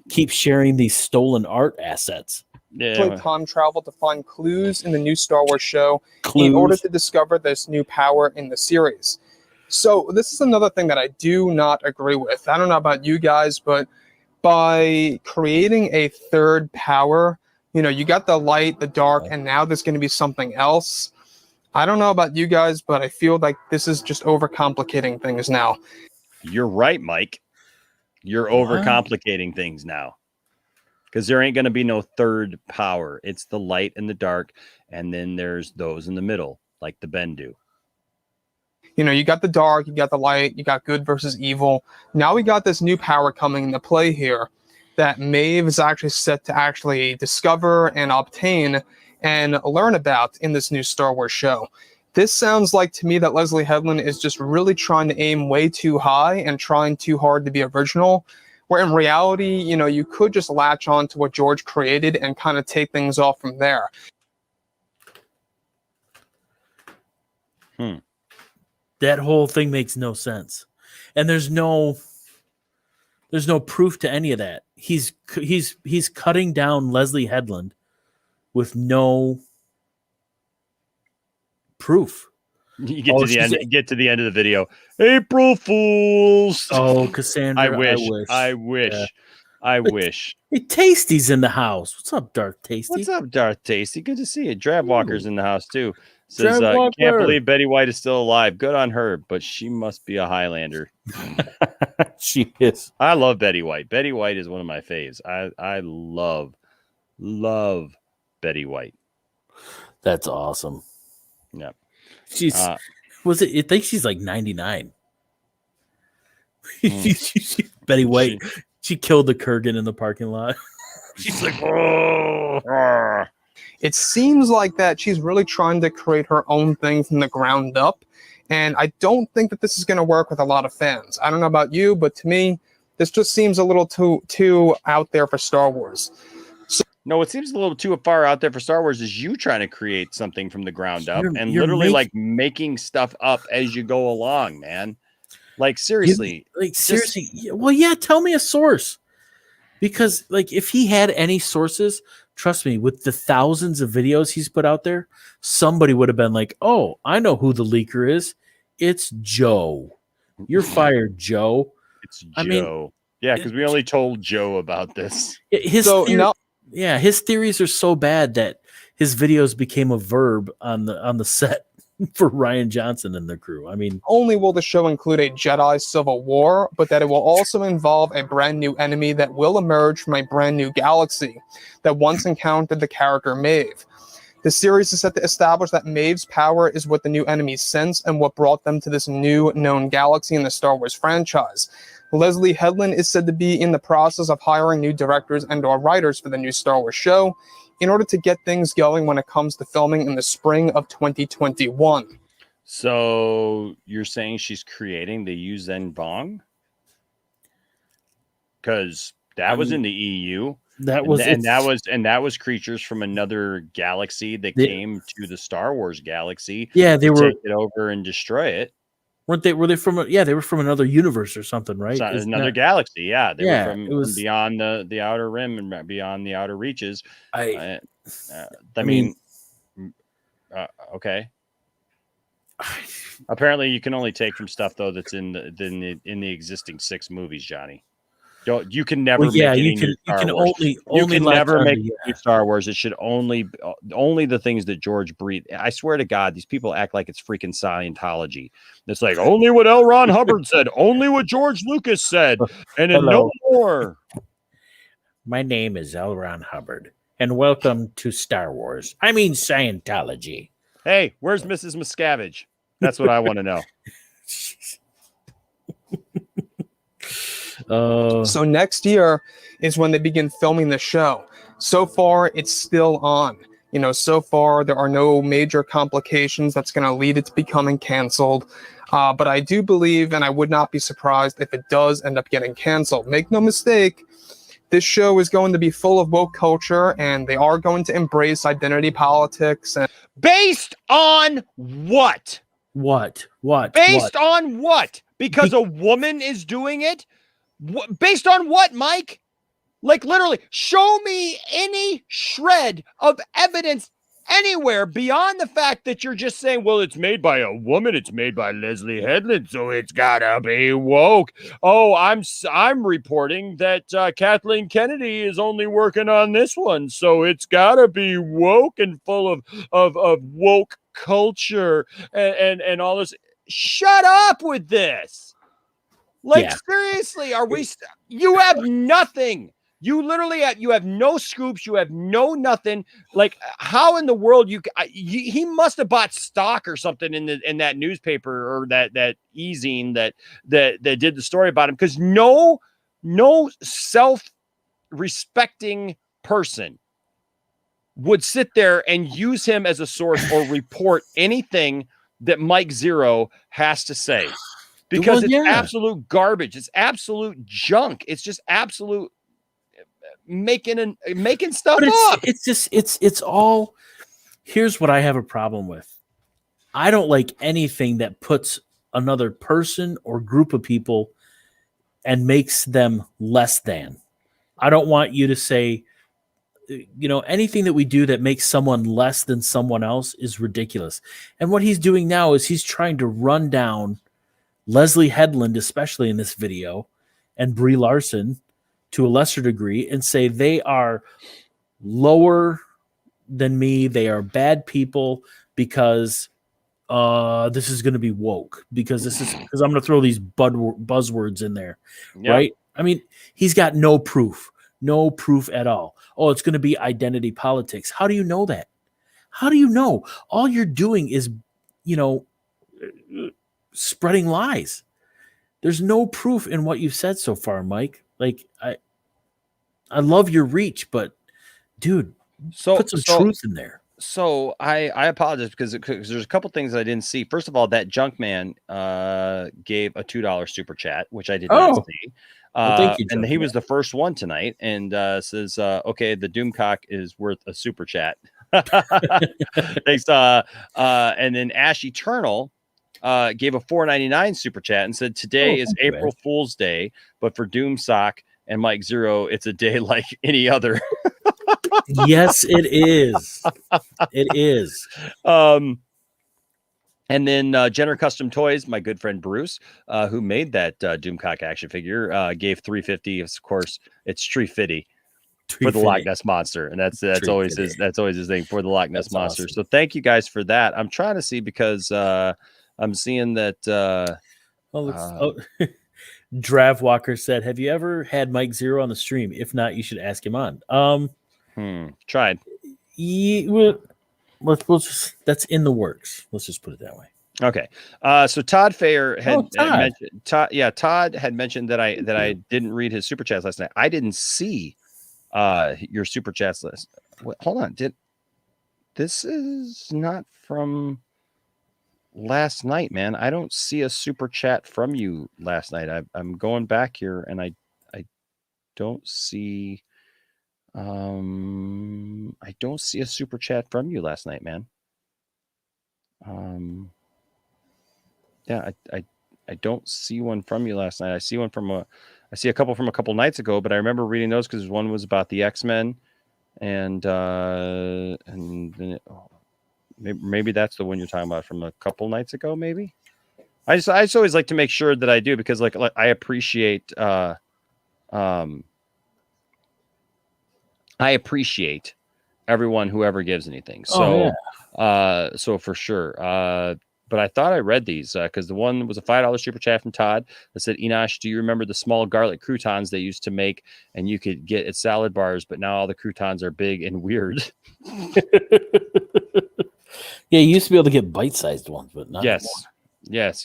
Speaker 4: keep sharing these stolen art assets.
Speaker 9: Actually time travel to find clues in the new Star Wars show in order to discover this new power in the series. So this is another thing that I do not agree with. I don't know about you guys, but by creating a third power, you know, you got the light, the dark, and now there's going to be something else. I don't know about you guys, but I feel like this is just overcomplicating things now.
Speaker 2: You're right, Mike. You're overcomplicating things now. Because there ain't going to be no third power. It's the light and the dark, and then there's those in the middle, like the Bendu.
Speaker 9: You know, you got the dark, you got the light, you got good versus evil. Now we got this new power coming into play here that Maeve is actually set to actually discover and obtain and learn about in this new Star Wars show. This sounds like to me that Leslie Headland is just really trying to aim way too high and trying too hard to be original, where in reality, you know, you could just latch on to what George created and kind of take things off from there.
Speaker 4: That whole thing makes no sense. And there's no proof to any of that. He's cutting down Leslie Headland with no proof.
Speaker 2: You get to the end of the video. April Fools.
Speaker 4: Oh, Cassandra.
Speaker 2: I wish.
Speaker 4: Hey, Tasty's in the house. What's up, Darth Tasty?
Speaker 2: What's up, Darth Tasty? Good to see you. Drabwalker's in the house too. Says,
Speaker 4: Drabwalker.
Speaker 2: Can't believe Betty White is still alive. Good on her, but she must be a Highlander.
Speaker 4: She is.
Speaker 2: I love Betty White. Betty White is one of my faves. I love Betty White.
Speaker 4: That's awesome.
Speaker 2: Yeah.
Speaker 4: She's I think she's like 99. Betty White. She killed the Kurgan in the parking lot. She's like, oh.
Speaker 9: It seems like that she's really trying to create her own thing from the ground up. And I don't think that this is going to work with a lot of fans. I don't know about you, but to me, this just seems a little too out there for Star Wars.
Speaker 2: No, what seems a little too far out there for Star Wars is you trying to create something from the ground up and
Speaker 4: you're
Speaker 2: literally like making stuff up as you go along, man. Like seriously.
Speaker 4: Seriously. Well, yeah, tell me a source. Because like if he had any sources, trust me, with the thousands of videos he's put out there, somebody would have been like, "Oh, I know who the leaker is. It's Joe. You're fired, Joe."
Speaker 2: It's Joe. Yeah, because we only told Joe about this.
Speaker 4: His theories are so bad that his videos became a verb on the set for Rian Johnson and the crew. I mean,
Speaker 9: only will the show include a Jedi Civil War, but that it will also involve a brand new enemy that will emerge from a brand new galaxy that once encountered the character Maeve. The series is set to establish that Maeve's power is what the new enemies sense and what brought them to this new known galaxy in the Star Wars franchise. Leslie Headland is said to be in the process of hiring new directors and/or writers for the new Star Wars show in order to get things going when it comes to filming in the spring of 2021.
Speaker 2: So you're saying she's creating the Yuuzhan Vong? Because that was in the EU. That was creatures from another galaxy that came to the Star Wars galaxy.
Speaker 4: Yeah, they were
Speaker 2: take it over and destroy it.
Speaker 4: Weren't they? Were they from? They were from another universe or something, right?
Speaker 2: Another galaxy. Yeah, they were from beyond the outer rim and beyond the outer reaches. I mean, okay. Apparently, you can only take from stuff though that's in the existing 6 movies, Johnny. You can never make any new Star Wars. You can never make new Star Wars. It should only the things that George breathed. I swear to God, these people act like it's freaking Scientology. It's like only what L. Ron Hubbard said, only what George Lucas said, and then no more.
Speaker 4: My name is L. Ron Hubbard, and welcome to Star Wars. I mean Scientology.
Speaker 2: Hey, where's Mrs. Miscavige? That's what I want to know.
Speaker 9: So next year is when they begin filming the show. So far, it's still on. You know, so far there are no major complications that's going to lead it to becoming canceled. But I do believe, and I would not be surprised if it does end up getting canceled. Make no mistake, this show is going to be full of woke culture, and they are going to embrace identity politics. And
Speaker 2: based on what?
Speaker 4: What?
Speaker 2: Based on what? because a woman is doing it? Based on what, Mike? Like, literally, show me any shred of evidence anywhere beyond the fact that you're just saying, well, it's made by a woman, it's made by Leslie Headland, so it's gotta be woke. Oh, I'm reporting that Kathleen Kennedy is only working on this one, so it's gotta be woke and full of woke culture and all this. Shut up with this. Like, seriously, are we? You have nothing. You literally you have no scoops. You have no nothing. Like, how in the world he must have bought stock or something in that newspaper or that e-zine that did the story about him, because no self-respecting person would sit there and use him as a source or report anything that Mike Zeroh has to say. Because it's absolute garbage. It's absolute junk. It's just absolute making stuff up.
Speaker 4: It's all. Here's what I have a problem with. I don't like anything that puts another person or group of people and makes them less than. I don't want you to say, anything that we do that makes someone less than someone else is ridiculous. And what he's doing now is he's trying to run down Leslie Headland, especially in this video, and Brie Larson to a lesser degree, and say they are lower than me. They are bad people because this is going to be woke, because I'm going to throw these buzzwords in there, right? I mean, he's got no proof at all. Oh, it's going to be identity politics. How do you know that? How do you know? All you're doing is, spreading lies. There's no proof in what you've said so far, Mike. Like, I love your reach, but dude, put some truth in there.
Speaker 2: So I apologize because there's a couple things I didn't see. First of all, that junk man gave a $2 super chat, which I did not see.
Speaker 4: Well, thank you,
Speaker 2: and he was the first one tonight, and says, okay, the Doomcock is worth a super chat. Thanks. And then Ash Eternal gave a $4.99 super chat and said, today is April Fool's Day, but for Doomsock and Mike Zeroh, it's a day like any other.
Speaker 4: Yes, it is. It is.
Speaker 2: And then Jenner Custom Toys, my good friend Bruce, who made that Doomcock action figure, gave $3.50. Of course, it's Tree Fitty for the Loch Ness Monster, and that's always his thing, for the Loch Ness Monster. Awesome. So thank you guys for that. I'm trying to see, because I'm seeing that.
Speaker 4: Drav Walker said, "Have you ever had Mike Zeroh on the stream? If not, you should ask him on."
Speaker 2: Tried.
Speaker 4: Let's just, that's in the works. Let's just put it that way.
Speaker 2: Okay. So Todd Fair had mentioned. Todd had mentioned that I didn't read his super chats last night. I didn't see your super chats list. Hold on. This is not from last night, man. I don't see a super chat from you last night. I'm going back here, and I don't see. I don't see a super chat from you last night, man. I don't see one from you last night. I see a couple from a couple nights ago, but I remember reading those because one was about the X-Men, and then maybe that's the one you're talking about from a couple nights ago. Maybe I just always like to make sure that I do, because like I appreciate everyone, whoever gives anything. So, so for sure. But I thought I read these because the one was a $5 super chat from Todd that said, Enosh, do you remember the small garlic croutons they used to make and you could get at salad bars, but now all the croutons are big and weird?
Speaker 4: Yeah, you used to be able to get bite-sized ones, but not anymore.
Speaker 2: Yes,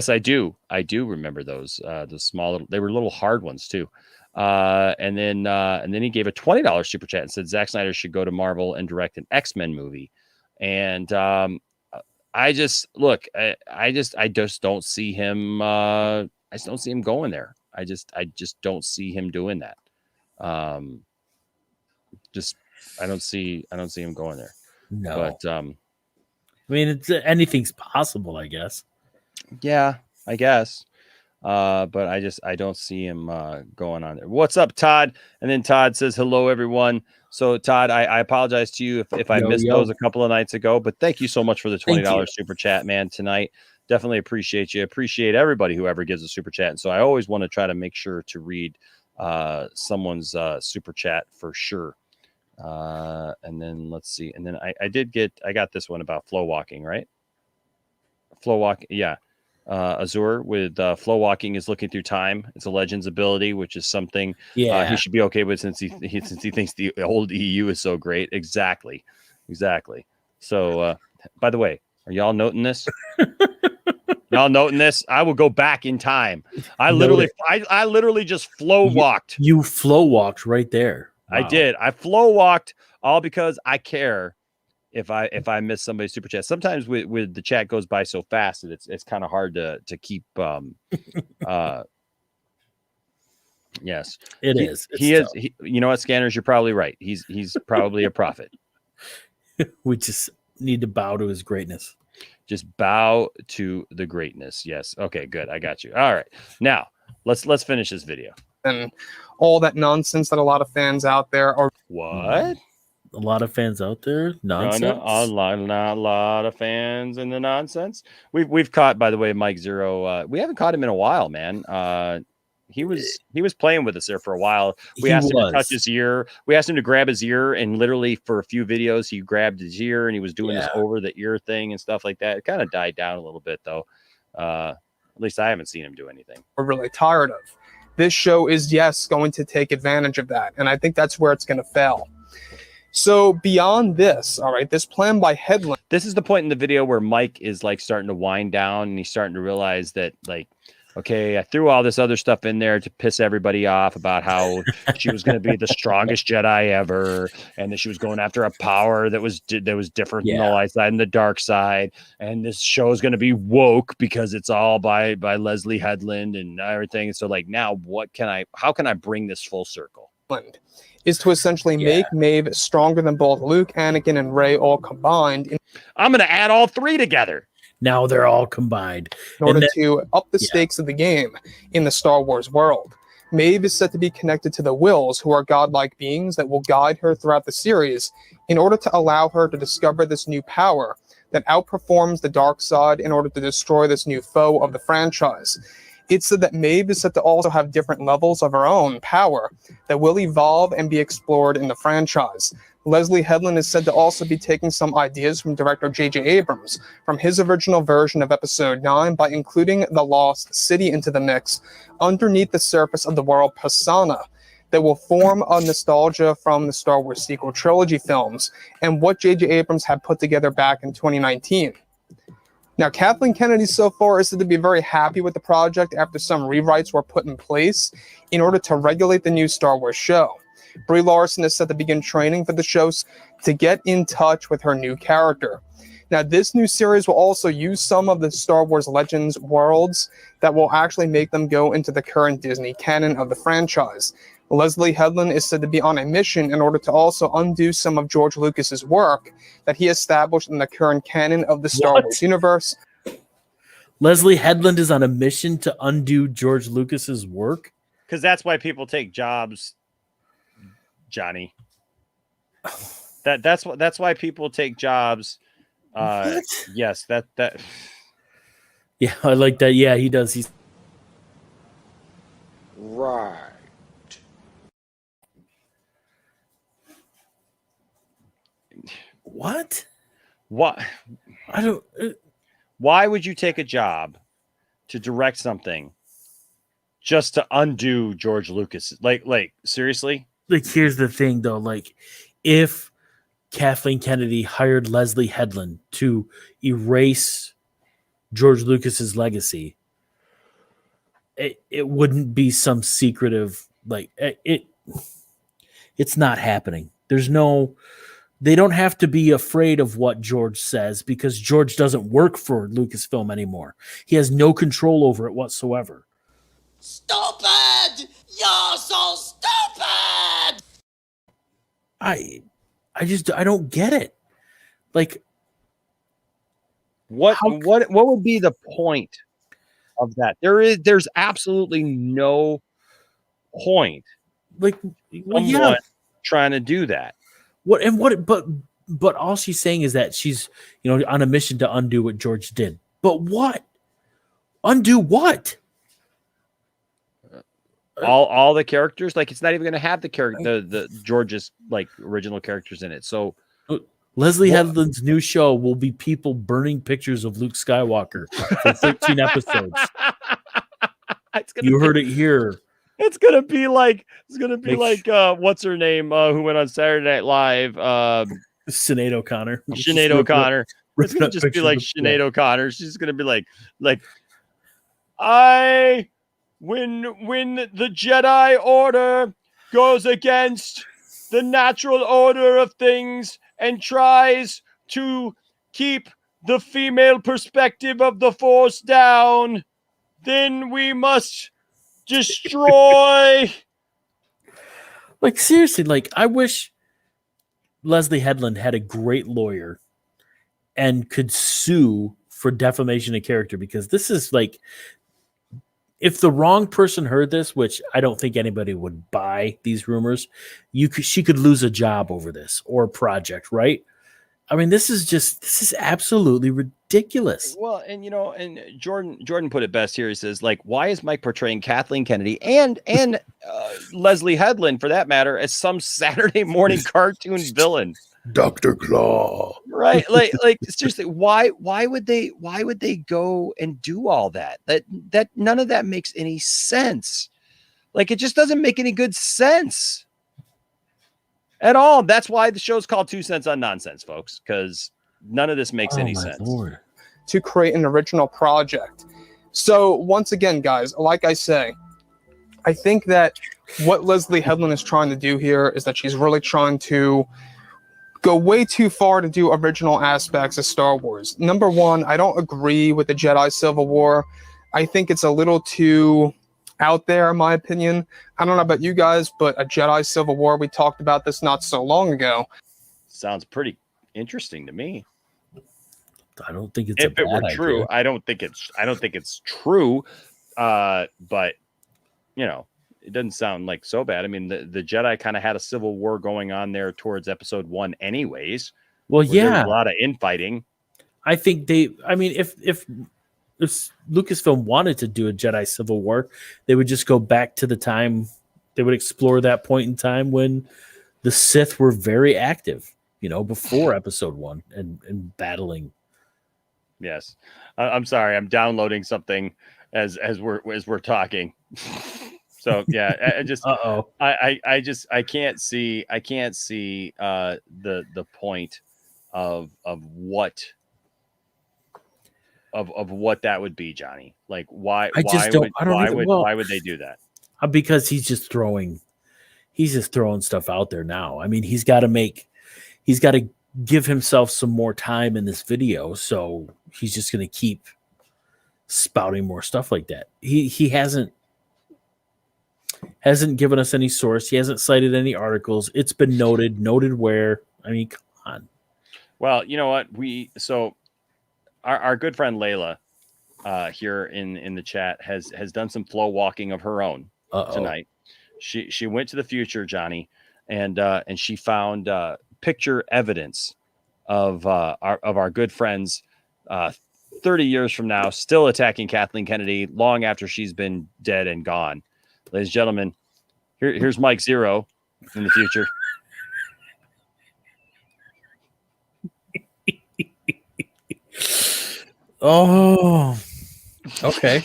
Speaker 2: I do. I do remember those. The small, they were little hard ones too. And then he gave a $20 super chat and said Zack Snyder should go to Marvel and direct an X-Men movie. And I just don't see him. I just don't see him going there. I just don't see him doing that. I don't see him going there.
Speaker 4: No,
Speaker 2: but
Speaker 4: I mean, anything's possible, I guess.
Speaker 2: Yeah, I guess. But I don't see him going on there. What's up, Todd? And then Todd says hello, everyone. So Todd, I apologize to you if I missed those a couple of nights ago, but thank you so much for the $20 super chat, man, tonight. Definitely appreciate you. Appreciate everybody who ever gives a super chat. And so I always want to try to make sure to read someone's super chat for sure. And then let's see. And then I got this one about flow walking, right? Flow walk, yeah. Azur with flow walking is looking through time. It's a Legends ability, which is something he should be okay with since he thinks the old EU is so great. Exactly. So, by the way, are y'all noting this? Y'all noting this? I will go back in time. I literally just flow walked.
Speaker 4: You flow walked right there.
Speaker 2: Wow. I did. I flow walked all because I care. If I miss somebody's super chat, sometimes with the chat goes by so fast that it's kind of hard to keep. Yes,
Speaker 4: it is.
Speaker 2: He is. You know what, Scanners? You're probably right. He's probably a prophet.
Speaker 4: We just need to bow to his greatness.
Speaker 2: Just bow to the greatness. Yes. Okay. Good. I got you. All right. Now let's finish this video.
Speaker 9: And all that nonsense that a lot of fans out there are.
Speaker 2: What?
Speaker 4: A lot of fans out there, nonsense.
Speaker 2: No, a lot of fans in the nonsense. We've caught, by the way, Mike Zeroh. We haven't caught him in a while, man. He was playing with us there for a while. We asked him to touch his ear. We asked him to grab his ear, and literally for a few videos, he grabbed his ear and he was doing this over the ear thing and stuff like that. It kind of died down a little bit, though. At least I haven't seen him do anything.
Speaker 9: We're really tired of. This show is going to take advantage of that, and I think that's where it's going to fail. So beyond this, all right, this plan by Headland.
Speaker 2: This is the point in the video where Mike is like starting to wind down and he's starting to realize that, like, okay, I threw all this other stuff in there to piss everybody off about how she was going to be the strongest Jedi ever, and that she was going after a power that was different than the light side and the dark side. And this show is going to be woke because it's all by Leslie Headland and everything. So like, now how can I bring this full circle?
Speaker 9: Is to essentially make Maeve stronger than both Luke, Anakin, and Rey all combined.
Speaker 2: I'm going to add all three together.
Speaker 4: Now they're all combined.
Speaker 9: In order to up the stakes of the game in the Star Wars world. Maeve is said to be connected to the Wills, who are godlike beings that will guide her throughout the series in order to allow her to discover this new power that outperforms the dark side in order to destroy this new foe of the franchise. It's said that Maeve is said to also have different levels of her own power that will evolve and be explored in the franchise. Leslie Headland is said to also be taking some ideas from director J.J. Abrams from his original version of Episode 9 by including the Lost City into the mix underneath the surface of the world Pasana that will form a nostalgia from the Star Wars sequel trilogy films and what J.J. Abrams had put together back in 2019. Now, Kathleen Kennedy so far is said to be very happy with the project after some rewrites were put in place in order to regulate the new Star Wars show. Brie Larson is set to begin training for the show to get in touch with her new character. Now, this new series will also use some of the Star Wars Legends worlds that will actually make them go into the current Disney canon of the franchise. Leslie Headland is said to be on a mission in order to also undo some of George Lucas's work that he established in the current canon of the Star Wars universe.
Speaker 4: Leslie Headland is on a mission to undo George Lucas's work?
Speaker 2: Because that's why people take jobs, Johnny. That's why people take jobs. Yes, that.
Speaker 4: Yeah, I like that. Yeah, he does. He's
Speaker 3: right.
Speaker 4: What?
Speaker 2: What?
Speaker 4: I don't.
Speaker 2: Why would you take a job to direct something just to undo George Lucas? Like seriously?
Speaker 4: Like, here's the thing, though. Like, if Kathleen Kennedy hired Leslie Headland to erase George Lucas's legacy, it wouldn't be some secretive, like, it's not happening. They don't have to be afraid of what George says because George doesn't work for Lucasfilm anymore. He has no control over it whatsoever.
Speaker 14: Stupid! You're so stupid!
Speaker 4: I don't get it. Like,
Speaker 2: what would be the point of that. There's absolutely no point.
Speaker 4: Like, well, yeah,
Speaker 2: trying to do that.
Speaker 4: But all she's saying is that she's, on a mission to undo what George did. But what? Undo what?
Speaker 2: All the characters, like it's not even going to have the George's like original characters in it. So
Speaker 4: Leslie Headland's new show will be people burning pictures of Luke Skywalker for 13 episodes. You heard it here.
Speaker 2: It's gonna be like what's her name? Who went on Saturday Night Live?
Speaker 4: Sinead O'Connor.
Speaker 2: Sinead O'Connor. It's gonna just be like Sinead O'Connor. She's gonna be like when the Jedi Order goes against the natural order of things and tries to keep the female perspective of the Force down, then we must destroy.
Speaker 4: Like, seriously, like, I wish Leslie Headland had a great lawyer and could sue for defamation of character, because this is like, if the wrong person heard this, which I don't think anybody would buy these rumors, she could lose a job over this or a project, right? I mean, this is absolutely ridiculous.
Speaker 2: Well, and and Jordan put it best here. He says, like, why is Mike portraying Kathleen Kennedy and Leslie Headland, for that matter, as some Saturday morning cartoon villain?
Speaker 7: Dr. Claw.
Speaker 2: Right? Like seriously, why would they go and do all that? That none of that makes any sense. Like, it just doesn't make any good sense at all. That's why the show's called 2 Cents on Nonsense, folks, because none of this makes any sense.
Speaker 4: Lord.
Speaker 9: To create an original project. So once again, guys, like I say, I think that what Leslie Headland is trying to do here is that she's really trying to go way too far to do original aspects of Star Wars. Number one, I don't agree with the Jedi Civil War. I think it's a little too out there, in my opinion. I don't know about you guys, but a Jedi Civil War, we talked about this not so long ago.
Speaker 2: Sounds pretty interesting to me.
Speaker 4: I don't think it's
Speaker 2: if it were true.
Speaker 4: Idea.
Speaker 2: I don't think it's true. But it doesn't sound like so bad. I mean, the Jedi kind of had a civil war going on there towards episode 1 anyways.
Speaker 4: Well,
Speaker 2: yeah,
Speaker 4: yeah,
Speaker 2: a lot of infighting.
Speaker 4: I think if Lucasfilm wanted to do a Jedi Civil War, they would just go back to the time. They would explore that point in time when the Sith were very active, before episode 1 and battling.
Speaker 2: Yes. I'm sorry. I'm downloading something as we're talking. So yeah, I just I can't see the point of what that would be, Johnny. Like, why would they do that?
Speaker 4: Because he's just throwing stuff out there now. I mean, he's got to give himself some more time in this video, so he's just going to keep spouting more stuff like that. He hasn't given us any source. He hasn't cited any articles. It's been noted where. I mean, come on.
Speaker 2: Well, you know what? Our good friend Layla here in the chat has done some flow walking of her own tonight. She went to the future, Johnny, and she found picture evidence of our good friends 30 years from now still attacking Kathleen Kennedy long after she's been dead and gone. Ladies and gentlemen, here's Mike Zeroh in the future.
Speaker 4: Oh, okay.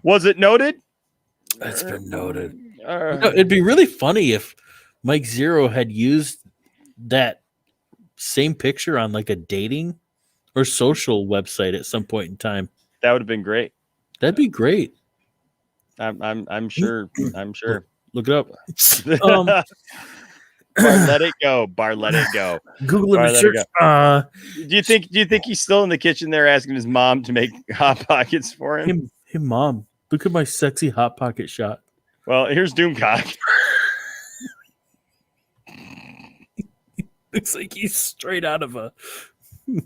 Speaker 2: Was it noted?
Speaker 4: It's been noted. It'd be really funny if Mike Zeroh had used that same picture on like a dating or social website at some point in time.
Speaker 2: That would have been great.
Speaker 4: That'd be great.
Speaker 2: I'm sure.
Speaker 4: Look it up.
Speaker 2: Let it go. Let it go.
Speaker 4: Google it. Search.
Speaker 2: Do you think he's still in the kitchen there asking his mom to make Hot Pockets for him?
Speaker 4: Hey, Mom, look at my sexy Hot Pocket shot.
Speaker 2: Well, here's Doomcock.
Speaker 4: Looks like he's straight out of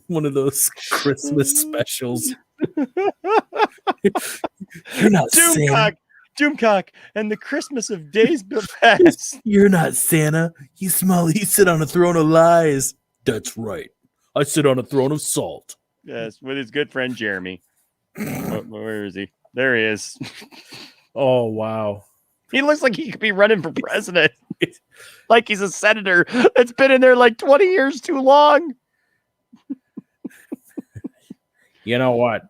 Speaker 4: one of those Christmas specials. You're not Santa.
Speaker 2: Doomcock, and the Christmas of days past.
Speaker 4: You're not Santa. You sit on a throne of lies. That's right. I sit on a throne of salt.
Speaker 2: Yes, with his good friend Jeremy. Where is he? There he is.
Speaker 4: Oh, wow.
Speaker 2: He looks like he could be running for president. Like he's a senator that's been in there like 20 years too long.
Speaker 4: You know what?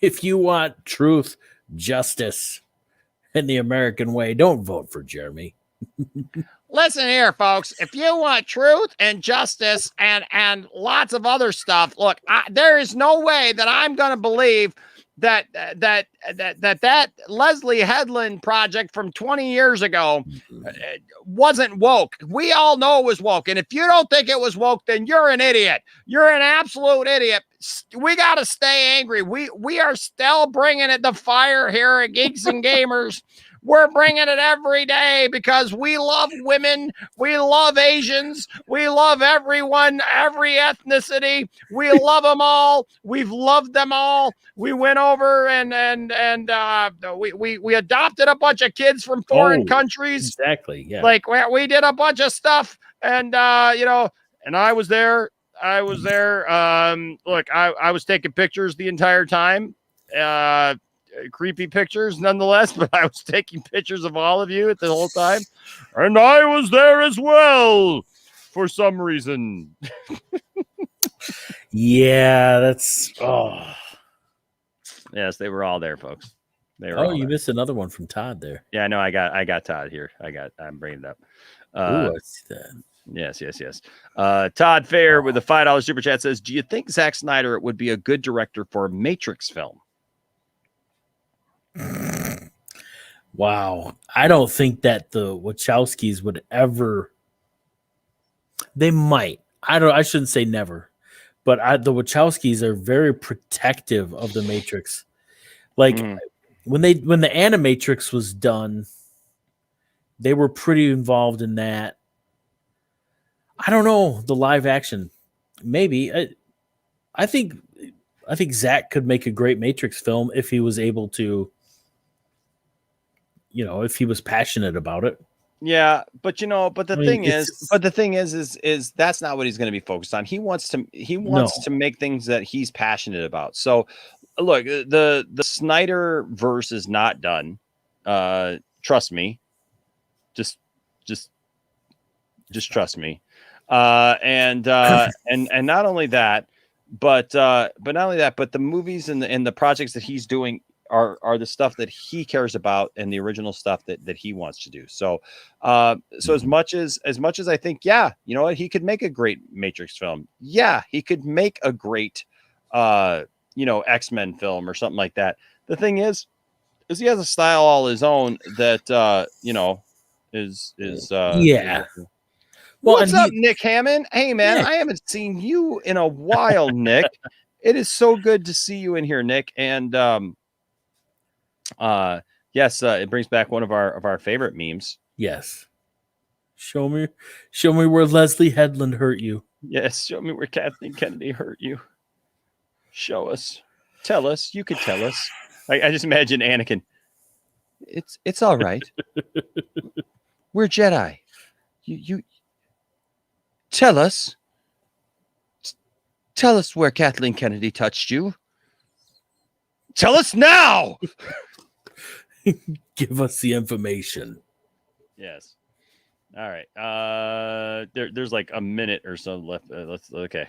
Speaker 4: If you want truth, justice, and the American way, don't vote for Jeremy.
Speaker 2: Listen here, folks. If you want truth and justice and lots of other stuff, look, there is no way that I'm going to believe that Leslie Headland project from 20 years ago wasn't woke. We all know it was woke. And if you don't think it was woke, then you're an idiot. You're an absolute idiot. We got to stay angry. We are still bringing it the fire here at Geeks and Gamers. We're bringing it every day because we love women. We love Asians. We love everyone, every ethnicity. We love them all. We've loved them all. We went over and we adopted a bunch of kids from foreign countries.
Speaker 4: Exactly. Yeah.
Speaker 2: Like we did a bunch of stuff, and and I was there. Look, I was taking pictures the entire time. Creepy pictures nonetheless, but I was taking pictures of all of you at the whole time, and I was there as well for some reason.
Speaker 4: Yeah, that's
Speaker 2: yes, they were all there, folks. They were.
Speaker 4: Oh, you missed another one from Todd there.
Speaker 2: Yeah, no, I got Todd here. I'm bringing it up.
Speaker 4: Ooh, I see that.
Speaker 2: Yes. Todd Fair with a $5 super chat says, "Do you think Zack Snyder would be a good director for a Matrix film?"
Speaker 4: Wow. I don't think that the Wachowskis would ever. They might. I shouldn't say never, but the Wachowskis are very protective of the Matrix. Like when the Animatrix was done, they were pretty involved in that. I don't know, the live action. Maybe. I think Zach could make a great Matrix film if he was able to, if he was passionate about it.
Speaker 2: Yeah, but the thing is that's not what he's going to be focused on. He wants to make things that he's passionate about. So look, the Snyder verse is not done. Trust me. Just trust me. And not only that, but the movies and the projects that he's doing are the stuff that he cares about and the original stuff that he wants to do. So as much as I think, yeah, you know what, he could make a great Matrix film. Yeah, he could make a great X-Men film or something like that. The thing is he has a style all his own that is
Speaker 4: yeah.
Speaker 2: Well, what's up, Nick Hammond? Hey, man, Nick. I haven't seen you in a while, Nick. It is so good to see you in here, Nick. And yes, it brings back one of our favorite memes.
Speaker 4: Yes. Show me where Leslie Headland hurt you.
Speaker 2: Yes, show me where Kathleen Kennedy hurt you. Show us. Tell us. You could tell us. I just imagine Anakin. It's all right. We're Jedi. You tell us. Tell us where Kathleen Kennedy touched you. Tell us now.
Speaker 4: Give us the information.
Speaker 2: Yes. All right. There's like a minute or so left. Okay.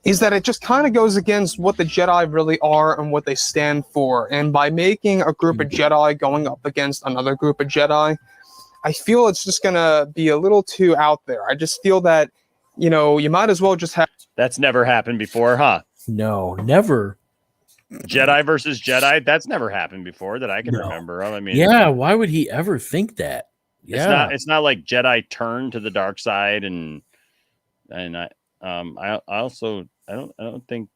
Speaker 9: Is that it just kind of goes against what the Jedi really are and what they stand for. And by making a group of Jedi going up against another group of Jedi, I feel it's just going to be a little too out there. I just feel that, you might as well just have...
Speaker 2: That's never happened before, huh?
Speaker 4: No, never.
Speaker 2: Jedi versus Jedi, that's never happened before that I can remember. I mean,
Speaker 4: yeah, why would he ever think that? Yeah.
Speaker 2: It's not like Jedi turn to the dark side and I also don't think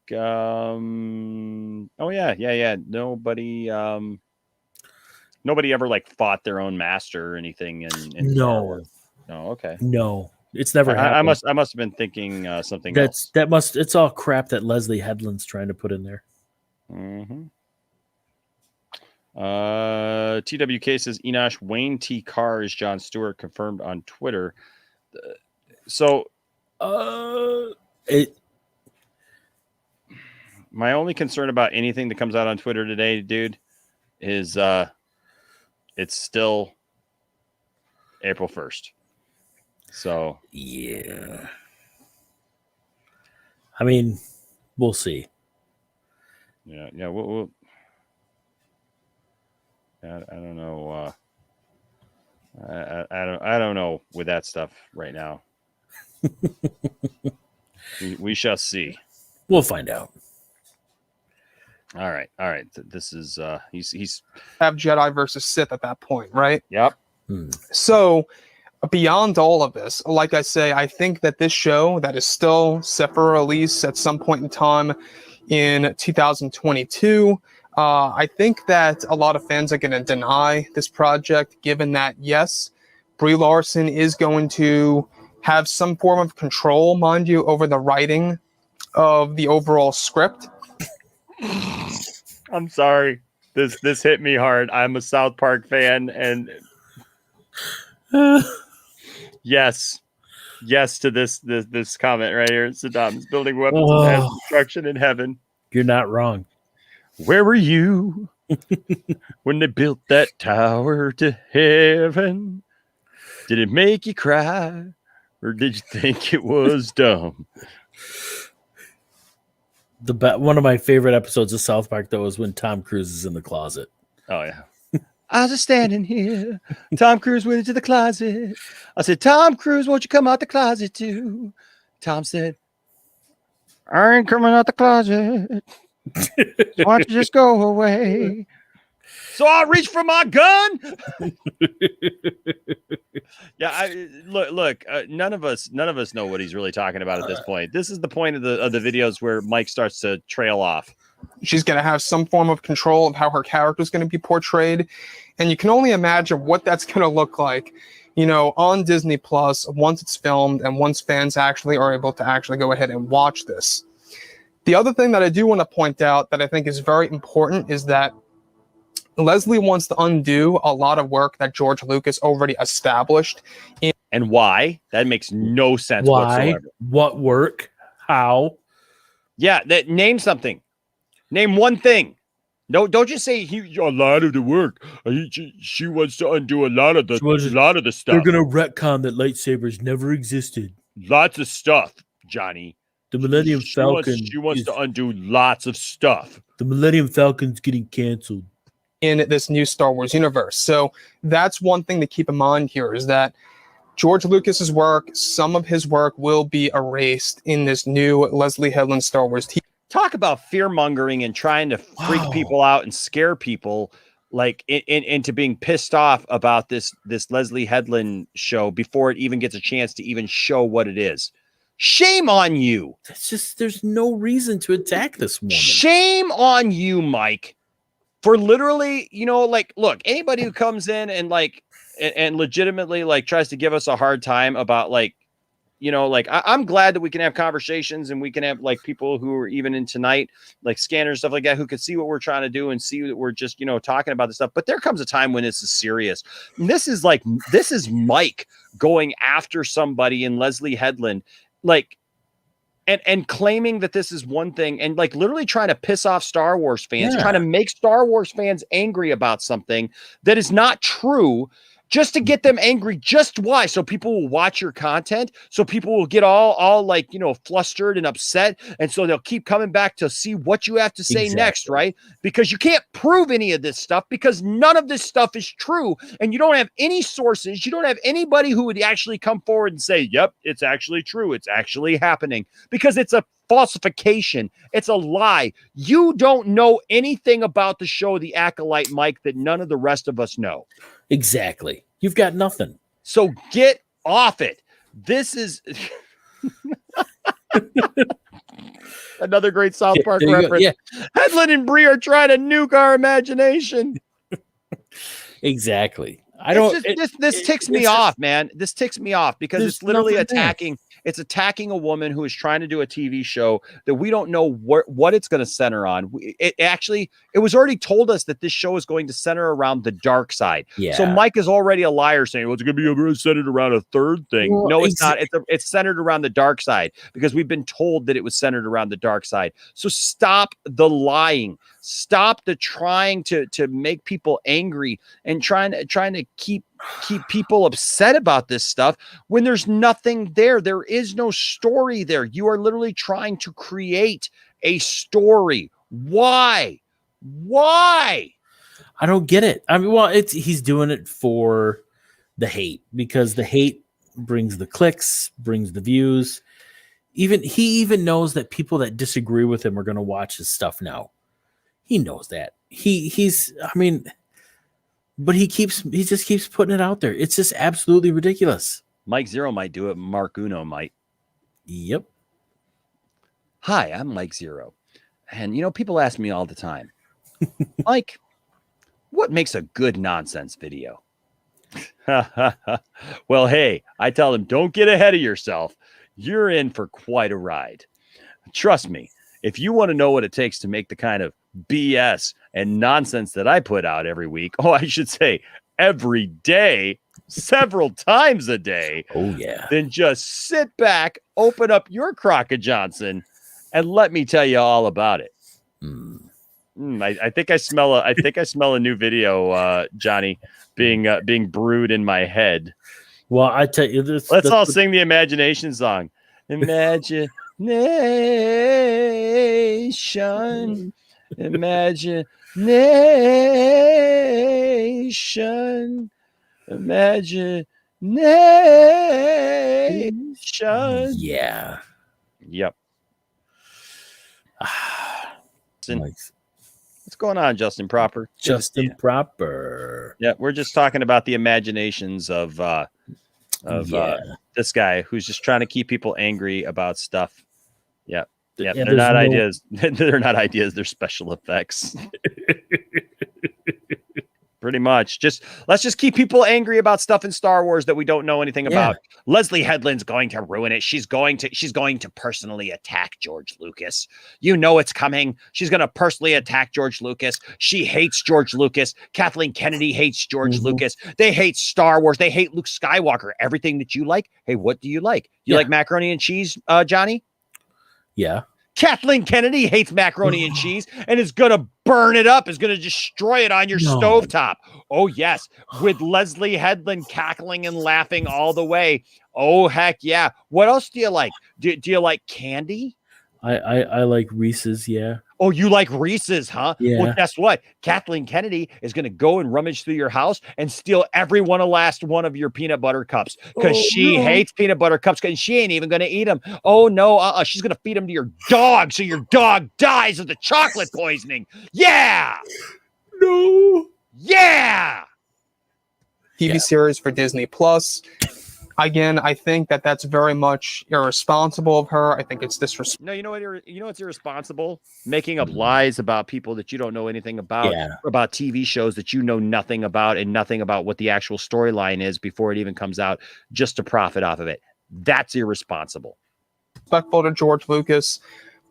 Speaker 2: nobody ever like fought their own master or anything in
Speaker 4: no.
Speaker 2: okay.
Speaker 4: No. It's never happened.
Speaker 2: I must have been thinking something else.
Speaker 4: It's all crap that Leslie Headland's trying to put in there.
Speaker 2: Mm-hmm. TWK says Enosh Wayne T. Carr is Jon Stewart, confirmed on Twitter. So, my only concern about anything that comes out on Twitter today, dude, is it's still April 1st. So
Speaker 4: yeah, I mean, we'll see.
Speaker 2: Yeah, we'll I don't know. I don't know with that stuff right now. we shall see.
Speaker 4: We'll find out.
Speaker 2: All right. This is he's
Speaker 9: have Jedi versus Sith at that point, right?
Speaker 2: Yep.
Speaker 9: So beyond all of this, like I say, I think that this show that is still set for release at some point in time in 2022. I think that a lot of fans are going to deny this project, given that, yes, Brie Larson is going to have some form of control, mind you, over the writing of the overall script.
Speaker 2: I'm sorry. This hit me hard. I'm a South Park fan, and yes to this comment right here. Saddam's building weapons of mass destruction in heaven.
Speaker 4: You're not wrong.
Speaker 2: Where were you when they built that tower to heaven? Did it make you cry, or did you think it was dumb?
Speaker 4: One of my favorite episodes of South Park, though, is when Tom Cruise is in the closet.
Speaker 2: Oh, yeah. I was just standing here. Tom Cruise went into the closet. I said, Tom Cruise, won't you come out the closet too? Tom said, I ain't coming out the closet. Why don't you just go away? So I reach for my gun. Yeah, look. None of us know what he's really talking about at this point. This is the point of the videos where Mike starts to trail off.
Speaker 9: She's going to have some form of control of how her character is going to be portrayed, and you can only imagine what that's going to look like, on Disney Plus once it's filmed and once fans actually are able to actually go ahead and watch this. The other thing that I do want to point out that I think is very important is that Leslie wants to undo a lot of work that George Lucas already established.
Speaker 2: And why? That makes no sense whatsoever.
Speaker 4: What work? How?
Speaker 2: Yeah, name something. Name one thing. No, don't just say a lot of the work. She wants to undo a lot of the stuff.
Speaker 4: They're gonna retcon that lightsabers never existed.
Speaker 2: Lots of stuff, Johnny.
Speaker 4: The Millennium Falcon.
Speaker 2: She wants to undo lots of stuff.
Speaker 4: The Millennium Falcon's getting canceled
Speaker 9: in this new Star Wars universe. So that's one thing to keep in mind here, is that George Lucas's work, some of his work will be erased in this new Leslie Headland Star Wars TV.
Speaker 2: Talk about fear mongering and trying to freak people out and scare people like into being pissed off about this Leslie Headland show before it even gets a chance to even show what it is. Shame on you.
Speaker 4: It's just, there's no reason to attack this woman.
Speaker 2: Shame on you, Mike, for literally, look, anybody who comes in and and legitimately tries to give us a hard time about I'm glad that we can have conversations and we can have people who are even in tonight, scanners, stuff like that, who can see what we're trying to do and see that we're just, talking about this stuff. But there comes a time when this is serious. And this is Mike going after somebody in Leslie Headland, and claiming that this is one thing and literally trying to piss off Star Wars fans, trying to make Star Wars fans angry about something that is not true, just to get them angry. Just why? So people will watch your content. So people will get all flustered and upset. And so they'll keep coming back to see what you have to say next, right? Because you can't prove any of this stuff, because none of this stuff is true. And you don't have any sources. You don't have anybody who would actually come forward and say, yep, it's actually true. It's actually happening, because it's a falsification. It's a lie. You don't know anything about the show, The Acolyte, Mike, that none of the rest of us know.
Speaker 4: Exactly. You've got nothing.
Speaker 2: So get off it. This is another great South Park reference. Yeah. Headland and Brie are trying to nuke our imagination.
Speaker 4: Exactly. I don't.
Speaker 2: This ticks me off, man. This ticks me off because it's literally attacking. It's attacking a woman who is trying to do a TV show that we don't know what it's going to center on. It was already told us that this show is going to center around the dark side.
Speaker 4: Yeah.
Speaker 2: So Mike is already a liar saying, well, it's going to be centered around a third thing.
Speaker 4: Well,
Speaker 2: no, it's not. It's centered around the dark side because we've been told that it was centered around the dark side. So stop the lying. Stop the trying to make people angry and trying to keep people upset about this stuff when there's nothing there. There is no story there. You are literally trying to create a story. Why?
Speaker 4: I don't get it. I mean, well, he's doing it for the hate because the hate brings the clicks, brings the views. He even knows that people that disagree with him are going to watch his stuff now. He knows that. But he just keeps putting it out there. It's just absolutely ridiculous.
Speaker 2: Mike Zeroh might do it. Mark Uno might.
Speaker 4: Yep.
Speaker 2: Hi, I'm Mike Zeroh. And people ask me all the time, Mike, what makes a good nonsense video? Well, hey, I tell them, don't get ahead of yourself. You're in for quite a ride. Trust me, if you want to know what it takes to make the kind of BS and nonsense that I put out every week, I should say every day, several times a day.
Speaker 4: Oh, yeah.
Speaker 2: Then just sit back, open up your Crockett Johnson, and let me tell you all about it. I think I smell a new video, Johnny, being brewed in my head.
Speaker 4: Well, I tell you this.
Speaker 2: Let's all sing the imagination song. Imagination. Imagination. Imagination.
Speaker 4: Yeah.
Speaker 2: Yep. What's going on, Justin Proper?
Speaker 4: Justin Proper.
Speaker 2: Yeah, we're just talking about the imaginations of this guy who's just trying to keep people angry about stuff. Yeah. Yeah, they're not ideas. They're not ideas. They're special effects. Pretty much. Let's just keep people angry about stuff in Star Wars that we don't know anything about. Leslie Headland's going to ruin it. She's going to personally attack George Lucas. You know it's coming. She's going to personally attack George Lucas. She hates George Lucas. Kathleen Kennedy hates George Lucas. They hate Star Wars. They hate Luke Skywalker. Everything that you like. Hey, what do you like? You like macaroni and cheese, Johnny?
Speaker 4: Yeah.
Speaker 2: Kathleen Kennedy hates macaroni and cheese and is going to burn it up, is going to destroy it on your stovetop. Oh, yes. With Leslie Headland cackling and laughing all the way. Oh, heck yeah. What else do you like? Do you like candy?
Speaker 4: I like Reese's, yeah.
Speaker 2: Oh, you like Reese's, huh?
Speaker 4: Yeah.
Speaker 2: Well, guess what? Kathleen Kennedy is going to go and rummage through your house and steal every last one of your peanut butter cups because she hates peanut butter cups and she ain't even going to eat them. Oh, no. She's going to feed them to your dog so your dog dies of the chocolate poisoning. Yeah.
Speaker 4: No.
Speaker 2: Yeah.
Speaker 9: TV series for Disney Plus. Again, I think that's very much irresponsible of her. I think it's disrespectful.
Speaker 2: No, you know what's irresponsible? Making up lies about people that you don't know anything about, about TV shows that you know nothing about and nothing about what the actual storyline is before it even comes out, just to profit off of it. That's irresponsible.
Speaker 9: Respectful to George Lucas,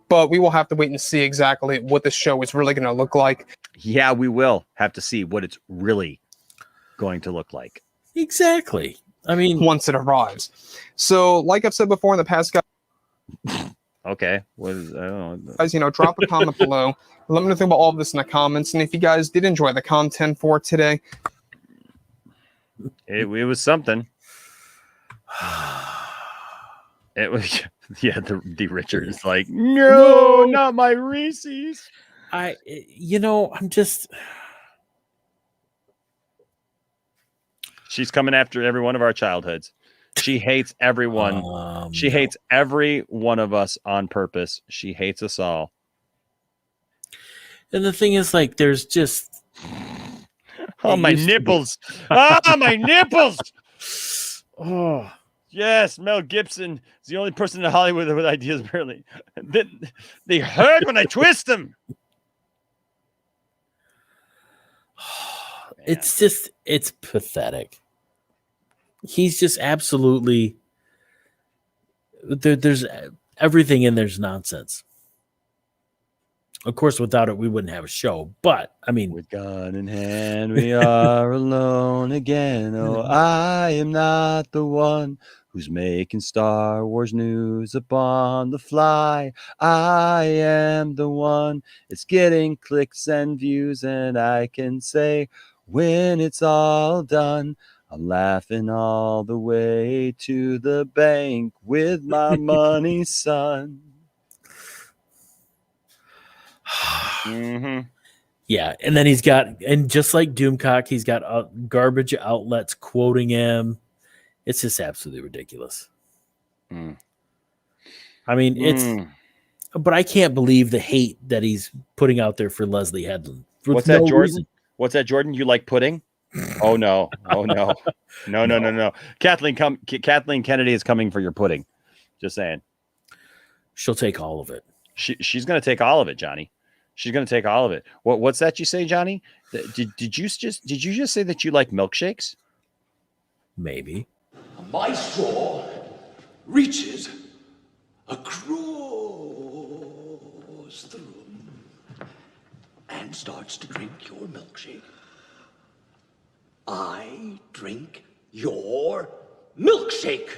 Speaker 9: but we will have to wait and see exactly what this show is really going to look like.
Speaker 2: Yeah, we will have to see what it's really going to look like.
Speaker 4: Exactly. I mean,
Speaker 9: once it arrives. So, like I've said before in the past, guys.
Speaker 2: Okay. I don't know.
Speaker 9: Guys, drop a comment below. Let me know about all of this in the comments. And if you guys did enjoy the content for today,
Speaker 2: it was something. It was, the Richard is like, no, not my Reese's.
Speaker 4: I'm just.
Speaker 2: She's coming after every one of our childhoods. She hates everyone. She hates every one of us on purpose. She hates us all.
Speaker 4: And the thing is, there's just...
Speaker 2: Oh, my nipples. My nipples. Oh, yes. Mel Gibson is the only person in Hollywood with ideas, apparently. They hurt when I twist them.
Speaker 4: It's pathetic. He's just absolutely there's everything in there's nonsense. Of course, without it, we wouldn't have a show. But I mean,
Speaker 2: with gun in hand, we are alone again. Oh, I am not the one who's making Star Wars news upon the fly. I am the one. It's getting clicks and views, and I can say when it's all done, I'm laughing all the way to the bank with my money, son. Mm-hmm.
Speaker 4: Yeah, and then he's got, and just like Doomcock, he's got garbage outlets quoting him. It's just absolutely ridiculous. I mean, it's, but I can't believe the hate that he's putting out there for Leslie Headland.
Speaker 2: What's that, Jordan? What's that, Jordan? You like pudding? Oh no! Oh no! No! Kathleen Kennedy is coming for your pudding. Just saying.
Speaker 4: She'll take all of it.
Speaker 2: She's going to take all of it, Johnny. She's going to take all of it. What's that you say, Johnny? Did you just say that you like milkshakes?
Speaker 4: Maybe.
Speaker 15: My straw reaches across the room and starts to drink your milkshake. I drink your milkshake.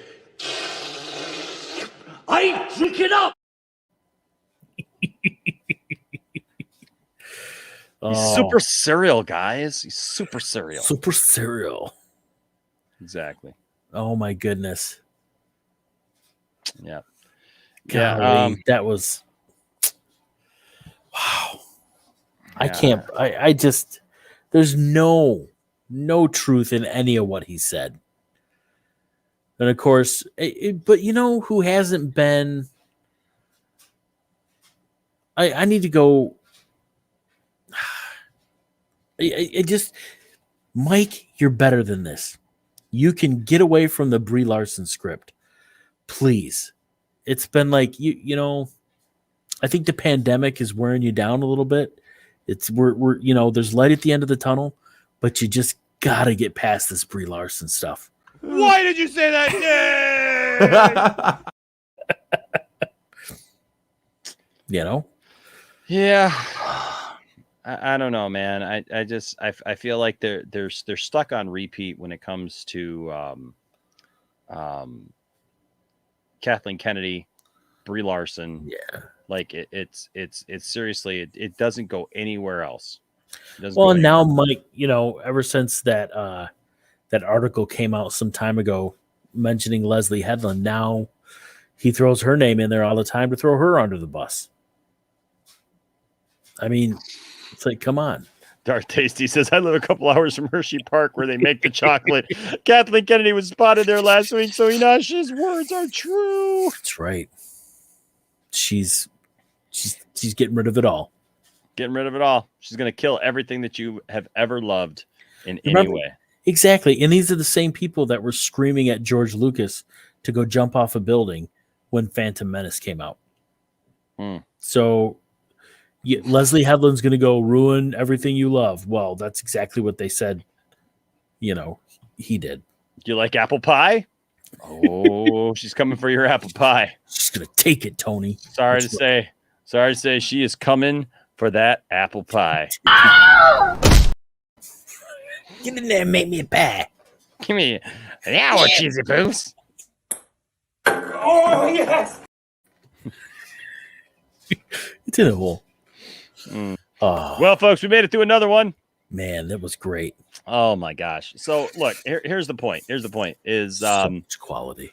Speaker 15: I drink it up.
Speaker 2: He's super cereal, guys. He's super cereal.
Speaker 4: Super cereal.
Speaker 2: Exactly.
Speaker 4: Oh my goodness.
Speaker 2: Yeah.
Speaker 4: Golly, that was wow. I can't. I just. There's no truth in any of what he said. And of course, but you know who hasn't been. I need to go. I just, Mike, you're better than this. You can get away from the Brie Larson script, please. It's been like you know. I think the pandemic is wearing you down a little bit. We're you know, there's light at the end of the tunnel, but you just gotta get past this Brie Larson stuff.
Speaker 2: Why did you say that?
Speaker 4: You know?
Speaker 2: Yeah. I don't know, man. I feel like they're stuck on repeat when it comes to Kathleen Kennedy, Brie Larson.
Speaker 4: Yeah.
Speaker 2: Like it's seriously, it doesn't go anywhere else.
Speaker 4: Well, and now Mike, you know, ever since that article came out some time ago mentioning Leslie Headland, now he throws her name in there all the time to throw her under the bus. I mean, it's like, come on.
Speaker 2: Dark Tasty says, I live a couple hours from Hershey Park where they make the chocolate. Kathleen Kennedy was spotted there last week, so Inash's words are true.
Speaker 4: That's right. She's getting rid of it all.
Speaker 2: Getting rid of it all. She's going to kill everything that you have ever loved in any way.
Speaker 4: Exactly. And these are the same people that were screaming at George Lucas to go jump off a building when Phantom Menace came out. So Leslie Headland's going to go ruin everything you love. Well, that's exactly what they said, you know, he did.
Speaker 2: Do you like apple pie? Oh, she's coming for your apple pie.
Speaker 4: She's going to take it, Tony.
Speaker 2: Sorry to say she is coming for that apple pie.
Speaker 4: Get in there and make me a pie.
Speaker 2: Give me an hour, cheesy poos.
Speaker 15: Oh, yes.
Speaker 4: It's in a hole. Oh.
Speaker 2: Well, folks, we made it through another one.
Speaker 4: Man, that was great.
Speaker 2: Oh my gosh. So look, here's the point. Here's the point is
Speaker 4: so much quality.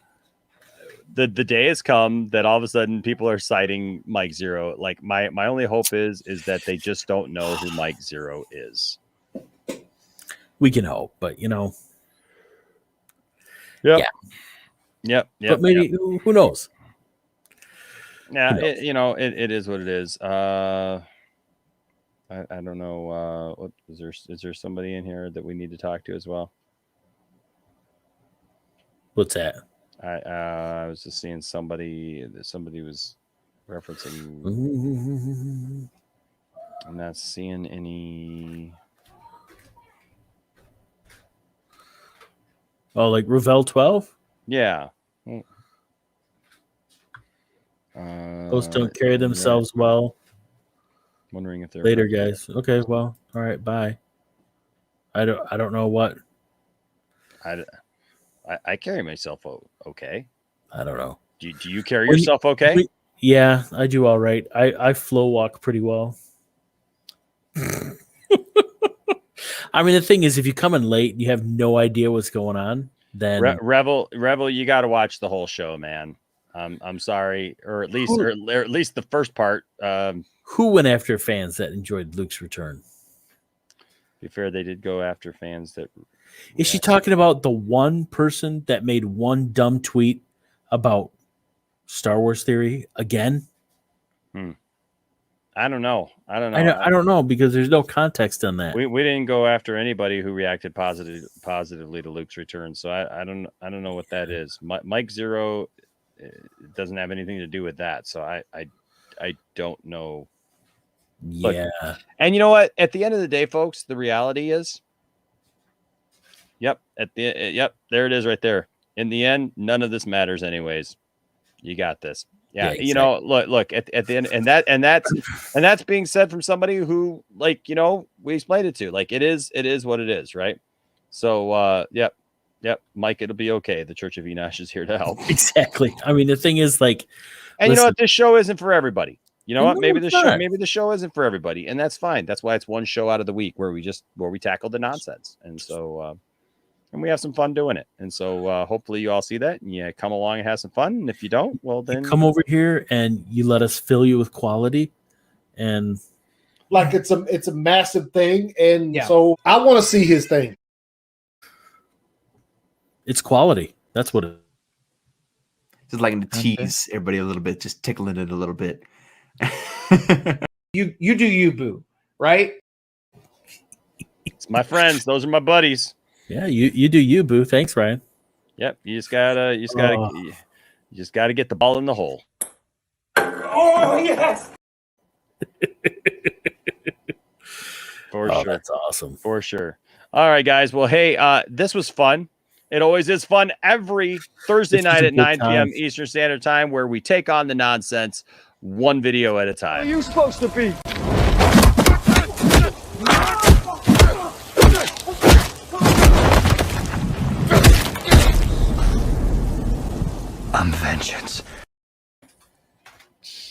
Speaker 2: The day has come that all of a sudden people are citing Mike Zeroh. Like my only hope is that they just don't know who Mike Zeroh is.
Speaker 4: We can hope, but you know.
Speaker 2: Yep. But
Speaker 4: maybe who knows?
Speaker 2: Yeah, it is what it is. I don't know. What is there somebody in here that we need to talk to as well?
Speaker 4: What's that?
Speaker 2: I was just seeing somebody was referencing. I'm not seeing any.
Speaker 4: Oh, like Ravel 12?
Speaker 2: Yeah.
Speaker 4: Those don't carry themselves well.
Speaker 2: Wondering if they're
Speaker 4: Later, guys. Okay, well, all right, bye. I don't know what.
Speaker 2: I carry myself okay.
Speaker 4: I don't know.
Speaker 2: Do you carry yourself okay?
Speaker 4: Yeah, I do all right. I flow walk pretty well. I mean, the thing is, if you come in late and you have no idea what's going on, then
Speaker 2: Revel, you got to watch the whole show, man. I'm sorry, or at least the first part.
Speaker 4: Who went after fans that enjoyed Luke's return?
Speaker 2: Be fair, they did go after fans that.
Speaker 4: Is she talking about the one person that made one dumb tweet about Star Wars theory again?
Speaker 2: I don't know. I
Speaker 4: don't know because there's no context on that.
Speaker 2: We didn't go after anybody who reacted positively to Luke's return, so I don't know what that is. Mike Zeroh doesn't have anything to do with that, so I don't know.
Speaker 4: Yeah.
Speaker 2: And you know what? At the end of the day, folks, the reality is, there it is right there. In the end, none of this matters anyways. You got this. Yeah,
Speaker 4: exactly.
Speaker 2: You know, look at the end, and that's being said from somebody who, like, you know, we explained it to. Like, it is what it is, right? So yep, Mike, it'll be okay. The Church of Enosh is here to help.
Speaker 4: Exactly. I mean, the thing is, like,
Speaker 2: and you know what, this show isn't for everybody. You know what?
Speaker 4: No,
Speaker 2: Maybe
Speaker 4: it's
Speaker 2: the show isn't for everybody, and that's fine. That's why it's one show out of the week where we tackle the nonsense, and so and we have some fun doing it. And so hopefully you all see that and you come along and have some fun. And if you don't, well, then
Speaker 4: you come over here and you let us fill you with quality, and
Speaker 16: like it's a massive thing. And so I want to see his thing.
Speaker 4: It's quality. That's what it is.
Speaker 5: Just like to tease everybody a little bit, just tickling it a little bit.
Speaker 10: You do you, boo, right?
Speaker 2: It's my friends. Those are my buddies.
Speaker 4: Yeah, you do you, boo. Thanks, Ryan.
Speaker 2: Yep, you just gotta get the ball in the hole.
Speaker 10: Oh yes.
Speaker 2: For sure.
Speaker 4: That's awesome.
Speaker 2: For sure. All right, guys. Well, hey, this was fun. It always is fun every Thursday night at 9 p.m. Eastern Standard Time, where we take on the nonsense one video at a time.
Speaker 14: Where are you supposed to be?
Speaker 15: I'm vengeance.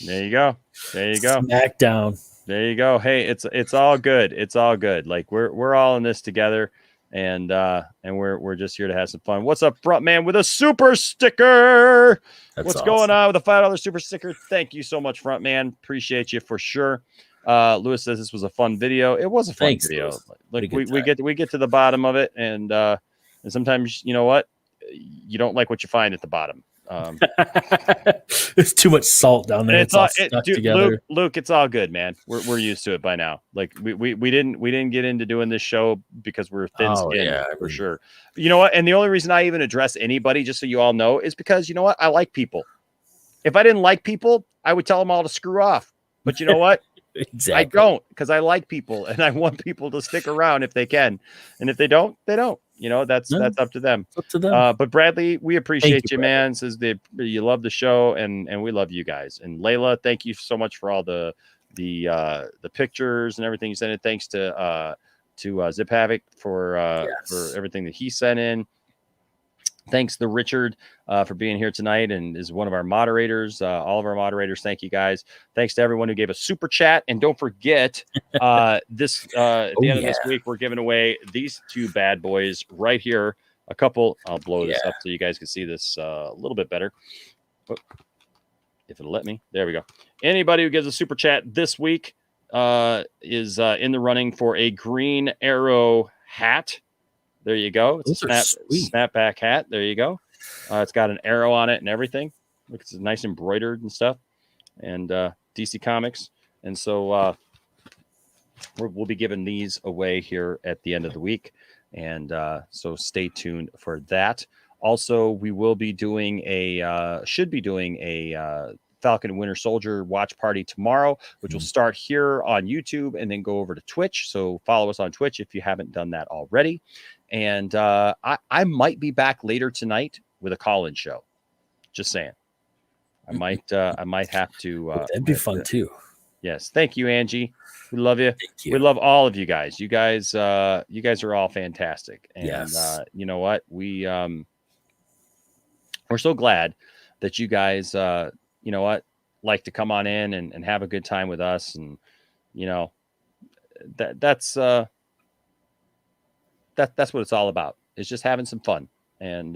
Speaker 2: There you go.
Speaker 4: Smackdown.
Speaker 2: There you go. Hey, it's all good. It's all good. Like we're all in this together, and we're just here to have some fun. What's up, front man with a super sticker? What's
Speaker 4: awesome.
Speaker 2: going on with a $5 super sticker? Thank you so much, front man. Appreciate you for sure. Lewis says this was a fun video. It was a fun video. Like we get to the bottom of it, and sometimes, you know what, you don't like what you find at the bottom.
Speaker 4: There's too much salt down there. It's all stuck together.
Speaker 2: Luke, it's all good, man. We're used to it by now. Like we didn't get into doing this show because we're thin skinned for sure. You know what? And the only reason I even address anybody, just so you all know, is because, you know what? I like people. If I didn't like people, I would tell them all to screw off. But you know what?
Speaker 4: Exactly.
Speaker 2: I don't, because I like people and I want people to stick around if they can. And if they don't, they don't. You know, that's up to them.
Speaker 4: It's up to them.
Speaker 2: But Bradley, we appreciate you,
Speaker 4: Bradley.
Speaker 2: man. Says you love the show and we love you guys. And Layla, thank you so much for all the pictures and everything you sent in. Thanks to Zip Havoc for everything that he sent in. Thanks to Richard for being here tonight and is one of our moderators. All of our moderators, thank you guys. Thanks to everyone who gave a super chat. And don't forget, at the end of this week, we're giving away these two bad boys right here. A couple. I'll blow this up so you guys can see this a little bit better. If it'll let me. There we go. Anybody who gives a super chat this week is in the running for a Green Arrow hat. There you go. It's a snapback hat. There you go. It's got an arrow on it and everything. Look, it's nice embroidered and stuff. And DC Comics. And so we'll be giving these away here at the end of the week. And so stay tuned for that. Also, we will be doing should be doing a Falcon and Winter Soldier watch party tomorrow, which will start here on YouTube and then go over to Twitch. So follow us on Twitch if you haven't done that already. And I might be back later tonight with a call-in show. Just saying. I might have to.
Speaker 4: That'd be fun too.
Speaker 2: Yes. Thank you, Angie. We love you.
Speaker 4: Thank you.
Speaker 2: We love all of you guys. You guys are all fantastic. And
Speaker 4: Yes.
Speaker 2: you know what? We're so glad that you guys you know what, like to come on in and have a good time with us. And you know, that's what it's all about. It's just having some fun. And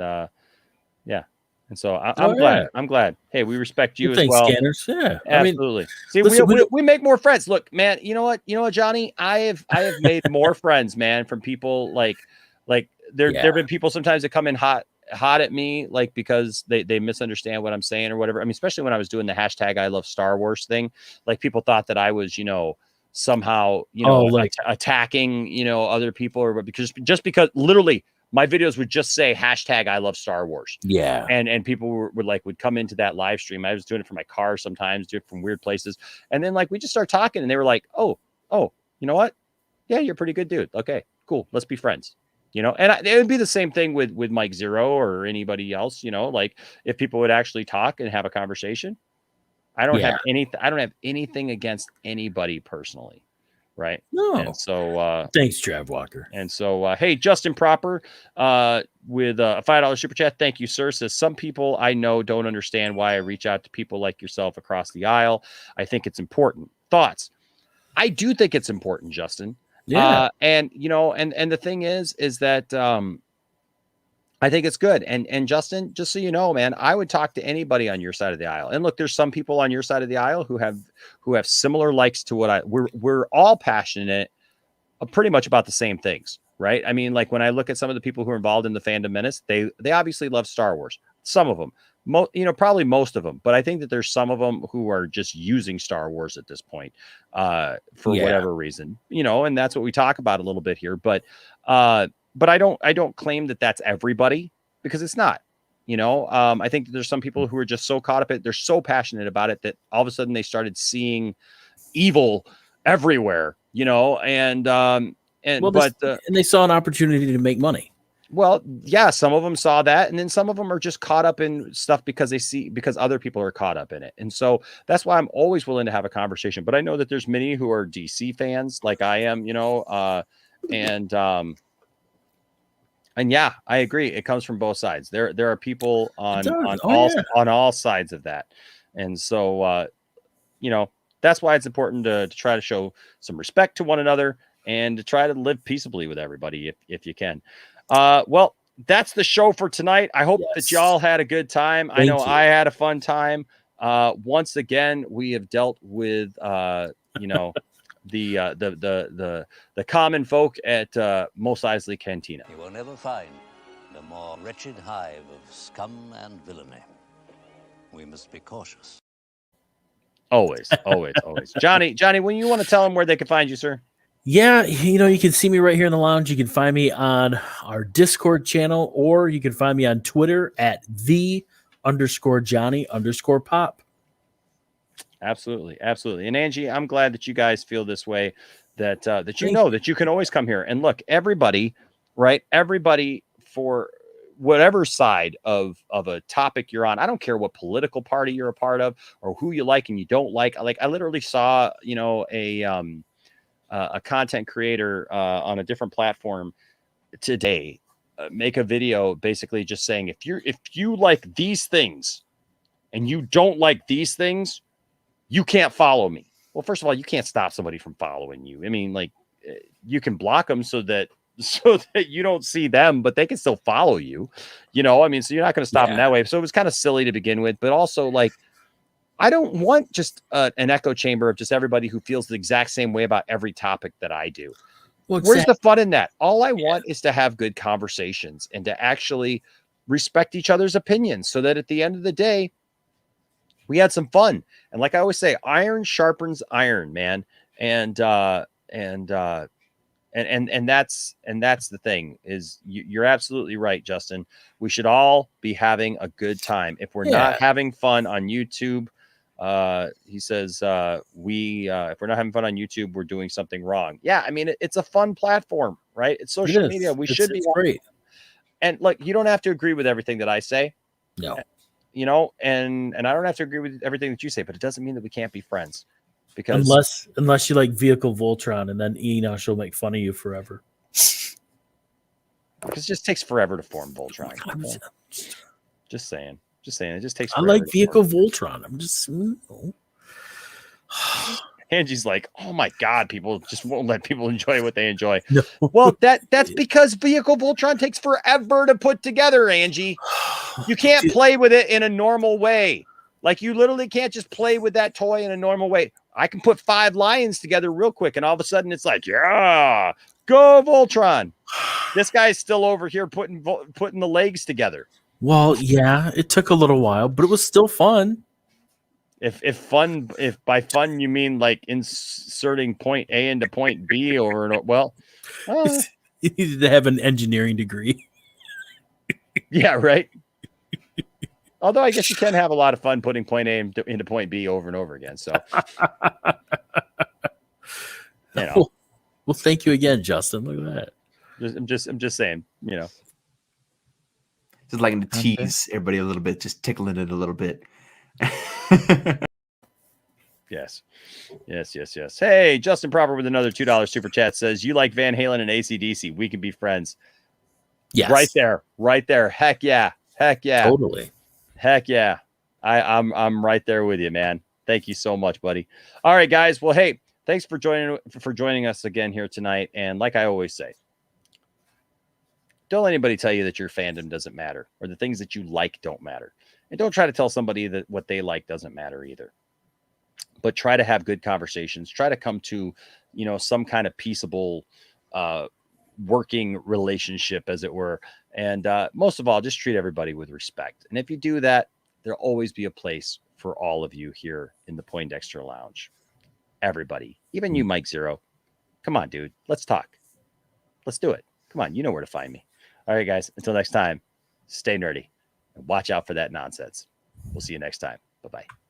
Speaker 2: yeah. And so I'm glad.
Speaker 4: Yeah.
Speaker 2: I'm glad. Hey, we respect you
Speaker 4: Well,
Speaker 2: as
Speaker 4: thanks,
Speaker 2: well.
Speaker 4: Scanners. Yeah.
Speaker 2: Absolutely. See,
Speaker 4: listen,
Speaker 2: we make more friends. Look, man, you know what, Johnny? I have made more friends, man, from people like there've been people sometimes that come in hot at me, like because they misunderstand what I'm saying or whatever. I mean, especially when I was doing the hashtag I love Star Wars thing, like people thought that I was, somehow, attacking, other people, or because literally my videos would just say hashtag I love Star Wars.
Speaker 4: Yeah.
Speaker 2: And people would come into that live stream. I was doing it from my car sometimes, do it from weird places. And then we just start talking and they were like, oh, you know what? Yeah, you're a pretty good dude. Okay, cool. Let's be friends. And it would be the same thing with Mike Zeroh or anybody else, like if people would actually talk and have a conversation. I don't have anything against anybody personally. Right.
Speaker 4: No.
Speaker 2: And so
Speaker 4: thanks, Trav Walker.
Speaker 2: And so hey, Justin Proper with a $5 super chat. Thank you, sir. Says some people I know don't understand why I reach out to people like yourself across the aisle. I think it's important. Thoughts? I do think it's important, Justin.
Speaker 4: Yeah.
Speaker 2: And the thing is that I think it's good. And Justin, just so you know, man, I would talk to anybody on your side of the aisle. And look, there's some people on your side of the aisle who have similar likes to what we're all passionate pretty much about the same things, right? I mean, like when I look at some of the people who are involved in the Fandom Menace, they obviously love Star Wars. Some of them, probably most of them, but I think that there's some of them who are just using Star Wars at this point for whatever reason, and that's what we talk about a little bit here. But I don't claim that that's everybody, because it's not. I think that there's some people who are just so caught up in it, they're so passionate about it that all of a sudden they started seeing evil everywhere, and
Speaker 4: they saw an opportunity to make money.
Speaker 2: Well, yeah, some of them saw that, and then some of them are just caught up in stuff because other people are caught up in it. And so that's why I'm always willing to have a conversation. But I know that there's many who are DC fans like I am, and yeah, I agree. It comes from both sides. There are people on all sides of that. And so, that's why it's important to try to show some respect to one another and to try to live peaceably with everybody if you can. Well, that's the show for tonight. I hope that y'all had a good time. I know I had a fun time. Once again, we have dealt with, the common folk at Mos Eisley Cantina.
Speaker 17: You will never find a more wretched hive of scum and villainy. We must be cautious.
Speaker 2: Always. Johnny, when you want to tell them where they can find you, sir?
Speaker 4: Yeah, you can see me right here in the lounge. You can find me on our Discord channel, or you can find me on Twitter at _Johnny_pop.
Speaker 2: Absolutely. And Angie, I'm glad that you guys feel this way, that that you can always come here. And look, everybody, right? Everybody, for whatever side of a topic you're on, I don't care what political party you're a part of or who you like and you don't like. Like I literally saw, a content creator on a different platform today make a video basically just saying, if you like these things and you don't like these things, you can't follow me. Well, first of all, you can't stop somebody from following you. I mean, like, you can block them so that you don't see them, but they can still follow you, I mean, so you're not going to stop them that way. So it was kind of silly to begin with, but also, like, I don't want just an echo chamber of just everybody who feels the exact same way about every topic that I do. Well, where's the fun in that? All I want is to have good conversations and to actually respect each other's opinions, so that at the end of the day, we had some fun. And like I always say, iron sharpens iron, man. And that's the thing, is you're absolutely right, Justin. We should all be having a good time. If we're not having fun on YouTube, He says, we if we're not having fun on YouTube, we're doing something wrong. Yeah, I mean, it's a fun platform, right? It's social media. We should be
Speaker 4: great.
Speaker 2: And look, you don't have to agree with everything that I say.
Speaker 4: No.
Speaker 2: You know, and I don't have to agree with everything that you say, but it doesn't mean that we can't be friends. Because
Speaker 4: unless you like Vehicle Voltron, and then Enosh will make fun of you forever.
Speaker 2: Because it just takes forever to form Voltron. Just saying. It just takes
Speaker 4: I
Speaker 2: forever.
Speaker 4: like Vehicle Voltron. I'm just
Speaker 2: Angie's like, oh my God, people just won't let people enjoy what they enjoy.
Speaker 4: No.
Speaker 2: Well, that's because Vehicle Voltron takes forever to put together, Angie. You can't play with it in a normal way. Like, you literally can't just play with that toy in a normal way. I can put 5 lions together real quick, and all of a sudden it's like, yeah, go Voltron. This guy's still over here putting the legs together.
Speaker 4: Well, yeah, it took a little while, but it was still fun.
Speaker 2: If by fun you mean like inserting point A into point B over and over, well,
Speaker 4: you needed to have an engineering degree.
Speaker 2: Yeah, right. Although I guess you can have a lot of fun putting point A into point B over and over again. So, you know.
Speaker 4: Well, thank you again, Justin. Look at that.
Speaker 2: I'm just saying, you know.
Speaker 5: Just liking to tease everybody a little bit, just tickling it a little bit.
Speaker 2: Yes. Hey, Justin Proper with another $2 super chat says, you like Van Halen and AC/DC. We can be friends.
Speaker 4: Yes.
Speaker 2: Right there. Heck yeah.
Speaker 4: Totally.
Speaker 2: Heck yeah. I'm right there with you, man. Thank you so much, buddy. All right, guys. Well, hey, thanks for joining us again here tonight. And like I always say, don't let anybody tell you that your fandom doesn't matter or the things that you like don't matter. And don't try to tell somebody that what they like doesn't matter either. But try to have good conversations. Try to come to, you know, some kind of peaceable working relationship, as it were. And most of all, just treat everybody with respect. And if you do that, there'll always be a place for all of you here in the Poindexter Lounge. Everybody, even you, Mike Zeroh. Come on, dude. Let's talk. Let's do it. Come on. You know where to find me. All right, guys. Until next time, stay nerdy and watch out for that nonsense. We'll see you next time. Bye-bye.